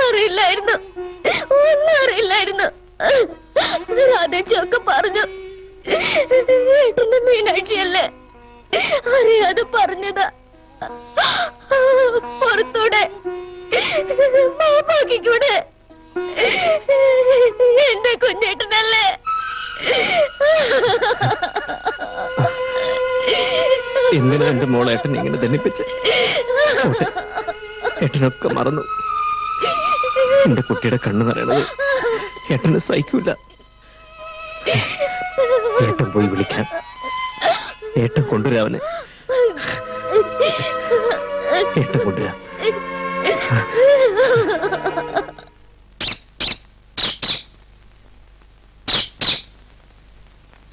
അറിയില്ലായിരുന്നു, ഒന്നും അറിയില്ലായിരുന്നു. രാധേച്ചിയൊക്കെ പറഞ്ഞു, ഏട്ടന്റെ മീനാക്ഷിയല്ലേ, അറിയാതെ പറഞ്ഞതാ. പുറത്തൂടെ മാപ്പാക്കിക്കൂടെ? എന്റെ കുഞ്ഞേട്ടനല്ലേ. എന്തിനാ എന്റെ മോളെ ഏട്ടൻ ഇങ്ങനെ ധനിപ്പിച്ച്? ഏട്ടനൊക്കെ മറന്നു. എന്റെ കുട്ടിയുടെ കണ്ണു നിറയണത് ഏട്ടന് സഹിക്കൂല. ഏട്ടൻ പോയി വിളിക്കാൻ. ഏട്ടൻ കൊണ്ടുവരാവനെ. ഏട്ടൻ കൊണ്ടുവരാം.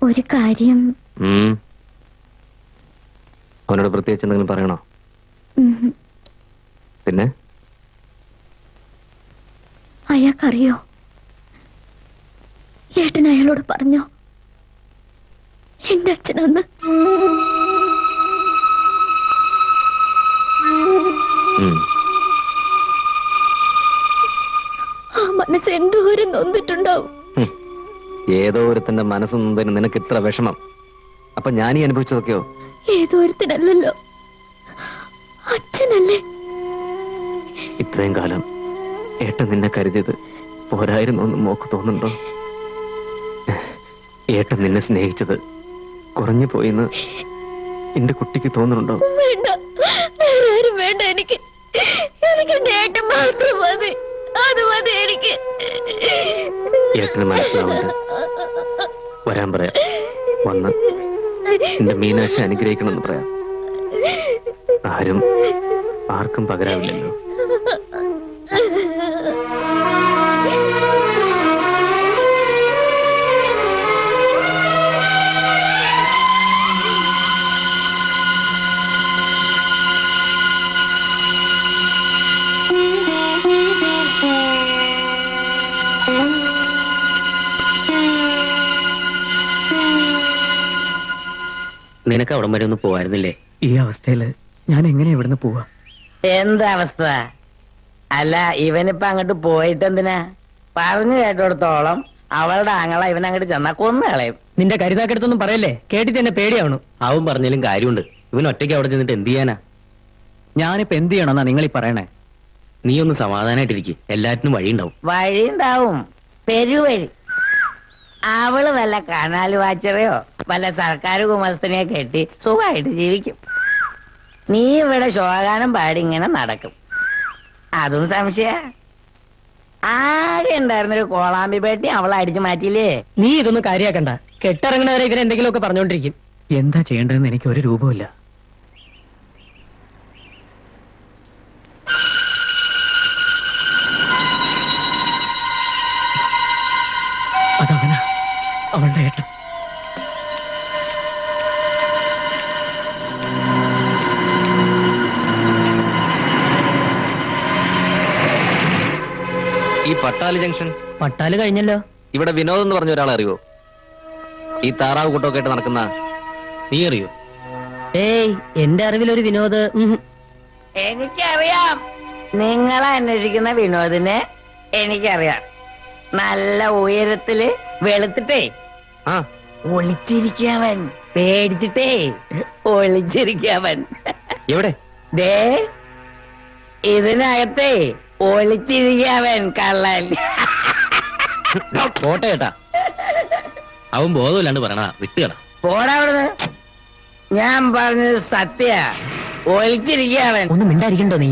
ഒരു കാര്യം അവനോട് പ്രത്യേകിച്ച് എന്തെങ്കിലും പറയണോ? പിന്നെ അയാൾക്കറിയോ? ഏട്ടൻ അയാളോട് പറഞ്ഞോ എന്റെ അച്ഛനൊന്ന്? ആ മനസ്സ് എന്തോരം നൊന്നിട്ടുണ്ടാവും. ഏതോ ഒരുത്തന്റെ മനസ്സ് നൊന്തതിന് നിനക്ക് ഇത്ര വിഷമം. അപ്പൊ ഞാനീ അനുഭവിച്ചതൊക്കെയോ? ഏതോ ഒരുത്തനല്ലല്ലോ, അച്ഛനല്ലേ. ഇത്രയും കാലം ഏട്ടൻ നിന്നെ കരുതിയത് പോരായിരുന്നു എന്ന് മോക്ക് തോന്നുന്നുണ്ടോ? ഏട്ടൻ നിന്നെ സ്നേഹിച്ചത് കുറഞ്ഞു പോയിന്ന് എന്റെ കുട്ടിക്ക് തോന്നുന്നുണ്ടോ? വേണ്ട, വേറെ ആരും വേണ്ട. എനിക്ക് എന്റെ ഏട്ടൻ മാത്രം മതി. അത് മതി എനിക്ക്. ഏട്ടന് മനസ്സിലാവുന്നുണ്ട്. വരാൻ പറയാം. വന്ന് എന്റെ മീനാക്ഷി അനുഗ്രഹിക്കണമെന്ന് പറയാം. ആരും ആർക്കും പകരാവില്ലല്ലോ. നിനക്ക് അവിടം വരെ ഒന്ന് പോവായിരുന്നില്ലേ? ഈ അവസ്ഥയില് ഞാൻ എങ്ങനെ ഇവിടുന്ന് പോവാ? എന്താ അവസ്ഥ? അല്ല, ഇവനിപ്പോ അങ്ങോട്ട് പോയിട്ട് എന്തിനാ? പറഞ്ഞു കേട്ടോടത്തോളം അവളുടെ ആങ്ങള ഇവനങ്ങോട്ട് ചെന്നാ കൊന്നു കളയും. നിന്റെ കരുതാക്കെടുത്തൊന്നും പറയല്ലേ, കേട്ടിട്ട് എന്നെ പേടിയാവണു. അവൻ പറഞ്ഞാലും കാര്യമുണ്ട്. ഇവൻ ഒറ്റയ്ക്ക് അവിടെ ചെന്നിട്ട് എന്ത് ചെയ്യാനാ? ഞാനിപ്പോ എന്ത് ചെയ്യണമെന്നാ നിങ്ങളീ പറയണേ? നീ ഒന്ന് സമാധാനായിട്ടിരിക്കും, എല്ലാറ്റിനും വഴിയുണ്ടാവും. വഴിയുണ്ടാവും, പെരുവഴി. അവള് വല്ല കനാല് വാച്ചറയോ വല്ല സർക്കാർ കുമസ്തനെയോ കെട്ടി സുഖമായിട്ട് ജീവിക്കും. നീ ഇവിടെ ശോകാനം പാടി ഇങ്ങനെ നടക്കും. അതും സംശയ. ആകെ ഉണ്ടായിരുന്നൊരു കോളാമ്പി പേട്ടി അവളെ അടിച്ചു മാറ്റിയില്ലേ? നീ ഇതൊന്നും കാര്യാക്കണ്ട. കെട്ടിറങ്ങണവരെ ഇവരെ എന്തെങ്കിലുമൊക്കെ പറഞ്ഞോണ്ടിരിക്കും. എന്താ ചെയ്യേണ്ടതെന്ന് എനിക്ക് ഒരു രൂപമില്ല. അതവനാ, അവളുടെ ഏട്ടൻ. ഈ പട്ടാലി ജംഗ്ഷൻ പട്ടാല് കഴിഞ്ഞല്ലോ. ഇവിടെ വിനോദ് എന്ന് പറഞ്ഞ ഒരാളെ അറിയോ? ഈ താറാവ് കൂട്ടമൊക്കെ ആയിട്ട് നടക്കുന്ന, നീ അറിയോ? ഏയ്, എന്റെ അറിവിലൊരു വിനോദ്. എനിക്കറിയാം. നിങ്ങളെ അന്വേഷിക്കുന്ന വിനോദിനെ എനിക്കറിയാം. നല്ല ഉയരത്തില് വെളുത്തിട്ടേ ആ, ഒളിച്ചിരിക്കവൻ. പേടിച്ചിട്ടേ ഒളിച്ചിരിക്കവൻ. എവിടെ? ദേ ഇതിനകത്തേ ഒളിച്ചിരിക്കവൻ കള്ളൻ. പോട്ടെ ഏട്ടാ, അവൻ ബോധമില്ലാണ്ട് പറയണ വിട്ടുകള. പോടാ അവിടുന്ന്. ഞാൻ പറഞ്ഞത് സത്യ. ഒളിച്ചിരിക്കവൻ. ഒന്ന് മിണ്ടായിരിക്കണ്ടോ നീ?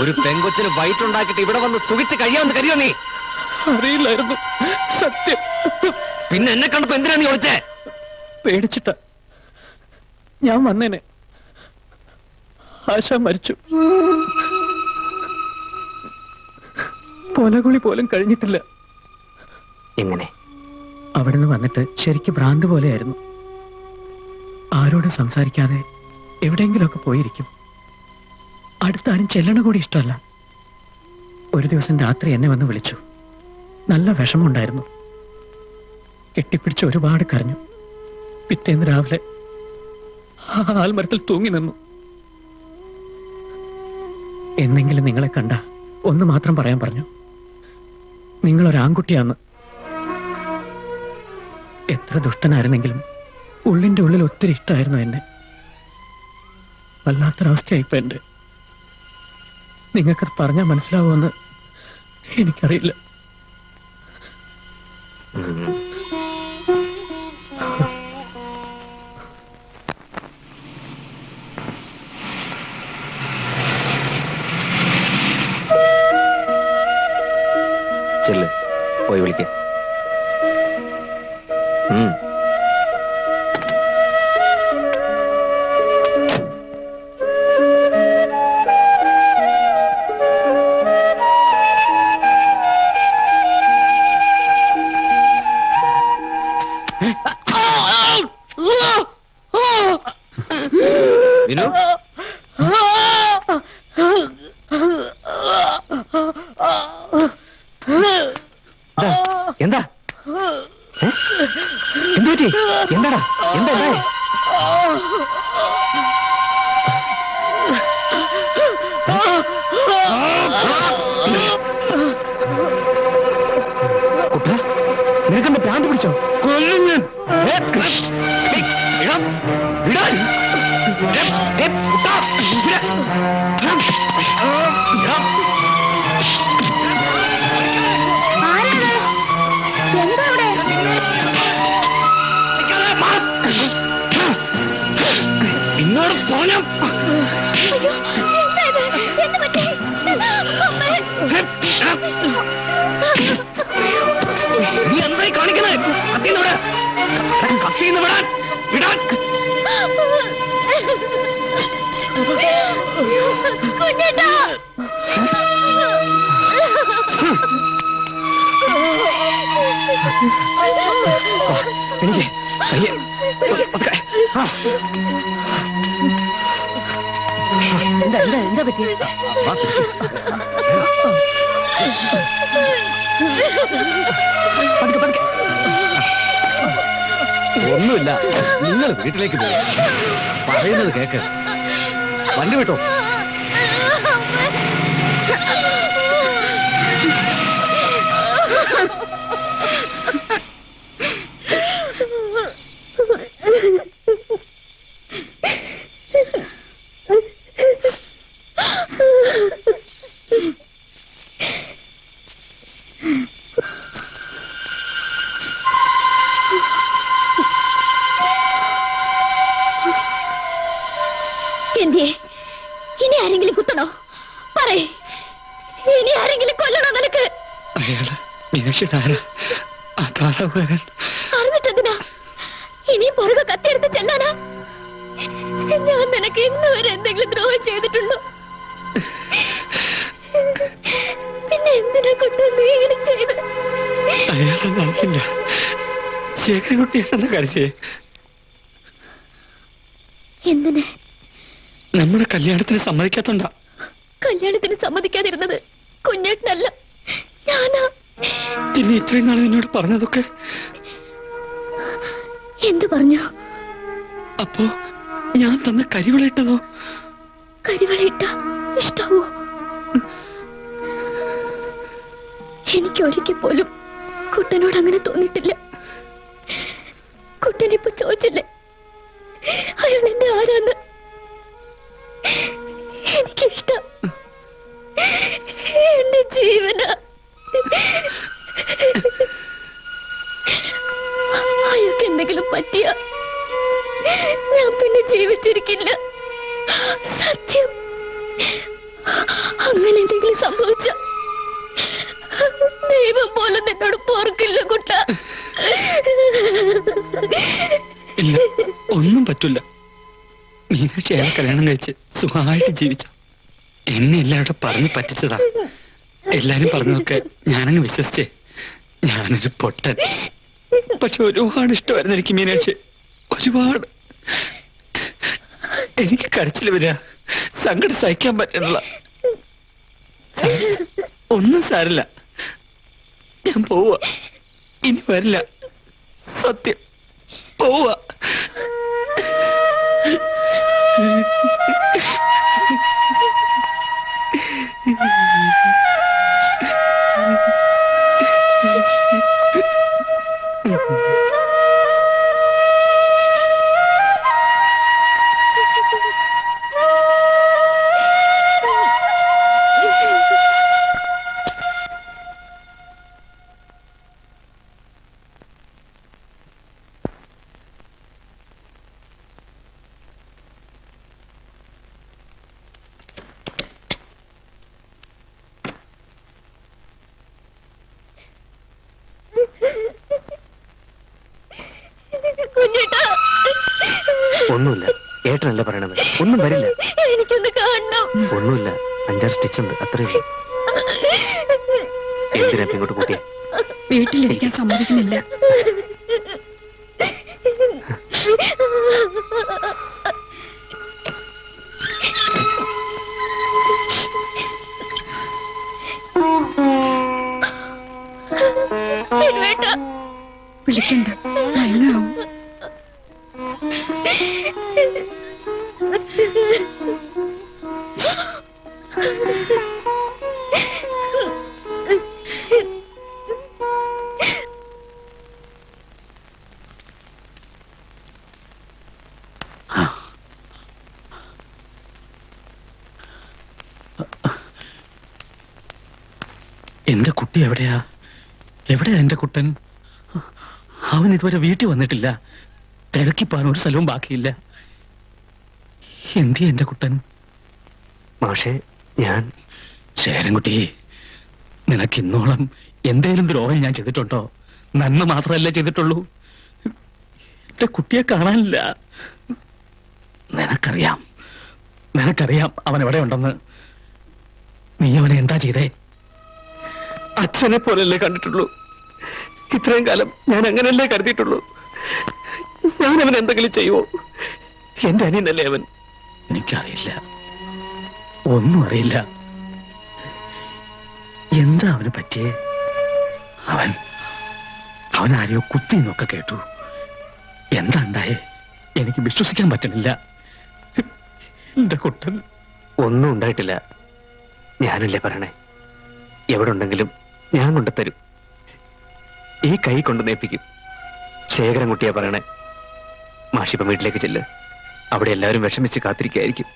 ഒരു പെങ്കൊച്ചിന് വയറ്റുണ്ടാക്കിട്ട് ഇവിടെ വന്ന് സുഖിച്ച് കഴിയാമെന്ന് കരുതിയോ നീ? അറിയില്ലായിരുന്നു സത്യം. പിന്നെ എന്നെ കണ്ടപ്പോ എന്തിനാ നീ ഒളിച്ചേ? പേടിച്ചിട്ട ഞാൻ വന്നേനെ. ആശ മരിച്ചു. കൊലകുളി പോലും കഴിഞ്ഞിട്ടില്ല. എങ്ങനെ? അവിടുന്ന് വന്നിട്ട് ശരിക്ക് ഭ്രാന്ത് പോലെയായിരുന്നു. ആരോടും സംസാരിക്കാതെ എവിടെയെങ്കിലുമൊക്കെ പോയിരിക്കും. അടുത്താരും ചെല്ലണ കൂടി ഇഷ്ടമല്ല. ഒരു ദിവസം രാത്രി എന്നെ വന്ന് വിളിച്ചു. നല്ല വിഷമമുണ്ടായിരുന്നു. കെട്ടിപ്പിടിച്ച് ഒരുപാട് കരഞ്ഞു. പിറ്റേന്ന് രാവിലെ ആ ആൽമരത്തിൽ തൂങ്ങി നിന്നു. എന്നെങ്കിലും നിങ്ങളെ കണ്ട ഒന്ന് മാത്രം പറയാൻ പറഞ്ഞു. നിങ്ങളൊരാൺകുട്ടിയാന്ന്. എത്ര ദുഷ്ടനായിരുന്നെങ്കിലും ഉള്ളിന്റെ ഉള്ളിൽ ഒത്തിരി ഇഷ്ടമായിരുന്നു എന്നെ. വല്ലാത്തൊരവസ്ഥയായിപ്പോ എന്റെ. നിങ്ങൾക്കത് പറഞ്ഞാൽ മനസ്സിലാവുമെന്ന് എനിക്കറിയില്ല. ചെല്ല്, പോയി വിളിക്ക. വിനു, എന്താ? എന്താടാ? എന്താ അവിടെ? എന്നോട് പറഞ്ഞു അയ്യോ, എന്താ ഇത്? എന്ത് പറ്റി? അമ്മേ. നീ എന്തായി കാണിക്കുന്നത്? കത്തിന്ന് വിടാൻ കത്തിന്ന് വിടാൻ വിടാൻ കുഞ്ഞേട്ടാ. എനിക്ക് കയ്യെ പതുക്കെ. എന്താ പറ്റി? ഒന്നുമില്ല, നിങ്ങൾ വീട്ടിലേക്ക് പോകും. പറയുന്നത് കേക്ക്. വണ്ടി വിട്ടോ. എന്തിയെ? ഇനി ആരെങ്കിലും കുത്തണോ? പറയേ, ഇനി ആരെങ്കിലും കൊല്ലണോ നിനക്ക്? അറിഞ്ഞിട്ടെന്തിനാ? ഇനിയും പുറകെ കത്തിയെടുത്ത് ചെല്ലാനാ? ഞാൻ നിനക്ക് ഇന്ന് വരെ എന്തെങ്കിലും ദ്രോഹം ചെയ്തിട്ടുണ്ടോ? പിന്നെ എന്തിനാ കൊണ്ട് നീ ഇങ്ങനെ ചെയ്ത്? ശേഖരകുട്ടിയാണെന്ന് കരുതിയേ. എന്തിന്? നമ്മുടെ കല്യാണത്തിന് സമ്മതിക്കാത്തോണ്ടാ. കല്യാണത്തിന് സമ്മതിക്കാതിരുന്നത് കുഞ്ഞേട്ടനല്ല, ഞാനാ. പിന്നെ ഇത്രയും നാൾ എന്നോട് പറഞ്ഞതൊക്കെ എന്തു പറഞ്ഞു? അപ്പോ ഞാൻ തന്ന കരിവളയിട്ടതോ? കരിവളയിട്ട ഇഷ്ടാവോ? എനിക്കൊരിക്കൽ പോലും കുട്ടനോട് അങ്ങനെ തോന്നിയിട്ടില്ല. കുട്ടനിപ്പോ ചോദിച്ചില്ലേ അയാൾ എന്നെ ആരാന്ന്? എനിക്കിഷ്ടം, എന്റെ ജീവന. അയാൾക്ക് എന്തെങ്കിലും പറ്റിയ ഞാൻ പിന്നെ ജീവിച്ചിരിക്കില്ല. സത്യം. അങ്ങനെ എന്തെങ്കിലും സംഭവിച്ച ദൈവം പോലെ നിന്നോട് പോർക്കില്ല കുട്ട. ഇല്ല, ഒന്നും പറ്റില്ല. മീനാക്ഷി അയാളെ കല്യാണം കഴിച്ച് സുഖമായിട്ട് ജീവിച്ച എന്നെ എല്ലാവരുടെ പറഞ്ഞു പറ്റിച്ചതാ. എല്ലാരും പറഞ്ഞതൊക്കെ ഞാനങ്ങ് വിശ്വസിച്ചേ. ഞാനൊരു പൊട്ടൻ. പക്ഷെ ഒരുപാട് ഇഷ്ടമായിരുന്നു എനിക്ക് മീനാക്ഷി, ഒരുപാട്. എനിക്ക് കരച്ചിൽ വരിക, സങ്കടം സഹിക്കാൻ പറ്റണില്ല. ഒന്നും സാരില്ല, ഞാൻ പോവുക. ഇനി വരില്ല, സത്യം പോവുക. ഒന്നുമില്ല, ഏട്ടനല്ല പറയണത്. ഒന്നും വരില്ല. എനിക്കൊന്ന് കാണണം. ഒന്നുമില്ല, 5-6 സ്റ്റിച്ചുണ്ട്, അത്രയും. എന്തിനാ ഇങ്ങോട്ട് കൂട്ടിയ? വീട്ടിലിരിക്കാൻ സമ്മതിക്കുന്നില്ല. വിളിക്കണ്ട, മയങ്ങാവും. എന്റെ കുട്ടി എവിടെയാ? എവിടെയാ എന്റെ കുട്ടൻ? അവൻ ഇതുവരെ വീട്ടിൽ വന്നിട്ടില്ല. തിരക്കിപ്പാൻ ഒരു സ്ഥലവും ബാക്കിയില്ല. എന്തിയാ എന്റെ കുട്ടൻ? മാഷെ, ഞാൻ ശേരൻകുട്ടി, നിനക്ക് ഇന്നോളം എന്തേലും ദ്രോഹം ഞാൻ ചെയ്തിട്ടുണ്ടോ? നന്മ മാത്രമല്ലേ ചെയ്തിട്ടുള്ളൂ. എന്റെ കുട്ടിയെ കാണാനില്ല. നിനക്കറിയാം അവൻ എവിടെ ഉണ്ടെന്ന്. നീ അവനെ എന്താ ചെയ്തേ? അച്ഛനെ പോലല്ലേ കണ്ടിട്ടുള്ളൂ. ഇത്രയും കാലം ഞാൻ അങ്ങനെയല്ലേ കരുതിയിട്ടുള്ളൂ. ഞാൻ അവൻ എന്തെങ്കിലും ചെയ്യുമോ? എന്റെ അനിയനല്ലേ അവൻ. എനിക്കറിയില്ല, ഒന്നും അറിയില്ല. എന്താ അവന് പറ്റിയേ? അവൻ ആരെയോ കുത്തി എന്നൊക്കെ കേട്ടു. എന്താ ഉണ്ടായേ? എനിക്ക് വിശ്വസിക്കാൻ പറ്റണില്ല. എന്റെ കുട്ടൻ ഒന്നും ഉണ്ടായിട്ടില്ല. ഞാനല്ലേ പറയണേ. എവിടെ ഉണ്ടെങ്കിലും ഞാൻ കൊണ്ടുതരും. ഈ കൈ കൊണ്ട് നേപ്പിക്കും. ശേഖരൻകുട്ടിയാ പറയണേ. മാഷിപ്പം വീട്ടിലേക്ക് ചെല്ല്. അവിടെ എല്ലാവരും വിഷമിച്ച് കാത്തിരിക്കായിരിക്കും.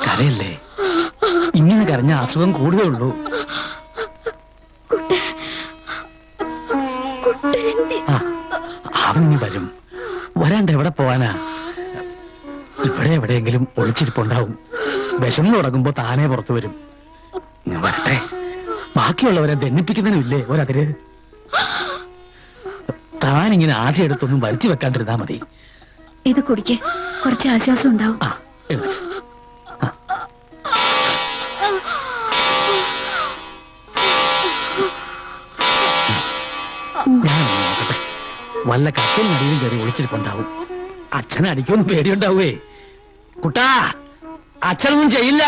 കരയല്ലേ? ഇങ്ങനെ കരഞ്ഞ അസുഖം കൂടുതലേ ഉള്ളൂ. അവനിനി വരും. വരാണ്ട് എവിടെ പോവാനാ? ഇവിടെ എവിടെയെങ്കിലും ഒളിച്ചിരിപ്പുണ്ടാവും. വിശന്നു തുടങ്ങുമ്പോ താനേ പുറത്തു വരും. വരട്ടെ. ബാക്കിയുള്ളവരെ ദണ്ണിപ്പിക്കുന്നതിനുമില്ലേ ഒരതിര്? താനിങ്ങനെ ആദ്യം എടുത്തൊന്നും വലിച്ചു വെക്കാണ്ടിരുന്നാ മതി. ഇത് കുടിക്ക്, കുറച്ച് ആശ്വാസം ഉണ്ടാവും. ഞാൻ നോക്കട്ടെ. വല്ല കത്തിൽ നടിയിലും കയറി ഒളിച്ചിരിപ്പുണ്ടാവും. അച്ഛനെ അടിക്കൊന്നും പേടിയുണ്ടാവേ. കുട്ടാ, അച്ഛനൊന്നും ചെയ്യില്ല.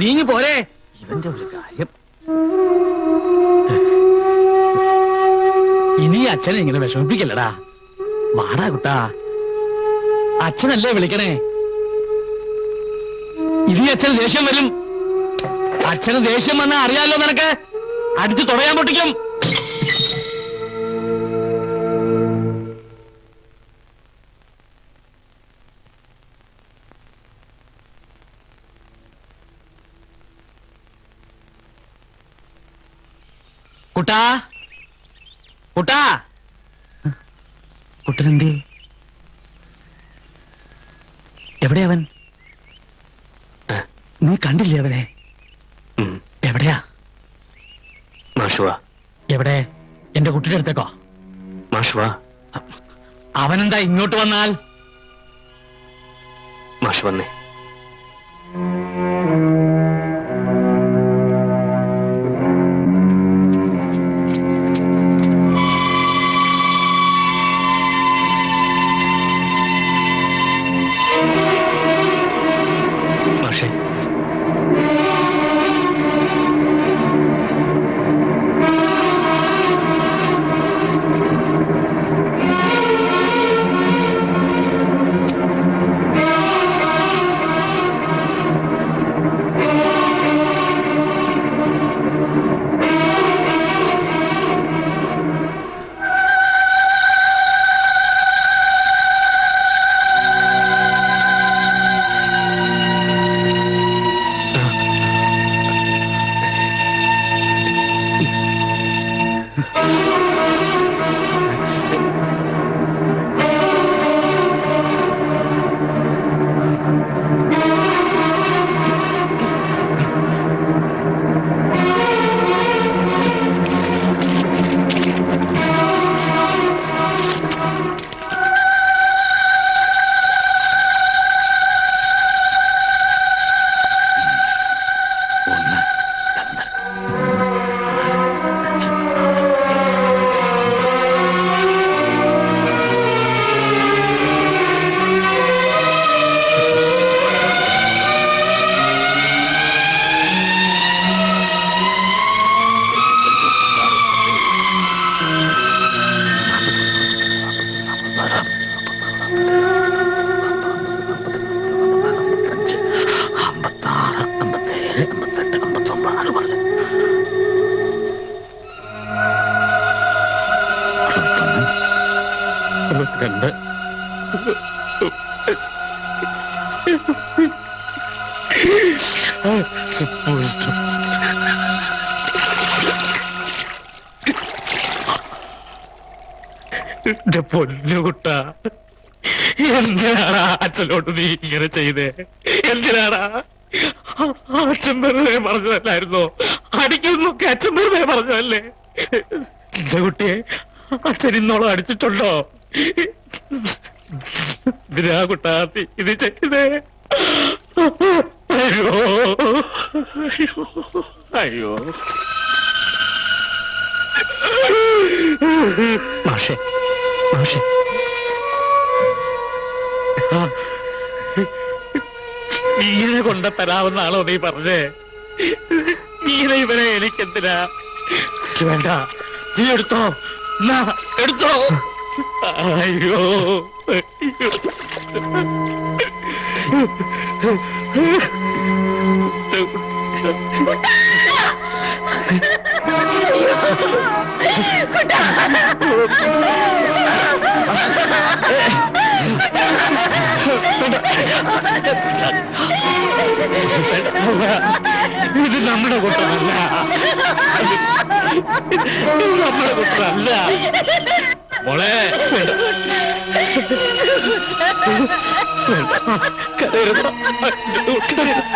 നീങ്ങി പോരെ. ഇവന്റെ ഒരു കാര്യം. ഇനി അച്ഛനെ ഇങ്ങനെ വിഷമിപ്പിക്കല്ലടാ. വാടാ കുട്ടാ. അച്ഛനല്ലേ വിളിക്കണേ. ഇനി അച്ഛന് ദേഷ്യം വരും. അച്ഛന് ദേഷ്യം വന്നാ അറിയാലോ നിനക്ക്. അടിച്ചു തുടയാൻ പൊട്ടിക്കും. കുട്ടാ, കുട്ടാ. കുട്ടനെന്തേ? എവിടെയാവൻ? നീ കണ്ടില്ലേ അവനെ? എവിടെയാ? മാഷുവാ. എവിടെ? എന്റെ കുട്ടിയുടെ അടുത്തേക്കോ? മാഷുവാ. അവനെന്താ ഇങ്ങോട്ട് വന്നാൽ? മാഷ് വന്നേ. മാഷേ, 62. എന്റെ പൊന്നുകുട്ട, എന്തിനാണ് അച്ഛനോട് നീ ഇങ്ങനെ ചെയ്തേ? എന്തിനാണ്? അച്ഛൻ വെറുതെ പറഞ്ഞതല്ലായിരുന്നോ? അടിക്കുന്നൊക്കെ അച്ഛൻ വെറുതെ പറഞ്ഞതല്ലേ? എന്റെ കുട്ടിയെ അച്ഛൻ ഇന്നോളം അടിച്ചിട്ടുണ്ടോ? എന്തിനാ കുട്ടാ നീ ഇത് ചെയ്തേ? അയ്യോ അയ്യോ. മാഷെ മാഷെ, ഇങ്ങനെ കൊണ്ട തരാവുന്നാണോ നീ പറഞ്ഞേ? ഇങ്ങനെ ഇവരെ എനിക്കെന്തിനാ? വേണ്ട, നീ എടുത്തോ, എന്നാ എടുത്തോ. അയ്യോ അയ്യോ. ഇത് നമ്മുടെ കുട്ടനല്ല, ഇത് നമ്മുടെ കുട്ടനല്ല മോളെ. കരയരുത്, കരയരുത്.